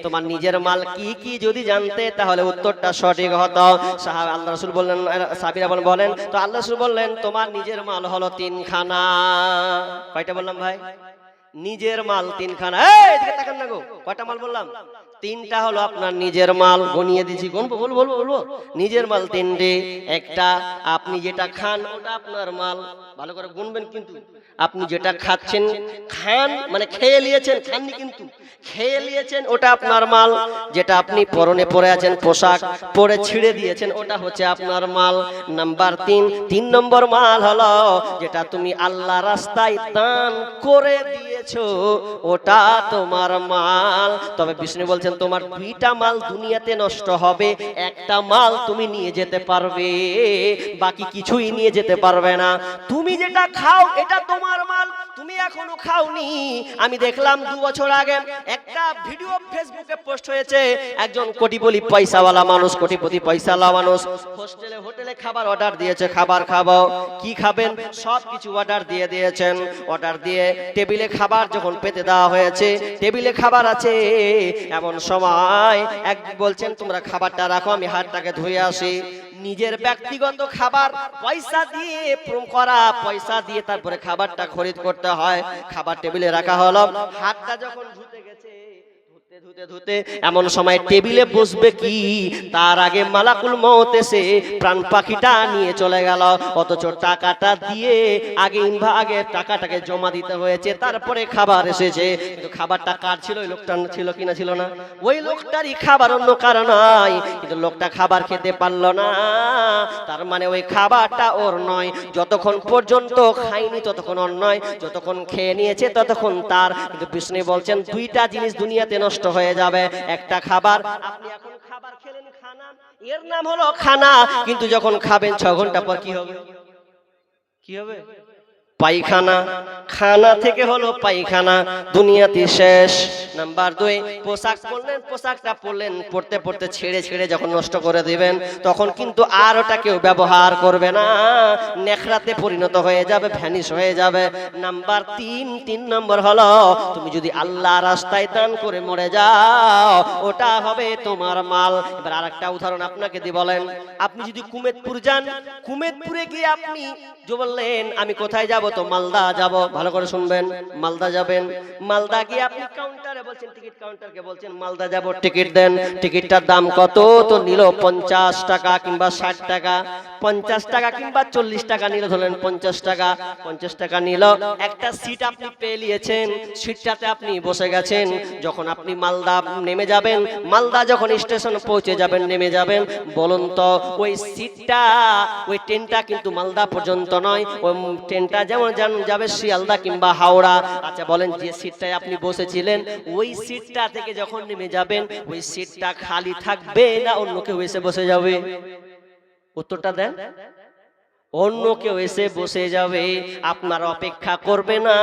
তোমার নিজের মাল কি কি যদি জানতে, তাহলে উত্তরটা সঠিক হতো। সাহাবা আল্লাহ রাসূল বললেন, সাহাবীরা বলেন, তো আল্লাহ রাসূল বললেন তোমার নিজের মাল হলো 3খানা। কয়টা বললাম ভাই? নিজের মাল 3খানা। এই এদিকে তাকান না গো, কয়টা মাল বললাম? 3টা হলো আপনার নিজের মাল। গনিয়ে দিছি, কোন বলবো নিজের মাল 3টে। একটা আপনি যেটা খান ওটা আপনার মাল, ভালো করে গুনবেন। কিন্তু আপনি যেটা খাচ্ছেন, খান মানে খেয়ে নিয়েছেন, খাননি কিন্তু খেয়ে নিয়েছেন, ওটা আপনার মাল। যেটা আপনি পরনে পরে আছেন, পোশাক পরে ছিঁড়ে দিয়েছেন, ওটা হচ্ছে আপনার মাল। নাম্বার 3 নম্বর মাল হলো যেটা তুমি আল্লাহ রাস্তায় দান করে দিয়েছো, ওটা তোমার মাল। তবে বিষ্ণু বলছেন তোমার 2টা মাল দুনিয়াতে নষ্ট হবে, একটা মাল তুমি নিয়ে যেতে পারবে, বাকি কিছুই নিয়ে যেতে পারবে না। তুমি যেটা খাও এটা তোমার মাল, তুমি এখনো খাওনি। আমি দেখলাম 2 বছর আগে একটা ভিডিও ফেসবুকে পোস্ট হয়েছে, একজন কোটিপতি পয়সাওয়ালা মানুষ, কোটিপতি পয়সাওয়ালা মানুষ হোটেলে খাবার অর্ডার দিয়েছে, খাবার খাবো, কি খাবেন সব কিছু অর্ডার দিয়ে দিয়েছেন। অর্ডার দিয়ে টেবিলে খাবার যখন পেতে দেওয়া হয়েছে, টেবিলে খাবার আছে, এমন সময় এক বলছেন তোমরা খাবারটা রাখো, আমি হাতটাকে ধুয়ে আসি। নিজের ব্যক্তিগত খাবার পয়সা দিয়ে পয়সা দিয়ে তারপরে খাবারটা খরিদ করতে হয়। খাবার টেবিলে রাখা হলো, হাতটা যখন ধুতে গেছে, ধুতে এমন সময় টেবিলে বসবে কি, তার আগে মালাকুল মউত এসে প্রাণ পাখিটা নিয়ে চলে গেল। অথচ টাকাটা দিয়ে আগে টাকাটাকে জমা দিতে হয়েছে, তারপরে খাবার এসেছে। কিন্তু খাবারটা কার ছিল? ওই লোকটার ছিল কিনা ছিল না? ওই লোকটারই খাবার, অন্য কারো নয়। কিন্তু লোকটা খাবার খেতে পারলো না, তার মানে ওই খাবারটা ওর নয়। যতক্ষণ পর্যন্ত খায়নি ততক্ষণ ওর নয়, যতক্ষণ খেয়ে নিয়েছে ততক্ষণ তার। কিন্তু বিষ্ণু বলছেন 2টা জিনিস দুনিয়াতে নষ্ট হয়ে যাবে। একটা খাবার, আপনি এখন খাবার খেলেন, খানা, এর নাম হলো খানা, কিন্তু যখন খাবেন 6 ঘন্টা পর কি হবে? কি হবে? পায়খানা। খানা থেকে হলো পায়খানা, দুনিয়াতে শেষ। নাম্বার 2, পোশাক পরলেন, পোশাকটা পরতে পরতে ছেড়ে যখন নষ্ট করে দিবেন, তখন কিন্তু আর ওটা কেউ ব্যবহার করবে না, নেখরাতে পরিণত হয়ে যাবে, ভ্যানিশ হয়ে যাবে। নাম্বার 3 নম্বর হলো তুমি যদি আল্লাহ রাস্তায় দান করে মরে যাও, ওটা হবে তোমার মাল। এবার আরেকটা উদাহরণ আপনাকে দি, বলেন আপনি যদি কুমেদপুর যান, কুমেদপুরে গিয়ে আপনি বললেন আমি কোথায় যাব, তো মালদা যাব। ভালো করে শুনবেন, মালদা যাবেন। মালদা গিয়ে আপনি কাউন্টারে বলছেন, টিকিট কাউন্টারকে বলছেন মালদা যাব, টিকিট দেন। টিকিটটার দাম কত? তো নিল 50 টাকা কিংবা 60 টাকা, 50 টাকা কিংবা 40 টাকা নিল, ধরলেন 50 টাকা। 50 টাকা নিল, একটা সিট আপনি পেয়ে নিয়েছেন, সিটটাতে আপনি বসে গেছেন। যখন আপনি মালদা নেমে যাবেন, মালদা যখন স্টেশন পৌঁছে যাবেন, নেমে যাবেন, বলুন তো ওই সিটটা, ওই ট্রেনটা কিন্তু মালদা পর্যন্ত নয়, ওই ট্রেনটা যেমন যাবে শিয়ালদা কিংবা হাওড়া। আচ্ছা বলেন, যে সিটটায় আপনি বসেছিলেন ওই সিটটা থেকে যখন নেমে যাবেন, ওই সিটটা খালি থাকবে না অন্য কেউ এসে বসে যাবে? উত্তরটা দেন। অন্য কেউ এসে বসে যাবে, আপনার অপেক্ষা করবে না,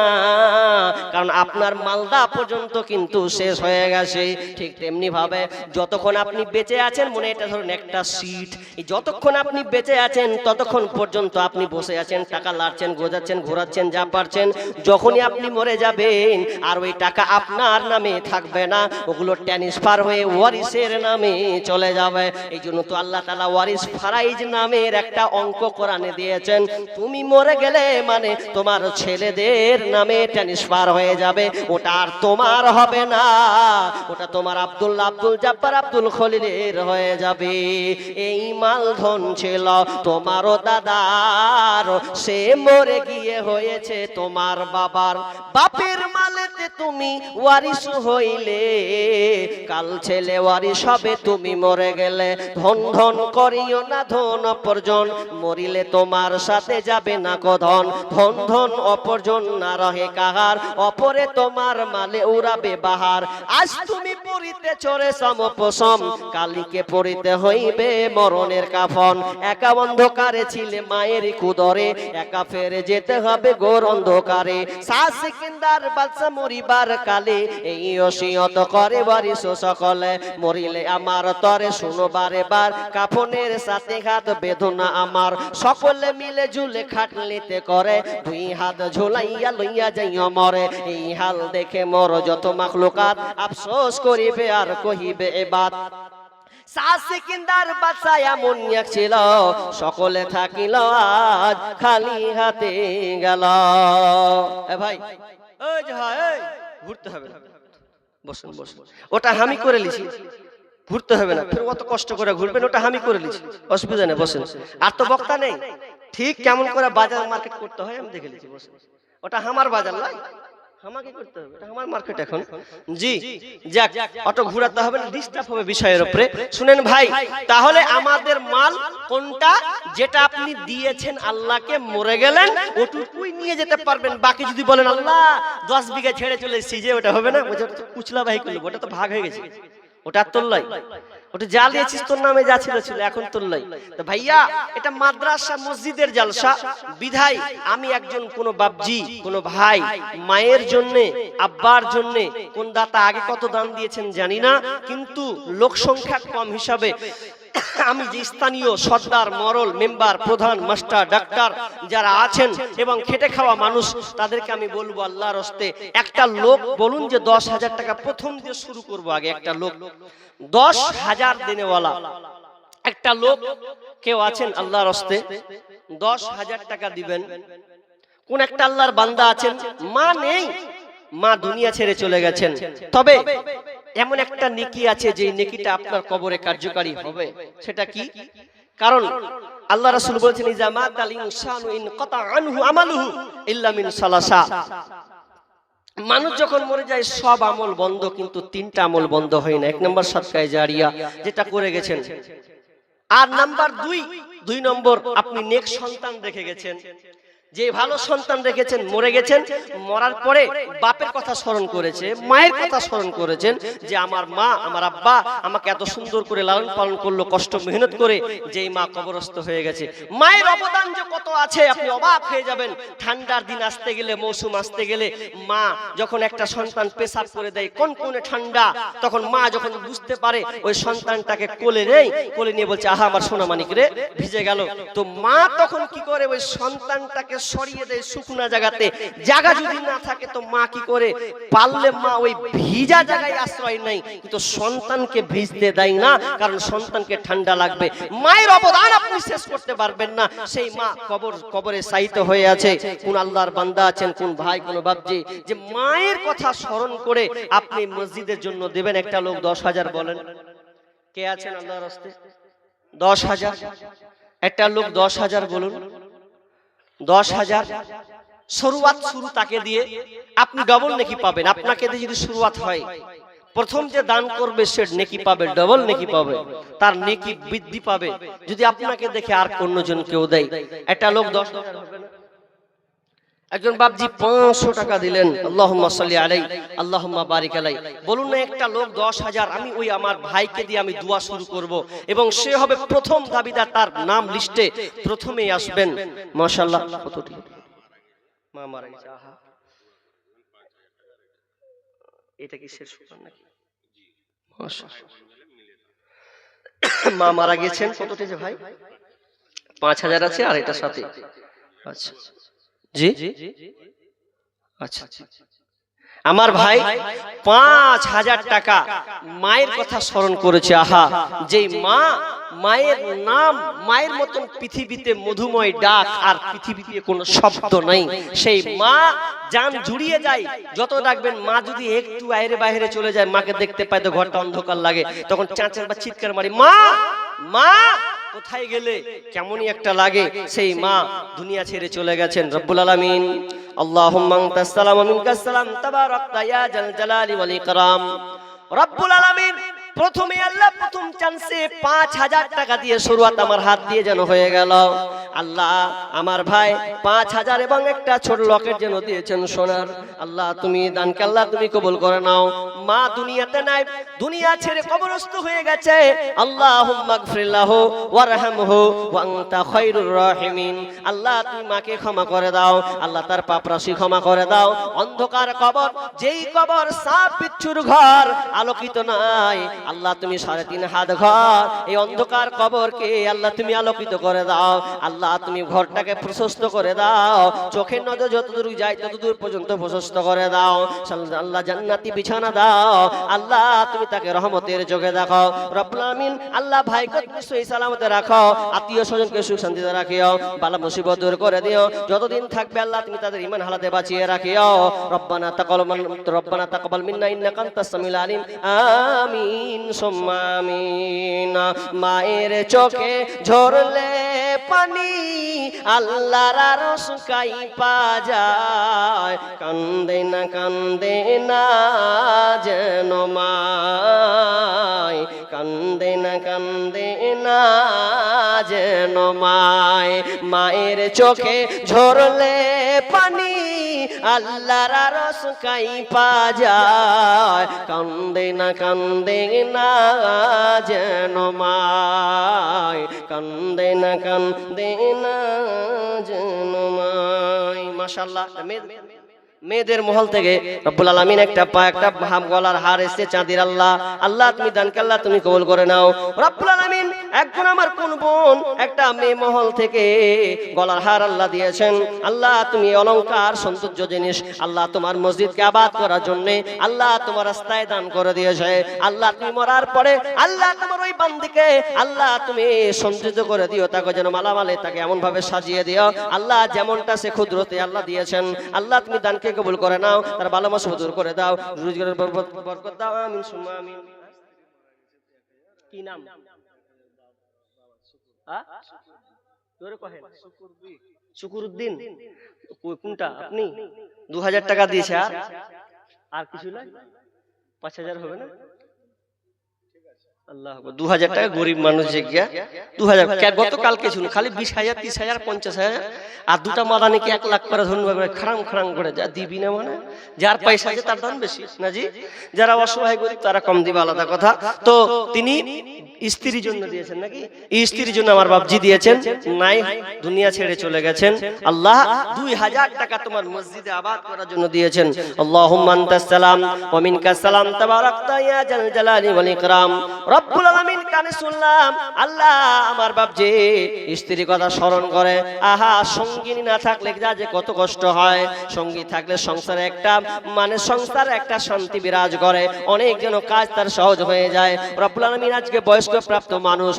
কারণ আপনার মালদা পর্যন্ত কিন্তু শেষ হয়ে গেছে। ঠিক তেমনি ভাবে যতক্ষণ আপনি বেঁচে আছেন, মনে এটা ধরুন একটা সিট, যতক্ষণ আপনি বেঁচে আছেন ততক্ষণ পর্যন্ত আপনি বসে আছেন, টাকা লাড়ছেন, গোজাচ্ছেন, ঘোরাচ্ছেন, যা পারছেন। যখনই আপনি মরে যাবেন আর ওই টাকা আপনার নামে থাকবে না, ওগুলো ট্রান্সফার হয়ে ওয়ারিসের নামে চলে যাবে। এই জন্য তো আল্লাহ তাআলা ওয়ারিস ফারাইজ নামের একটা অঙ্ক কোরআনে দিয়েছেন। তুমি মরে গেলে মানে তোমার ছেলেদের নামে ট্রান্সফার হয়ে যাবে, ওটা আর তোমার হবে না, ওটা তোমার আব্দুল্লাহ, আব্দুল জব্বার, আব্দুল খলিলের হয়ে যাবে। এই মালধন ছিল তোমারও দাদার, সে মরে গিয়ে হয়েছে তোমার বাবার। বাপের মালেতে তুমি ওয়ারিস হইলে, কাল ছেলে ওয়ারিস হবে তুমি মরে গেলে। ধন ধন করিও না ধন অপরজন, মরিলে তো তোমার সাথে যাবে না কধন, ধন ধন অপরজন না রহে কাহার, অপরে তোমার মালে উড়াবে বাহার। আজ তুমি পরিতে চরে সমপসম, কালিকে পরিতে হইবে মরণের কাফন। একা অন্ধকারে ছিলে মায়ের কুদরে, একা ফেরে যেতে হবে ঘোর অন্ধকারে। সিকিন্দার বাদশা মরিবার কালে এই ওসিয়ত করে বারিশ সকলে, মরিলে আমার তরে শুনো বারে বার, কাফনের সাথে হাত বেদনা আমার। সকলে মিলে ঝুলে খাটলিতে করে, দুই হাত ঝুলাইয়া লইয়া যাইয়া মরে। এই হাল দেখে মর যত মাখলুকাত, আফসোস করিবে আর কহিবে এবাত। সিকিন্দার বাদশা এমন এক ছিল, সকলে থাকিল আজ খালি হাতে গেল। এ ভাই, ওই যে ভাই, এই ঘুরতে হবে না, বসুন বসুন। ওটা আমি করে লিছি, ঘুরতে হবে না, ফের অত কষ্ট করে ঘুরবেন, ওটা আমি করে লিছি, অসুবিধা নেই, বসেন। আর তো বক্তা নেই, ঠিক কেমন করে বাজার মার্কেট করতে হয় আমি দেখে লিছি, বসেন। ওটা আমার বাজার নয়, আমাকে করতে হবে, এটা আমার মার্কেট এখন। জি যাক, অত ঘুরাতে হবে না, ডিস্টার্ব হবে বিষয়ের উপরে। শুনেন ভাই, তাহলে আমাদের মাল কোনটা? যেটা আপনি দিয়েছেন আল্লাহকে, মরে গেলেন ওটুকুই নিয়ে যেতে পারবেন। বাকি যদি বলেন আল্লাহ 10 বিঘা ছেড়ে চলে এসেছি, যে ওটা হবে না, ওটা তো কুচলা ভাই করলো, ওটা তো ভাগ হয়ে গেছে, ওটা তোল্লাই, ওটা যা দিয়েছিস তোর নামে যা ছিল ছিল, এখন তোল্লাই। তো ভাইয়া, এটা মাদ্রাসা মসজিদের জালসা, বিধাই আমি একজন কোন বাপজি, কোন ভাই মায়ের জন্য, আব্বার জন্য কোন দাতা আগে কত দান দিয়েছেন জানি না, কিন্তু লোক সংখ্যা কম হিসাবে আমি যে স্থানীয় সর্দার, মরল, মেম্বার, প্রধান, মাস্টার, ডাক্তার যারা আছেন এবং খেটে খাওয়া মানুষ, তাদেরকে আমি বলবো আল্লাহর হস্তে একটা লোক বলুন যে 10,000 টাকা প্রথম দিয়ে শুরু করবো। আগে একটা লোক 10,000 দিনেওয়ালা একটা লোক কেউ আছেন আল্লাহর হস্তে 10,000 টাকা দিবেন। কোন একটা আল্লাহর বান্দা আছেন, মা নেই, মা দুনিয়া ছেড়ে চলে গেছেন, তবে এমন একটা নেকি আছে যে নেকিটা আপনার কবরে কার্যকারী হবে। সেটা কি? কারণ আল্লাহ রাসূল বলেছেন, ইজা মাতাল ইনসানু ইনকাতা আনহু আমালুহু ইল্লা মিন সালাসা। মানুষ যখন মরে যায় সব আমল বন্ধ, কিন্তু 3টা আমল বন্ধ হয় না। 1 নম্বর সাদকায়ে জারিয়া, যেটা করে গেছেন। আর নাম্বার 2 নম্বর, আপনি নেক সন্তান রেখে গেছেন। যে ভালো সন্তান রেখেছেন, মরে গেছেন, মরার পরে বাপের কথা স্মরণ করেছে, মায়ের কথা স্মরণ করেছেন, যে আমার মা, আমার আব্বা আমাকে এত সুন্দর করে লালন পালন করলো, কষ্ট মেহনত করে, যেই মা কবরস্থ হয়ে গেছে। মায়ের অবদান যে কত আছে আপনি অবাক হয়ে যাবেন। ঠান্ডার দিন আসতে গেলে, মৌসুম আসতে গেলে, মা যখন একটা সন্তান পেশাব করে দেয়, কোন ঠান্ডা, তখন মা যখন বুঝতে পারে, ওই সন্তানটাকে কোলে নেই, কোলে নিয়ে বলছে, আহা আমার সোনা মানিক রে, ভিজে গেল। তো মা তখন কি করে? ওই সন্তানটাকে সরিয়ে দেয় শুকনা জায়গাতে। জায়গা যদি না থাকে তো মা কি করে? পারলে মা ওই ভিজা জায়গায় আশ্রয় নেয়, কিন্তু সন্তানকে ভিজতে দেয় না, কারণ সন্তানকে ঠান্ডা লাগবে। মায়ের অবদান আপনি শেষ করতে পারবেন না। সেই মা কবরে সাইিত হয়ে আছে। কোন আল্লাহর বান্দা আছেন, কোন ভাই, কোন বাপজি, যে মায়ের কথা স্মরণ করে আপনি মসজিদের জন্য দেবেন একটা লোক 10,000 বলেন। কে আছেন আল্লাহর রাস্তে? 10,000 একটা লোক 10,000 বলুন। 10,000 শুরু তাকে দিয়ে আপনি ডবল নেকি পাবেন। আপনাকে দিয়ে যদি শুরুয়াত হয়, প্রথম যে দান করবে সে নেকি পাবে, ডবল নেকি পাবে, তার নেকি বৃদ্ধি পাবে। যদি আপনাকে দেখে আর অন্যজন কেউ দেয়, একটা লোক 10,000 হবে না? একজন বাপজি 500 টাকা দিলেন, আল্লাহুম্মা সাল্লি আলাইহি আল্লাহুম্মা বারিক আলাইহি। বলুন না একটা লোক 10,000, আমি ওই আমার ভাইকে দিয়ে আমি দোয়া শুরু করব, এবং সে হবে প্রথম দাবিদার, তার নাম লিস্টে প্রথমেই আসবেন। মাশাআল্লাহ। কতটি মা মারা গেছে? আহা, এটা কি শেষ শুকর নাকি? মাশাআল্লাহ, মা মারা গেছেন। কতটি যে ভাই? 5,000 আছে আর এটার সাথে। আচ্ছা জি, আচ্ছা, আমার ভাই 5,000 টাকা মায়ের কথা স্মরণ করেছে। আহা, যেই মা, মায়ের নাম, মায়ের মতন পৃথিবীতে মধুময় ডাক আর পৃথিবীতে কোনো শব্দ নাই। সেই মা জান জুড়িয়ে যায়, যত ডাকবেন। মা যদি একটু বাইরে বাইরে চলে যায়, মাকে দেখতে পায় তো ঘরটা অন্ধকার লাগে, তখন চাঁচার বা চিৎকার মারি, মা মা কোথায় গেলে, কেমনই একটা লাগে। সেই মা দুনিয়া ছেড়ে চলে গেছেন। রব্বুল আলামিন, আল্লাহুম্মা আনতাস সালাম ওয়া মিনকাস সালাম, তাবারাকতা ইয়া জাল জালালি ওয়াল ইকরাম। রব্বুল আলামিন প্রথমে আল্লাহ প্রথম চান্সে 5,000 টাকা দিয়ে শুরুয়াত আমার হাত দিয়ে যেন হয়ে গেল। আল্লাহ আমার ভাই 5,000 এবং একটা ছোট লকেট যেন দিয়েছেন সোনার। আল্লাহ তুমি দানকে আল্লাহ তুমি কবুল করে নাও। মা দুনিয়াতে নাই, দুনিয়া ছেড়ে কবরস্থ হয়ে গেছে। আল্লাহুম্মা গফির লাহু ওয়ারহামহু ওয়া আনতা খায়রুর রাহিমিন। আল্লাহ তুমি মাকে ক্ষমা করে দাও, আল্লাহ তার পাপ রাশি ক্ষমা করে দাও। অন্ধকার কবর, যেই কবর সাপ বিচ্ছুর ঘর, আলোকিত নাই, আল্লাহ তুমি 3.5 হাত ঘর, এই অন্ধকার কবরকে আল্লাহ তুমি আলোকিত করে দাও। আল্লাহ তুমি ঘরটাকে প্রশস্ত করে দাও, চোখের নজর যতদূর যায় ততদূর পর্যন্ত প্রশস্ত করে দাও। আল্লাহ জান্নাতি বিছানা দাও, আল্লাহ তুমি তাকে রহমতের চোখে দেখো রব্বুল আমিন। আল্লাহ ভাইকে তুমি সহি সালামতে রাখো, আত্মীয় স্বজনকে সুখ শান্তিতে রাখিও, বালা মুসিবত দূর করে দিও। যতদিন থাকবে আল্লাহ তুমি তাদের ঈমান হালাতে বাঁচিয়ে রাখিও। রব্বানা তাকাব্বাল মিন্না ইন্নাকা আনতাস সামিউল আলিম। আমিন সুম্মা আমিন। মায়ের চোখে ঝরলে পানি আল্লাহর আরশ কাঁইপা যায়, কান্দে না যেন মায়, কান্দে না যেন মায়। মায়ের চোখে ঝরলে পানি আল্লাহর আরশ কাঁইপা যায়, কান্দে না যেন মায়, কান্দে না যেন মায়। মাশাআল্লাহ, মেয়েদের মহল থেকে রব্বুল আলামিন একটা গলার হার এসেছে চাঁদির। আল্লাহ তুমি দানকে আল্লাহ তুমি কবুল করে নাও রব্বুল আলামিন। একজন আমার কোন বোন একটা মেয়ে মহল থেকে গলার হার আল্লাহ দিয়েছেন। আল্লাহ তুমি অলংকার সৌন্দর্য জিনিস আল্লাহ তোমার মসজিদকে আবাদ করার জন্য আল্লাহ তোমার রাস্তায় দান করে দিয়েছে। আল্লাহ তুমি মরার পরে আল্লাহ তোমার ওই বান্দিকে আল্লাহ তুমি সৌন্দর্য করে দিও, তাকে যেন মালামালে তাকে এমন ভাবে সাজিয়ে দিও আল্লাহ যেমনটা সে ক্ষুদ্রতে আল্লাহ দিয়েছেন। আল্লাহ তুমি দানকে কবুল করে নাও, তার ভালো মুসিবত দূর করে দাও, রোজগারের বরকত দাও। আমিন সুম্মা আমিন। কি নাম? শুকুরউদ্দিন। কোনটা আপনি? 2,000 টাকা দিয়েছে। আর কিছু না? 5,000 হবে না? আল্লাহ 2,000 টাকা গরিব মানুষ যে গিয়া 2,000 গতকালকে শুনুন খালি 20,000 30,000 50,000 আর দুটা মাদানিকে 1 লাখ করে ধন্যবাদ খারাম করে যা দিবি না, মানে যার পয়সা আছে তার দাম বেশি না জি, যারা অসহায় গরিব তারা কম দিবে আলাদা কথা। তো তিনি স্ত্রীর জন্য দিয়েছেন নাকি? এই স্ত্রীর জন্য আমার বাপজি দিয়েছেন, নাই দুনিয়া ছেড়ে চলে গেছেন। আল্লাহ 2,000 টাকা তোমার মসজিদে আবাদ করার জন্য দিয়েছেন। আল্লাহুম্মা আনতাস সালাম ওয়া মিনকাস সালাম তাবারাকতা ইয়া জাল জালালি ওয়াল ইকরাম। রব্বুল আলামিন কানে শুনলাম আল্লাহ আমার বাপজি স্ত্রীর কথা স্মরণ করে। আহা সঙ্গিনী না থাকলে যা যে কত কষ্ট হয়, সঙ্গী থাকলে সংসারে একটা সংসারে একটা শান্তি বিরাজ করে, অনেক যেন কাজ তার সহজ হয়ে যায়। রব্বুল আলামিন আজকে বয়স্ক প্রাপ্ত মানুষ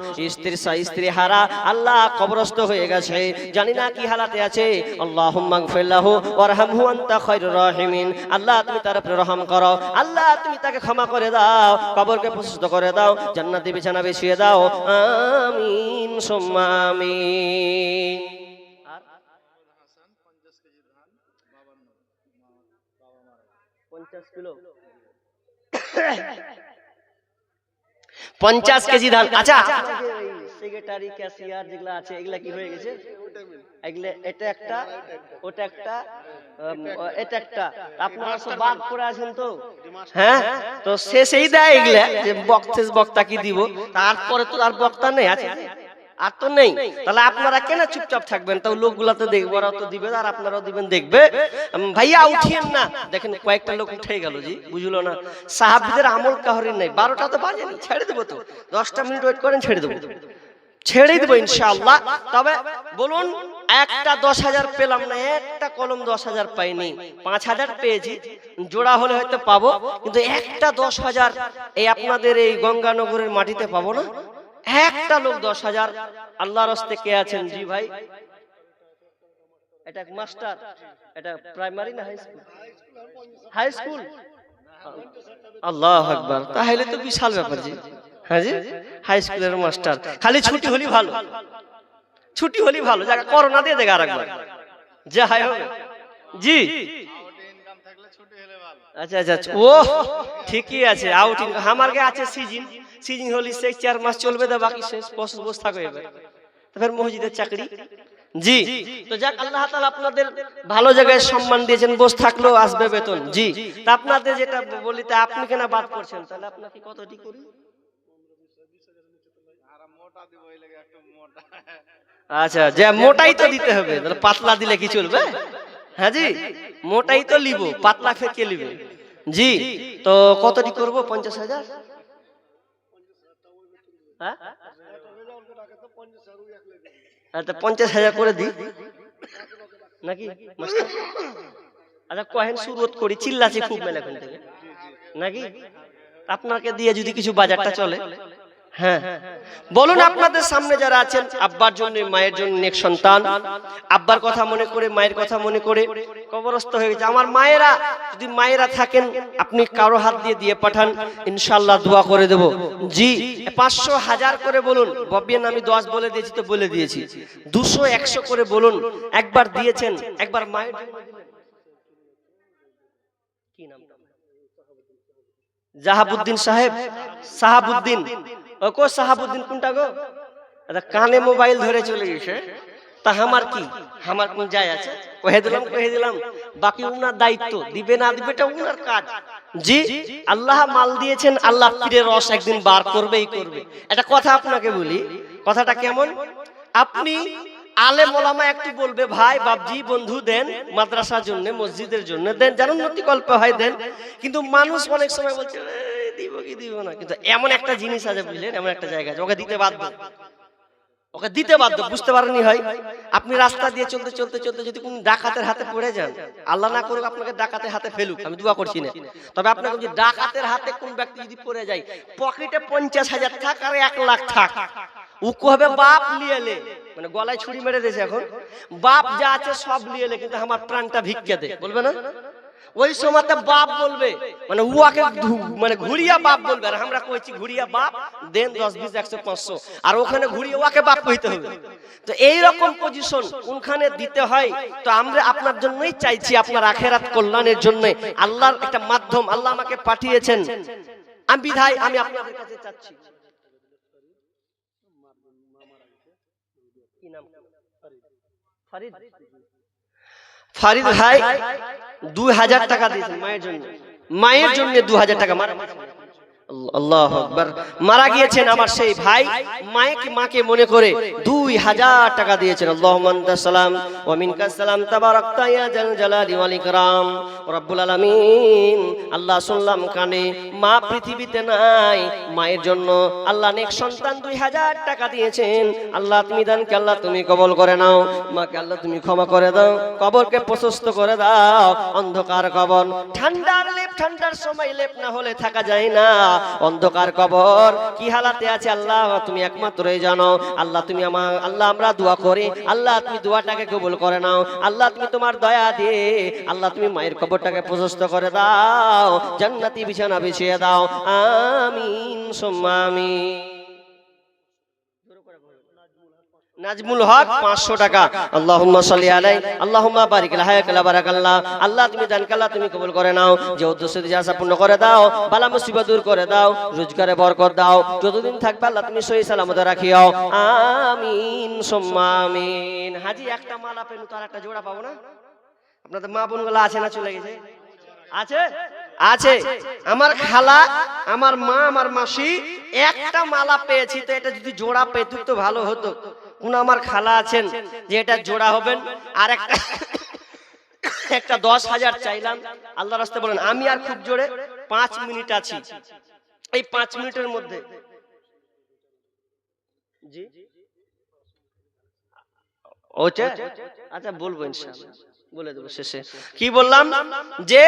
স্ত্রী হারা আল্লাহ কবরস্থ হয়ে গেছে, জানি না কি হালাতে আছে। আল্লাহুম্মা গফির লাহু ওয়ারহামহু আনতা খায়রুর রাহিমিন। আল্লাহ তুমি তার উপরে রহম করো, আল্লাহ তুমি তাকে ক্ষমা করে দাও, কবরকে প্রশস্ত করে দাও, জান্নাতি বিছানা বিছিয়ে দাও। আমিন সুম্মা আমিন। 50 কেজি ধান। আচ্ছা সেক্রেটারি ক্যাশিয়ার যেগুলা আছে এগুলা কি হয়ে গেছে? এগুলা এটা একটা ওটা একটা এটা একটা আপনারা সব বাদ করে আছেন তো, হ্যাঁ তো শেষেই দেয় এগুলা যে বক্তা কি দিব, তারপরে তো আর বক্তা নেই আছে আর তো নেই, তাহলে আপনারা কেন চুপচাপ থাকবেন? তাও লোকগুলা তো দেখবে, ওরা তো দিবে আর আপনারাও দিবেন দেখবে। ভাইয়া উঠিয়েন না, দেখেন কয়েকটা লোক উঠে গেল জি, বুঝলো না সাহাবীদের আমল কাহরির নাই। 12টা তো বাজেনি, ছেড়ে দেবো তো, 10টা মিনিট ওয়েট করেন, ছেড়ে দেবো ইনশাআল্লাহ। তবে বলুন একটা 10,000 পেলাম না, একটা কলম 10,000 পাইনি, 5,000 পেয়েছি, জোড়া হলে হয়তো পাবো, কিন্তু একটা 10,000 এই আপনাদের এই গঙ্গানগরের মাটিতে পাবো না। একটা লোক 10,000 আল্লাহর রাস্তায় কে আছেন? জি ভাই, এটা মাস্টার, এটা প্রাইমারি না হাই স্কুল? আল্লাহু আকবার, তাহলে তো বিশাল ব্যাপার জি। হ্যাঁ জি, হাই স্কুলের মাস্টার, খালি ছুটি হলি ভালো, ছুটি হলি ভালো, জায়গা করোনা দিয়ে দেখা রাখবার যা হাই হবে জি। আচ্ছা আচ্ছা, ও ঠিকই আছে, আউটিং আমার গে আছে সিজন, সিজন হলি সেই 4 মাস চলবে, দা বাকি শেষ বস থাকো এবার, তারপর মসজিদের চাকরি। জি, তো যাক, আল্লাহ তাআলা আপনাদের ভালো জায়গায় সম্মান দিয়েছেন, বস থাকলেও আসবে বেতন। জি, তা আপনাদের যেটা বলি, তা আপনি কেন বাদ করছেন? তাহলে আপনাকে কতটি করি? আচ্ছা, যে মোটাই তো দিতে হবে, তাহলে পাতলা দিলে কি চলবে? হ্যাঁ জি, মোটাই তো লিব, পাতলা ফেকে লিবে। জি, তো কতটি করব? 50,000। হ্যাঁ, আচ্ছা 50,000 করে দিই নাকি মাস্টার? আচ্ছা কহেন শুরুত করি, চিল্লাছি খুব মেলা এখন থেকে নাকি? আপনাকে দিয়ে যদি কিছু বাজারটা চলে। হ্যাঁ, বলুন আপনাদের সামনে যারা আছেন, আব্বার জন্য মায়ের জন্য নেক সন্তান, আব্বার কথা মনে করে মায়ের কথা মনে করে কবরস্থ হয়ে গেছে আমার মায়েরা, যদি মায়েরা থাকেন আপনি কারো হাত দিয়ে দিয়ে পাঠান, ইনশাআল্লাহ দোয়া করে দেব। জি, 500 1000 করে বলুন, ববিয়ান আমি 10 বলে দিয়েছি তো বলে দিয়েছি, 200 100 করে বলুন। একবার দিয়েছেন, একবার মায়ের জন্য দিলেন। কি নাম? জাহাবুদ্দিন সাহেব, সাহাবুদ্দিন। ও কো সাহাবুদ্দিন কোনটা গো? আচ্ছা, কানে মোবাইল ধরে চলে গেছে, তা আমার কি, আমার কোন যায় আছে? কহে দিলাম, বাকি উনার দায়িত্ব, দিবে না দিবে এটা উনার কাজ। জি, আল্লাহ মাল দিয়েছেন, আল্লাহ পীরের রস একদিন বার করবেই করবে। একটা কথা আপনাকে বলি, কথাটা কেমন? আপনি আলেম ওলামা একটু বলবে, ভাই বাপজি বন্ধু দেন, মাদ্রাসার জন্য মসজিদের জন্য দেন, যেন উন্নতি কল্প হয় দেন। কিন্তু মানুষ অনেক সময় বলছে দিব কি দিব না, কিন্তু এমন একটা জিনিস আছে বুঝলেন, এমন একটা জায়গা আছে ওকে দিতে বাধ্য, ওকে দিতে বাধ্য। বুঝতে পারেননি হয়? আপনি রাস্তা দিয়ে চলতে চলতে চলতে যদি কোন ডাকাতের হাতে পড়ে যান, আল্লাহ না করুক আপনাকে ডাকাতের হাতে ফেলুক, আমি দোয়া করছি না, তবে আপনাকে যদি ডাকাতের হাতে কোন ব্যক্তি যদি পড়ে যায়, পকেটে 50,000 থাক আর 1 লাখ থাক, ও কবে বাপ নিয়ে এলে, মানে গলায় ছুরি মেরে দিয়েছে এখন, বাপ যা আছে সব নিয়ে এলে, কিন্তু আমার প্রাণটা ভিক্ষা দে, বলবে না? ওই সময়তে বাপ বলবে, মানে উয়াকে মানে ঘুরিয়া বাপ বলবে, আর আমরা কইছি ঘুরিয়া বাপ দেন 10 20 100 500, আর ওখানে ঘুরিয়ে ওয়াকে বাপ কইতে হবে। তো এই রকম পজিশন কোনখানে দিতে হয়, তো আমরা আপনার জন্যই চাইছি, আপনার আখিরাত কল্যাণের জন্য আল্লাহর একটা মাধ্যম আল্লাহ আমাকে পাঠিয়েছেন, আমি বিধায় আমি আপনাদের কাছে চাচ্ছি। কি নাম? ফরিদ। ফরিদ ভাই 2000 টাকা দিয়েছেন মায়ের জন্য, মায়ের জন্য 2000 টাকা। আল্লাহু আকবার। মারা গিয়েছেন আমার সেই ভাই, মাকে মনে করে 2000 টাকা দিয়েছেন। আল্লাহুম্মা আনতাস সালাম ওয়া মিনকাস সালাম তাবারাকতা ইয়া জাল জালালি ওয়াল ইকরাম রব্বুল আলামিন। আল্লাহ শুনলাম কানে, মা পৃথিবীতে নাই, মায়ের জন্য আল্লাহ নেক সন্তান 2000 টাকা দিয়েছেন। আল্লাহ তুমি দানকে আল্লাহ তুমি কবুল করে নাও, মাকে আল্লাহ তুমি ক্ষমা করে দাও, কবরকে প্রশস্ত করে দাও। অন্ধকার কবর, ঠান্ডার লেপ, ঠান্ডার সময় লেপ না হলে থাকা যায় না। অন্ধকার কবর কি হালাতে আছে আল্লাহ তুমি একমাত্রই জানো। আল্লাহ তুমি আল্লাহ আমরা দোয়া করি, আল্লাহ তুমি দোয়াটাকে কবুল করে নাও। আল্লাহ তুমি তোমার দয়া দিয়ে আল্লাহ তুমি মায়ের কবরটাকে প্রশস্ত করে দাও, জান্নাতি বিছানা বিছিয়ে দাও। আমিন সুম্মা আমিন। নাজমুল হক 500 টাকা। আল্লাহুম্মা সাল্লি আলাইহি আল্লাহুম্মা বারিক লাহায়াকালা বারাকাল্লাহ। আল্লাহ তুমি দান কাল্লাহ তুমি কবুল করে নাও, যে উদ্দেশ্য দিয়ে আশা পূর্ণ করে দাও, বালা মুসিবত দূর করে দাও, রোজগারে বরকত দাও, যতদিন থাকবে আল্লাহ তুমি সহি সালামতে রাখিও। আমিন সুম্মা আমিন। হাজি একটা মালা পেন তো আর একটা জোড়া পাবো না? আপনাদের মা বোনগুলো আছে না চলে গেছে? আছে আছে। আমার খালা, আমার মা, আমার মাসি একটা মালা পেয়েছি, তো এটা যদি জোড়া পেত তো ভালো হতো। কোন আমার খালা আছেন যে এটা জোড়া হবেন? আর একটা 10,000 চাইলাম, আল্লাহর রাস্তায় বলেন আমি আর খুব জোরে 5 মিনিট আছি, এই 5 মিনিটের মধ্যে জি ওটা আচ্ছা বলবো ইনশাআল্লাহ, বলে দেবো শেষে। কি বললাম যে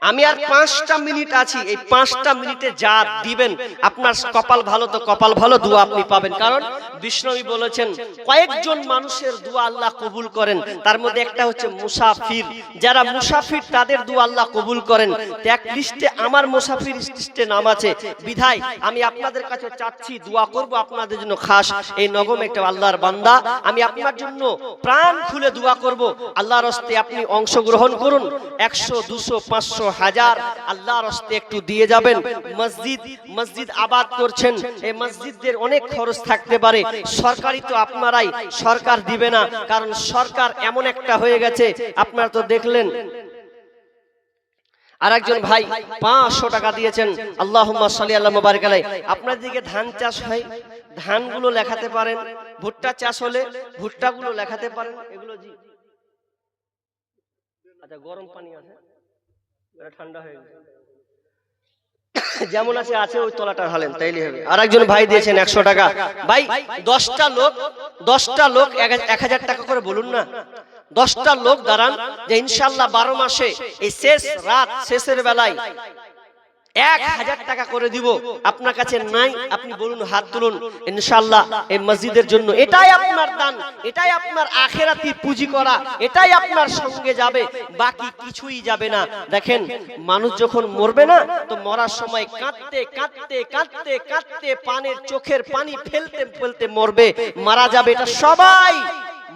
আমি আর 5টা মিনিট আছি, এই 5টা মিনিটে যা দিবেন আপনার কপাল ভালো, তো কপাল ভালো দোয়া আপনি পাবেন। কারণ বিষ্ণুই বলেছেন কয়েকজন মানুষের দোয়া আল্লাহ কবুল করেন, তার মধ্যে একটা হচ্ছে মুসাফির। যারা মুসাফির তাদের দোয়া আল্লাহ কবুল করেন। এক লিস্টে আমার মুসাফির লিস্টে নাম আছে, বিধায় আমি আপনাদের কাছে চাচ্ছি দোয়া করব আপনাদের জন্য। খাস এই নগম একটা আল্লাহর বান্দা, আমি আপনার জন্য প্রাণ খুলে দোয়া করব। আল্লাহর রাস্তায় আপনি অংশগ্রহণ করুন, 100 200 500 500,000 আল্লাহর রাস্তায় একটু দিয়ে যাবেন। মসজিদ আবাদ করছেন, এই মসজিদদের অনেক খরচ থাকতে পারে, সরকারি তো আপনারাই, সরকার দিবে না, কারণ সরকার এমন একটা হয়ে গেছে, আপনারা তো দেখলেন। আর একজন ভাই 500 টাকা দিয়েছেন, আল্লাহুম্মা সাল্লি আলা মুবারিক আলাইহি। আপনার দিকে ধান চাষ হয়, ধানগুলো লেখাতে পারেন, ভুট্টা চাষ হলে ভুট্টাগুলো লেখাতে পারেন, এগুলো জি। আচ্ছা, গরম পানি আছে, এটা ঠান্ডা হয়ে গেছে, যেমন আছে আছে ওই তলাটা ঢালেন তাইলে হবে। আর একজন ভাই দিয়েছেন 100 টাকা। ভাই 10টা লোক 1000 টাকা করে বলুন না, 10টা লোক দাঁড়ান, যে ইনশাআল্লাহ 12 মাসে এই শেষ রাত, শেষের বেলায় 1000 টাকা করে দিব। আপনার কাছে নাই, আপনি বলুন, হাত তুলুন, ইনশাআল্লাহ এই মসজিদের জন্য। এটাই আপনার দান, এটাই আপনার আখিরাতি পুঁজি করা, এটাই আপনার সঙ্গে যাবে, বাকি কিছুই যাবে না। দেখেন, মানুষ যখন মরবে না, তো মরার সময় কাঁদতে কাঁদতে কাঁদতে কাঁদতে পানের চোখের পানি ফেলতে ফেলতে মরবে, মারা যাবে। এটা সবাই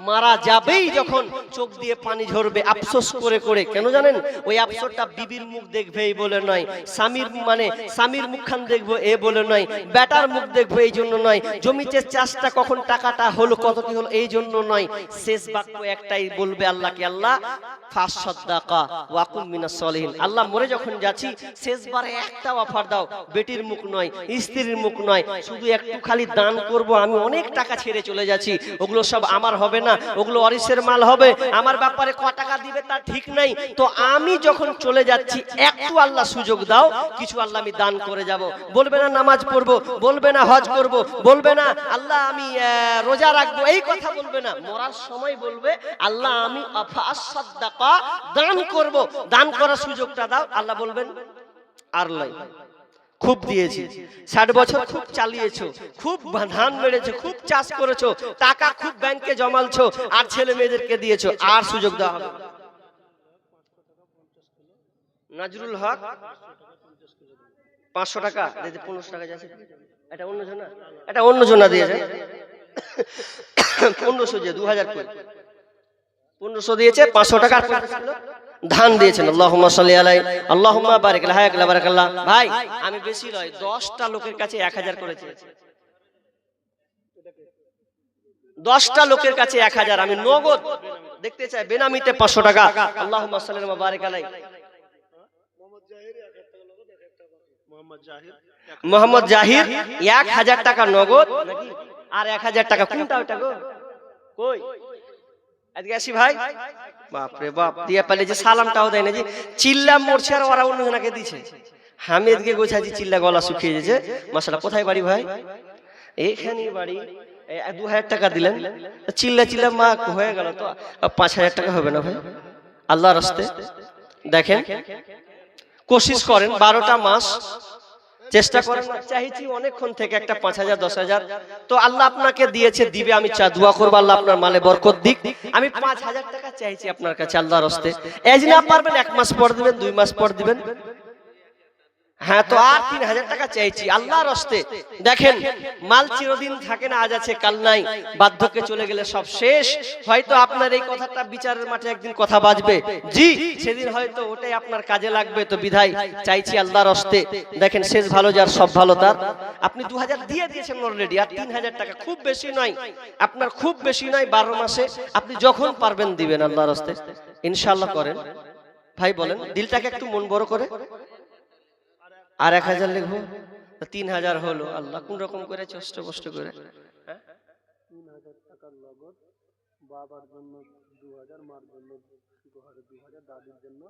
মারা যাবেই, যখন চোখ দিয়ে পানি ঝরবে আফসোস করে করে। কেন জানেন? ওই আফসোসটা বিবির মুখ দেখবে এই বলে নয়, স্বামীর মুখখান দেখবো এ বলে নয়, বেটার মুখ দেখবো এই জন্য নয়, জমিতে চাষটা কখন টাকাটা হলো, কত কি হলো এই জন্য নয়। শেষ বাক্য একটাই বলবে আল্লাহকে, আল্লাহ ফাসাদাকা ওয়া কুন মিনাস সলিহিন। আল্লাহ মরে যখন যাচ্ছি, শেষবারে একটা অফার দাও, বেটির মুখ নয়, স্ত্রীর মুখ নয়, শুধু একটু খালি দান করব, আমি অনেক টাকা ছেড়ে চলে যাচ্ছি, ওগুলো সব আমার হবে না, ওগুলো অরিসের মাল হবে, আমার ব্যাপারে ক টাকা দিবে তার ঠিক নাই, তো আমি যখন চলে যাচ্ছি একটু আল্লাহ সুযোগ দাও, কিছু আল্লাহ আমি দান করে যাব। বলবে না নামাজ পড়বো, বলবে না হজ করব, বলবে না আল্লাহ আমি রোজা রাখবো, এই কথা বলবে না। মরার সময় বলবে আল্লাহ আমি ফাসাদাকা, দান করব, দান করার সুযোগটা দাও। আল্লাহ বলবেন আর লাই, খুব দিয়েছি, 60 বছর খুব চালিয়েছো, খুব ধান মেরেছো, খুব চাষ করেছো, টাকা খুব ব্যাংকে জমালছো, আর ছেলে মেয়েদেরকে দিয়েছো, আর সুযোগ দেওয়া হবে। নাজরুল হক 500 টাকা, 1500 টাকা যাচ্ছে, এটা অন্য জনা দিয়েছে, 1500 দিয়ে 2000 করে 1500 দিয়েছে, 500 টাকা ধান দিয়েছেন। আল্লাহুম্মা সাল্লি আলাইহি, আল্লাহুম্মা বারিক আলাইহি, বারাকাল্লাহ। ভাই আমি বেশি নয়, 10টা লোকের কাছে 1000 করে চেয়েছি, 10টা লোকের কাছে 1000, আমি নগদ দেখতে চাই, বেনামিতে 500 টাকা। আল্লাহুম্মা সাল্লি ওয়া বারিক আলাইহি। মোহাম্মদ জাহির 1000 টাকা নগদ, নাকি আর 1000 টাকা কোনটা ওটা গো, কই আজকে আসি ভাই, বাপরে বাপ, দিয়া পালে যে সালামটাও দেয় না, যে চিল্লা মরছে আর ওরা অন্যজনকে দিছে। আমি এদিকে গোছাচ্ছি, চিল্লা গলা শুকিয়ে গেছে, মাশাআল্লাহ। কোথায় বাড়ি ভাই? এইখানেই বাড়ি। 2000 টাকা দিলেন, চিল্লা মা হয়ে গেল, তো 5000 টাকা হবে না ভাই? আল্লাহর রাস্তায় দেখেন, কোশিশ করেন, 12টা মাস চেষ্টা করেন। চাইছি অনেকক্ষণ থেকে একটা 5000 10,000, তো আল্লাহ আপনাকে দিয়েছে, দিবে, আমি দোয়া করবো আল্লাহ আপনার মালে বরকত দিক। আমি 5000 টাকা চাইছি আপনার কাছে আল্লাহর রাস্তায়। এজ না পারবেন 1 মাস পর দিবেন, 2 মাস পর দিবেন, হ্যাঁ, তো আর 3000 টাকা চাইছি আল্লাহর রাস্তায়। দেখেন, মাল চিরদিন থাকে না, আজ আছে কাল নাই, বার্ধক্যে চলে গেলে সব শেষ। হয়তো আপনার এই কথাটা বিচারের মাঠে একদিন কথা বাজবে, জি, সেদিন হয়তো ওটাই আপনার কাজে লাগবে, তো বিধায় চাইছি আল্লাহর রাস্তায়। দেখেন, শেষ ভালো যার সব ভালো তার। আপনি 2000 দিয়ে দিয়েছেন অলরেডি, আর 3000 টাকা, খুব বেশি নয় আপনার, খুব বেশি নয়, 12 মাসে আপনি যখন পারবেন দিবেন আল্লাহর রাস্তায়, ইনশাআল্লাহ করেন। ভাই বলেন, দিলটাকে একটু মন বড় করে, আর 1000 লিখবো, 3000 হলো। আল্লাহ কোন রকম করে কষ্ট করে 3000 টাকা নগদ, বাবার জন্য 2000, মার জন্য 2000, দাদির জন্য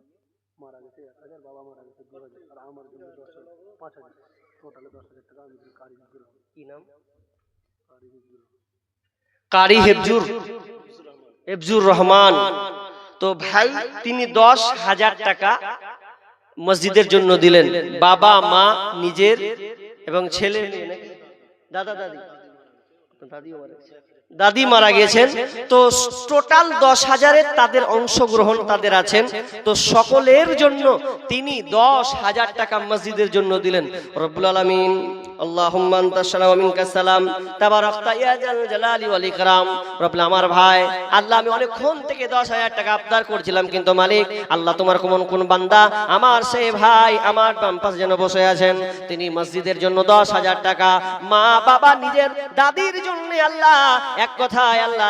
মারা গেছে 1000, বাবা মারা গেছে 2000, আর আমার জন্য 10,000, 5000, টোটালে 10,000 টাকা আমি কারি হিজুর। কি নাম? কারি হেফজুর রহমান। তো ভাই তিনি 10,000 টাকা মসজিদের জন্য দিলেন, বাবা মা নিজের এবং ছেলে মেয়ে, দাদা দাদিও মারা গেছে। দাদি মারা গিয়েছেন, তো টোটাল 10,000-এর তাদের অংশগ্রহণ তাদের আছেন, তো সকলের জন্য তিনি 10,000 টাকা মসজিদের জন্য দিলেন। রব্বুল আলামিন আল্লাহুম্মা আনতাস সালাম ওয়া মিনকাস সালাম তাবারাকতা ইয়া জাল জালালি ওয়াল ইকরাম। রব্বুল, আমার ভাই আল্লাহ, আমি অনেকক্ষণ থেকে 10,000 টাকা আবদার করছিলাম, কিন্তু মালিক আল্লাহ তোমার কোন বান্দা আমার সেই ভাই আমার বাম পাশে যেন বসে আছেন, তিনি মসজিদের জন্য 10,000 টাকা, মা বাবা নিজের দাদির জন্য আল্লাহ, এক কথায় আল্লাহ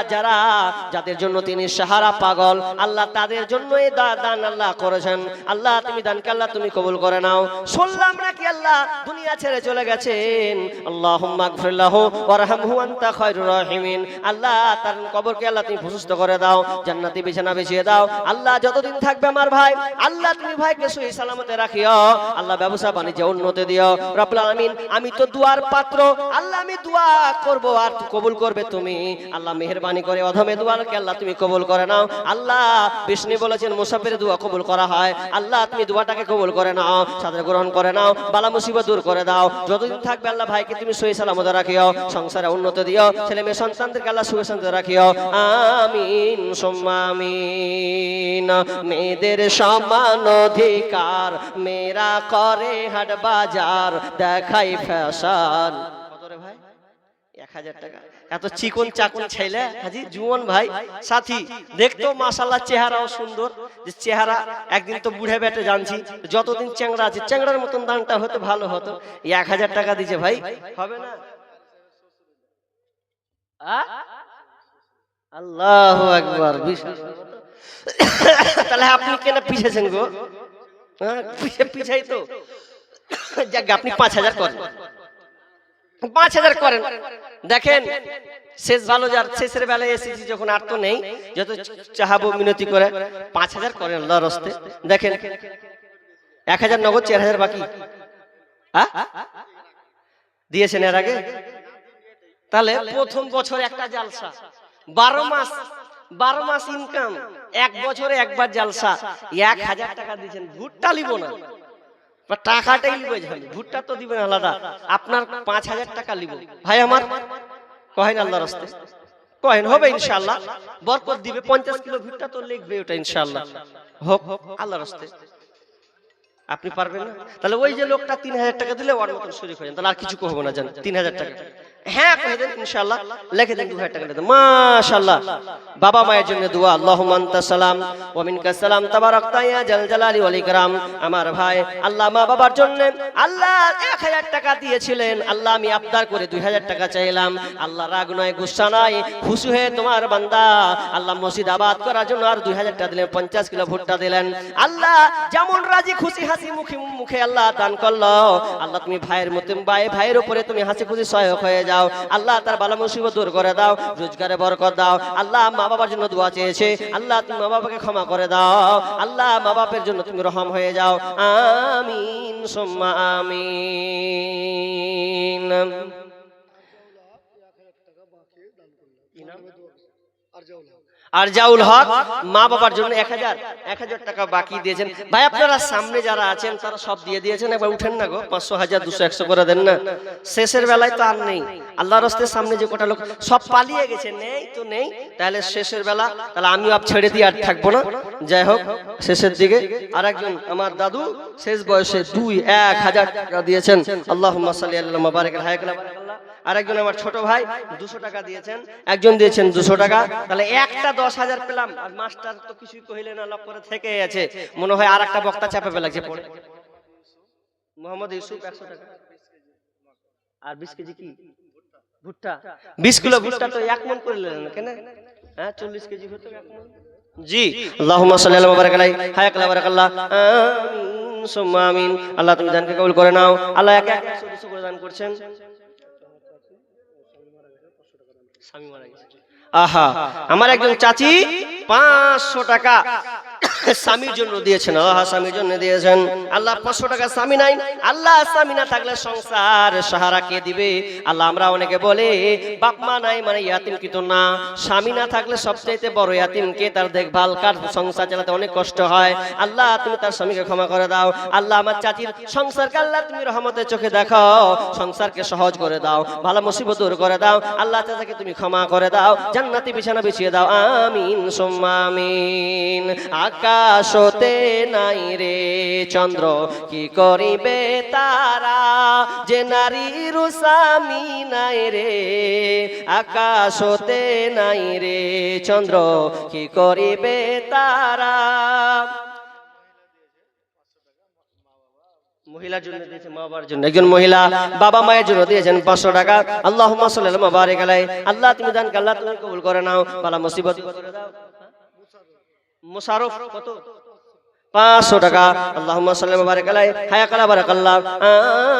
যাদের জন্য তিনি সাহারা পাগল, আল্লাহ তাদের জন্য এই দান আল্লাহ করেছেন। আল্লাহ তুমি দানকে আল্লাহ তুমি কবুল করে নাও। শুনলাম নাকি আল্লাহ দুনিয়া ছেড়ে চলে গেছেন। আল্লাহুম্মা গফির লাহু ওয়ারহামহু আনতা খায়রুর রাহিমিন। আল্লাহ তার কবরকে আল্লাহ তুমি প্রশস্ত করে দাও, জান্নাতি বিছানা বিছিয়ে দাও। আল্লাহ যতদিন থাকবে আমার ভাই, আল্লাহ তুমি ভাইকে সহি সালামতে রাখিও। আল্লাহ ব্যবসা বাণিজ্যে উন্নতি দিও রব্বুল আলামিন। আমি তো দুয়ার পাত্র, আল্লাহ আমি দোয়া করব আর কবুল করবে তুমি। আল্লাহ মেহেরবানি করে অধমে দোয়াকে আল্লাহ তুমি কবুল করে নাও। আল্লাহ বিষ্ণু বলেছেন মুসাফিরের দোয়া কবুল করা হয়, আল্লাহ তুমি দোয়াটাকে কবুল করে নাও, সাদরে গ্রহণ করে নাও, বালা মুসিবত দূর করে দাও। যতদিন থাকবে আল্লাহ ভাইকে তুমি সহি সালামতে রাখিও, সংসারে উন্নতি দিও, ছেলে মেয়ে সন্তানদেরকে আল্লাহ সুখে শান্তিতে রাখিও। আমিন সুম্মা আমিন। মেয়েদের সমান অধিকার, মেয়েরা করে হাট বাজার, দেখাই ফ্যাশন। কত রে ভাই? 1,000 টাকা। এত চিকন চাকন ছেলে হাজি জুয়ান ভাই সাথী, দেখতো মাশাআল্লাহ চেহারাও সুন্দর, যে চেহারা একদিন তো বুড়ে বেটে জানছি, যতদিন চ্যাংড়া আছে চ্যাংড়ার মতন দানটা হতে ভালো হতো। 1,000 টাকা দিছে ভাই, হবে না? আল্লাহু আকবার। তাহলে আপনি কেন পিছেছেন গো? পিছাই তো যাক, আপনি 5,000 করেন, 5,000 করেন। দেখেন শেষ ভালো, যার শেষের বেলায় এসেছি যখন আর তো নেই, যত চাহাবো মিনতি করে 5,000 করেন আল্লাহর রাস্তে। দেখেন 1,000 নগদ, 4,000 বাকি দিয়েছেন এর আগে। তাহলে প্রথম বছর একটা জালসা, 12 মাস ইনকাম, এক বছরে একবার জালসা, 1,000 টাকা দিয়েছেন। ভুট্টা লিব না, টাকাটাই লিব, ভুট্টা তো দিবেন আলাদা, আপনার 5,000 টাকা লিব ভাই আমার। কহেন আল্লাহ রাস্তে, কহেন হবে ইনশাআল্লাহ, বরকত দিবে। 50 কিলো ভুট্টা তো লিখবে ওটা ইনশাআল্লাহ, হোক আল্লাহ রাস্তে। আপনি পারবেন না? তাহলে ওই যে লোকটা 3,000 টাকা দিলে ওর মতন শরীক হয়ে যান, তাহলে আর কিছু কহবো না, জান 3,000 টাকা হ্যাঁ কহে দেন ইনশাআল্লাহ, লিখে দেন 2,000 টাকা দেন। মাশাআল্লাহ। বাবা মায়ের জন্য দোয়া, আল্লাহুম্মা আনতাস সালাম ওয়া মিনকাস সালাম তাবারাকতা ইয়া জাল জালালি ওয়াল ইকরাম। আমার ভাই আল্লাহ মা বাবার জন্য আল্লাহ 1,000 টাকা দিয়েছিলেন, আল্লাহ আমি আবদার করে 2,000 টাকা চাইলাম। আল্লাহ রাগ নয় গুসা নাই, খুশি হয়ে তোমার বান্দা আল্লাহ মসজিদ আবাদ করার জন্য আর 2,000 টাকা দিলেন, 50 কিলো ভুট্টা দিলেন। আল্লাহ যেমন রাজি খুশি হাসি মুখে আল্লাহ দান করলো। আল্লাহ তুমি ভাইয়ের মতো ভাইয়ের উপরে তুমি হাসি খুশি সহায়ক হয়ে যাও। আল্লাহ তার বালা মুসিবত দূর করে দাও, রোজগারে বরকত দাও। আল্লাহ মা বাবার জন্য দোয়া চেয়েছে, আল্লাহ তুমি মা বাবাকে ক্ষমা করে দাও। আল্লাহ মা বাপের জন্য তুমি রহম হয়ে যাও। আমিন সুম্মা আমিন। আর জাউল হক মা বাবার জন্য 1,000 টাকা বাকি দিয়েছেন। ভাই আপনারা সামনে যারা আছেন তারা সব দিয়ে দিয়েছেন, একবার উঠেন না গো, 500, 1000, 200, 100 করে দেন না। শেষের বেলায় তো আর নেই, আল্লাহর রাস্তার সামনে যে কটা লোক সব পালিয়ে গেছে, নেই তো নেই, তাহলে শেষের বেলা তাহলে আমিও আপ ছেড়ে দিয়ে আর থাকবো না। যাই হোক শেষের দিকে আরেকজন আমার দাদু শেষ বয়সে 1,000 টাকা দিয়েছেন। আল্লাহুম্মা সাল্লি আলা মুবারাক হায়াকাল্লাহ। আরেকজন আমার ছোট ভাই 200 টাকা দিয়েছেন, একজন দিয়েছেন 200 টাকা, তাহলে একটা 10,000 পেলাম। আর মাস্টার তো কিছুই কইলে না, লক করে থেকে আছে, মনে হয় আর একটা বক্তা চাপে লাগছে পড়ে। মোহাম্মদ ইউসুফ 100 টাকা, আর 20 কেজি কি ভুট্টা, 20 কিলো ভুট্টা তো 1 মণ করে নিলেন কেন? হ্যাঁ 40 কেজি হতো 1 মণ। জি আল্লাহুম্মা সাল্লি আলা মুবারাক আলাইহি হায়াকাল্লাহ বারাকাল্লাহ। আমিন সুম্মা আমিন। আল্লাহ তুমি দানকে কবুল করে নাও। আল্লাহ এক 100 করে দান করছেন। আহা আমার একজন চাচি 500 টাকা স্বামীর জন্য দিয়েছেন, স্বামীর জন্য দিয়েছেন। আল্লাহ 500 টাকা স্বামী নাই, আল্লাহ স্বামী না থাকলে সংসার সাহারা কে দিবে? আল্লাহ আমরা অনেকে বলে বাপ মা নাই মানে ইয়াতিম কিন্তু না, স্বামী না থাকলে সবচাইতে বড় ইয়াতিম কে? তার দেখভাল কার, সংসার চালাতে অনেক কষ্ট হয়। আল্লাহ তুমি তার স্বামীকে ক্ষমা করে দাও। আল্লাহ আমার চাচির সংসারকে আল্লাহ তুমি রহমতের চোখে দেখো, সংসারকে সহজ করে দাও, ভালো মুসিবত দূর করে দাও। আল্লাহ চাচাকে তুমি ক্ষমা করে দাও, জান্নাতি বিছানা বিছিয়ে দাও। আমিন সুম্মা আমিন। আকাশতে নাই রে চন্দ্র, কি করিবে তারা, যে নারীর স্বামী নাই রে। আকাশতে নাই রে চন্দ্র, কি করিবে তারা। মহিলার জন্য দিয়েছে, মা বাবার জন্য। একজন মহিলা বাবা মায়ের জন্য দিয়েছেন 500 টাকা। আল্লাহুম্মা সাল্লি আলা মুবারিক আলাইহি। আল্লাহ তুমি দান কে আল্লাহ তুমি কবুল করে নাও, বালা মুসিবত দূর করে দাও। মুশারফ কত? 500 টাকা। আল্লাহুম্মা সাল্লি মুবারিক আলাইহি। হায়া কালা বারাকাল্লাহ।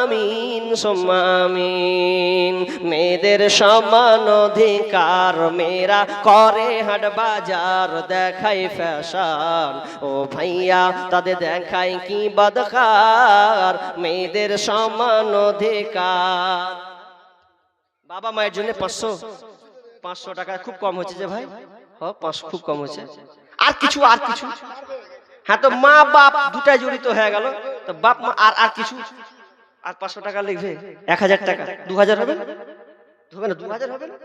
আমিন সুম্মা আমিন। মেয়েদের সমান অধিকার, মেয়েরা করে হাট বাজার, দেখাই ফ্যাশন। ও ভাইয়া তাদের দেখাই কি বদকার, মেয়েদের সমান অধিকার। বাবা মায়ের জন্য 500 টাকা খুব কম হচ্ছে যে ভাই, 500 খুব কম হচ্ছে। আর কিছু হ্যাঁ, তো মা বাপ দুটাই জড়িত হয়ে গেল, তো বাপ মা আর কিছু, আর 500 টাকা লিখবে, 1000 টাকা, 2000 হবে না? 2000 হবে না?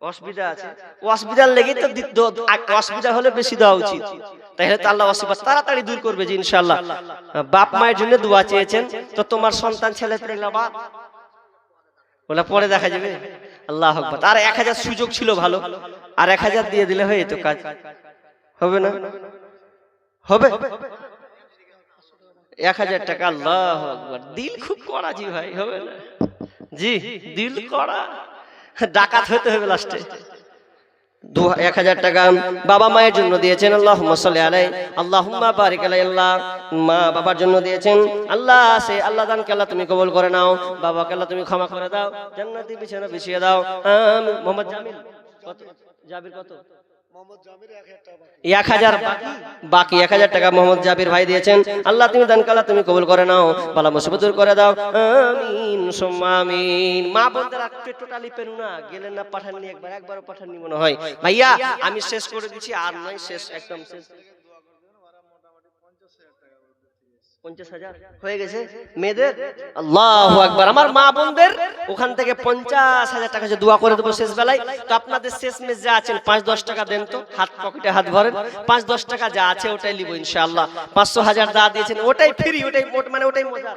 অসুবিধা আছে, অসুবিধার লেগে তো অসুবিধা হলে বেশি দেওয়া উচিত, তাহলে তো আল্লাহ অসুবিধা তাড়াতাড়ি দূর করবে যে ইনশাআল্লাহ। বাপ মায়ের জন্য দোয়া চেয়েছেন, তো তোমার সন্তান ছেলে পেলে বলে পরে দেখা যাবে। আল্লাহু আকবার। আর 1000 সুযোগ ছিল ভালো, আর 1000 দিয়ে দিলে হয়ে তো কাজ হবে না? হবে 1000 টাকা। আল্লাহু আকবার। দিল খুব কড়া জি ভাই, হবে না জি, দিল কড়া, ডাকাত হতে হবে লাস্টে। 1000 টাকা বাবা মায়ের জন্য দিয়েছেন। আল্লাহুম্মা সাল্লি আলাইহি। আল্লাহুম্মা বারিক আলাইহি। আল্লাহ মা বাবার জন্য দিয়েছেন। আল্লাহ সে আল্লাহ দানকে আল্লাহ তুমি কবুল করে নাও, বাবাকে আল্লাহ তুমি ক্ষমা করে দাও, জান্নাতি বিছানা বিছিয়ে দাও। আমিন। মোহাম্মদ জামিল কত? জাবির কত? 1000 বাকি 1000 টাকা মোহাম্মদ জাবির ভাই দিয়েছেন। আল্লাহ তুমি দান কালা তুমি কবুল করে নাও, বালা মুসিবত দূর করে দাও। আমিন সুম্মা আমিন। মা বোনরা টোটালি পেরু না গেলেন না, পাঠাননি, একবারও পাঠাননি মনে হয়। ভাইয়া আমি শেষ করে দিচ্ছি, আর নয় শেষ, একদম শেষ। 50,000 হয়ে গেছে মেয়েদের। আল্লাহু আকবার। আমার মা বোনদের ওখান থেকে 50,000 টাকা দোয়া করে দেবো শেষ বেলায়। তো আপনাদের শেষ মেশ যা আছেন 5-10 টাকা দেন তো, হাত পকেটে হাত ভরেন, 5-10 টাকা যা আছে ওটাই নিব ইনশাআল্লাহ। 500,000 দা দিয়েছেন, ওটাই ফ্রি, ওটাই মানে ওটাই মজা।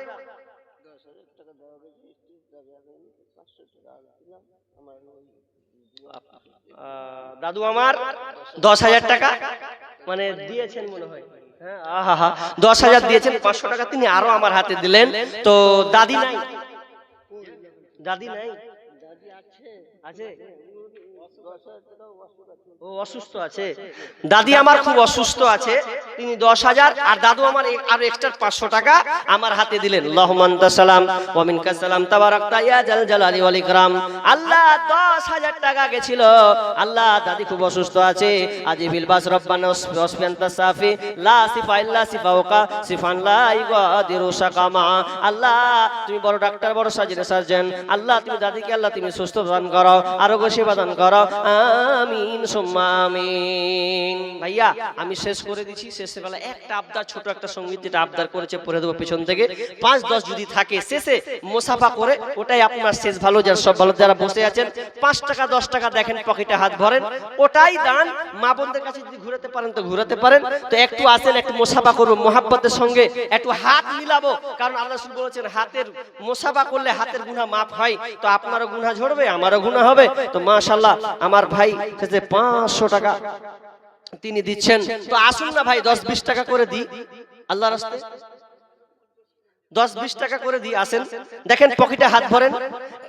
দাদু আমার 10,000 টাকা মানে দিয়েছেন মনে হয়, 10,000 দিয়েছেন, 500 টাকা তিনি আরো আমার হাতে দিলেন। তো দাদি নাই, দাদি নাই, আছে ও অসুস্থ আছে, দাদি আমার খুব অসুস্থ আছে, তিনি 10,000 আর দাদু আমার আরো এক্সট্রা 500 টাকা আমার হাতে দিলেন। আল্লাহুম্মা আনতা সালাম ওয়া মিনকাস সালাম তাবারাকতা ইয়া জাল জালালি ওয়াল ইকরাম। আল্লাহ 10,000 টাকা গেছিল। আল্লাহ দাদি খুব অসুস্থ আছে, আজিবিল বাস রব্বানা ওয়াসফিয়ান্তা সাফি লা সিফা ইল্লা সিফাউকা সিফান লা ইগাদিরু সাকামা। আল্লাহ তুমি বড় ডাক্তার, বড় সার্জন। আল্লাহ তুমি দাদিকে আল্লাহ তুমি সুস্থ দান করো, আরোগ্য সেবা দান করো। আমিন সুম্মা আমিন। ভাইয়া আমি শেষ করে দিচ্ছি, শেষে বেলা একটা আবদার, ছোট একটা সঙ্গীত যেটা আবদার করেছে পড়ে দেবো পেছন থেকে। 5-10 যদি থাকে শেষে মুসাফা করে, ওটাই আপনার শেষ ভালো। যারা সব ভালো যারা বসে আছেন 5 টাকা 10 টাকা দেখেন পকেটে হাত ভরেন, ওটাই দান। মা বোনদের কাছে যদি ঘুরাতে পারেন তো ঘুরাতে পারেন। তো একটু আসেন, একটু মুসাফা করবো মোহাব্বতের সঙ্গে, একটু হাত মিলাবো, কারণ আল্লাহ রাসূল বলেছেন হাতের মুসাফা করলে হাতের গুনাহ মাফ হয়। তো আপনারও গুনাহ ঝরবে, আমারও গুনাহ হবে। তো মাশাআল্লাহ আমার ভাই 500 টাকা তিনি দিচ্ছেন। তো আসুন না ভাই 10-20 টাকা করে দিই আল্লাহর রাস্তায়, 10-20 টাকা করে দিই। আসেন দেখেন পকেটে হাত ভরেন।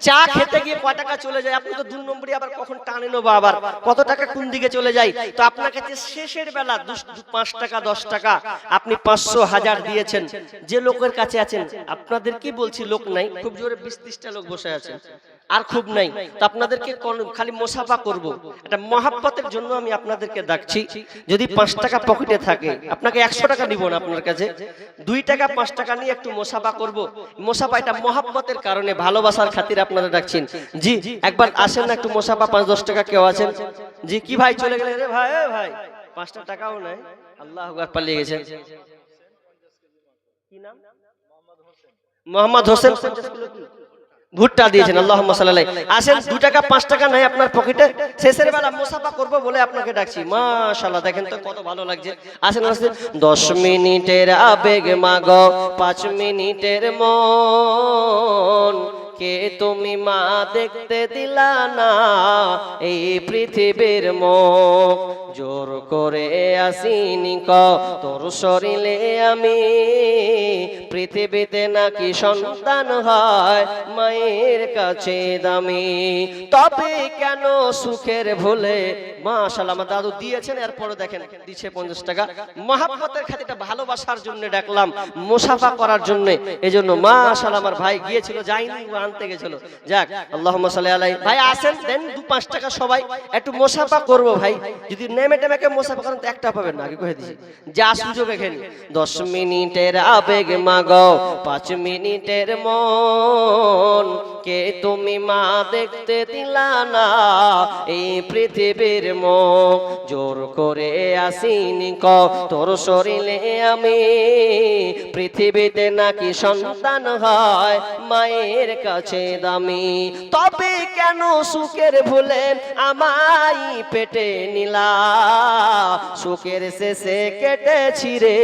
চা খেতে গিয়ে কয় টাকা চলে যায়, আপনি তো 2 নম্বরই আবার কখন টানে নেবো, আবার কত টাকা কোন দিকে চলে যায়। তো আপনার কাছে শেষের বেলা 5 টাকা 10 টাকা আপনি 500-1000 দিয়েছেন, যে লোকের কাছে আছেন, আপনাদের কি বলছি লোক নাই, খুব জোরে 20-30টা লোক বসে আছেন, আর খুব নাই, তো আপনাদেরকে খালি মুসাফা করব, এটা মহাব্বতের জন্য আমি আপনাদেরকে ডাকছি। যদি 5 টাকা পকেটে থাকে, আপনাকে 100 টাকা দিব না আপনার কাছে, 2 টাকা 5 টাকা নিয়ে একটু মুসাফা করব। মুসাফা এটা মহাব্বতের কারণে, ভালোবাসার খাতিরে আপনারা ডাকছেন। জি একবার আসেন না একটু মুসাফা, 5-10 টাকা কেউ আছেন? জি কি ভাই চলে গেলে রে ভাই, ভাই 5টা টাকাও নাই, আল্লাহু আকবার, পালিয়ে গেছেন। কি নাম? মোহাম্মদ হোসেন। 50 কিলো কি ভুট্টা দিয়েছেন, আল্লাহুম্মা সাল্লি আলাইহি। আসেন 2 টাকা 5 টাকা নাই আপনার পকেটে, শেষের বেলা মুসাফা করব বলে আপনাকে ডাকছি। মাশাআল্লাহ, দেখেন তো কত ভালো লাগছে। আসেন আসেন, 10 মিনিটের আবেগ মাগো 5 মিনিটের মন, কে তুমি মা দেখতে দিলা না এই পৃথিবীর মুখ, জোর করে আসিনি ক তোর শরীরে আমি, পৃথিবীতে নাকি সন্তান হয় মায়ের কাছে দামি, তবে কেন সুখের ভুলে। মাশাআল্লাহ, আমার দাদু দিয়েছেন, এরপরে দেখেন দিচ্ছে 50 টাকা। মহাব্বতের খাতিরে, ভালোবাসার জন্য ডাকলাম, মুসাফা করার জন্য। এজন্য মাশাআল্লাহ, আমার ভাই গিয়েছিল, যায়নি, ও আনতে গেছিল। যাক, আল্লাহুম্মা সাল্লি আলাইহি। ভাই আসেন, দেন 2-5 টাকা সবাই একটু মুসাফা করব ভাই। যদি নেমে টেমেকে মুসাফা করেন তো একটা পাবেন না, আগে কয়ে দিছি, যা সুযোগ এখানে। 10 মিনিটের আবেগ মাগো 5 মিনিটের মন, কে তুমি মা দেখতে দিলা না এই পৃথিবীর মুখ, জোর করে আসিনি ক তোর শরীরে আমি, পৃথিবীতে নাকি সন্তান হয় মায়ের কাছে দামি, তবে কেন সুখের ভুলে আমায় পেটে নিলা, সুখের শেষে কেটে ছিঁড়ে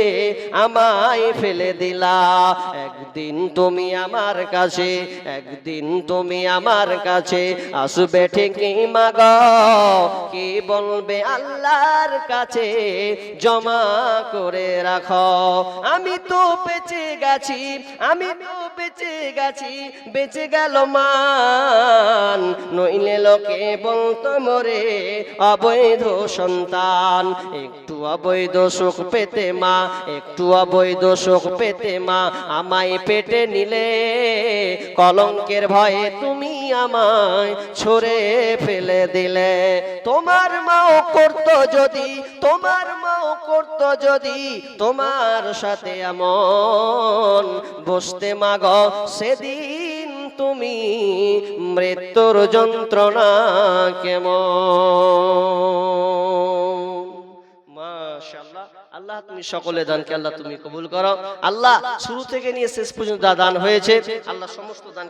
আমায় ফেলে দিলা, একদিন তুমি আমার কাছে, একদিন তুমি আমার কাছে আসবে ঠিকই মাগো, কি বলবে আল্লাহর কাছে জমা করে রাখো, আমি তো বেঁচে গেছি, আমি তো বেঁচে গেছি, বেঁচে গেল মান, নইলে লোকে বলতো মোরে অবৈধ সন্তান, একটু অবৈধ সুখ পেতে মা, একটু অবৈধ সুখ পেতে মা আমায় পেটে নিলে, কলঙ্কের ভয়ে তুমি আমায় ছুঁড়ে ফেলে দিলে, তোমার মাও করতো যদি, তোমার মাও করতো যদি তোমার সাথে এমন, বসতে মাগো সেদিন তুমি মৃত্যুর যন্ত্রণা কেমন। মাশাআল্লাহ, আল্লাহ তুমি সকলে দানকে আল্লাহ তুমি কবুল করো। আল্লাহ শুরু থেকে নিয়ে শেষ পর্যন্ত দান হয়েছে, আল্লাহ সমস্ত দান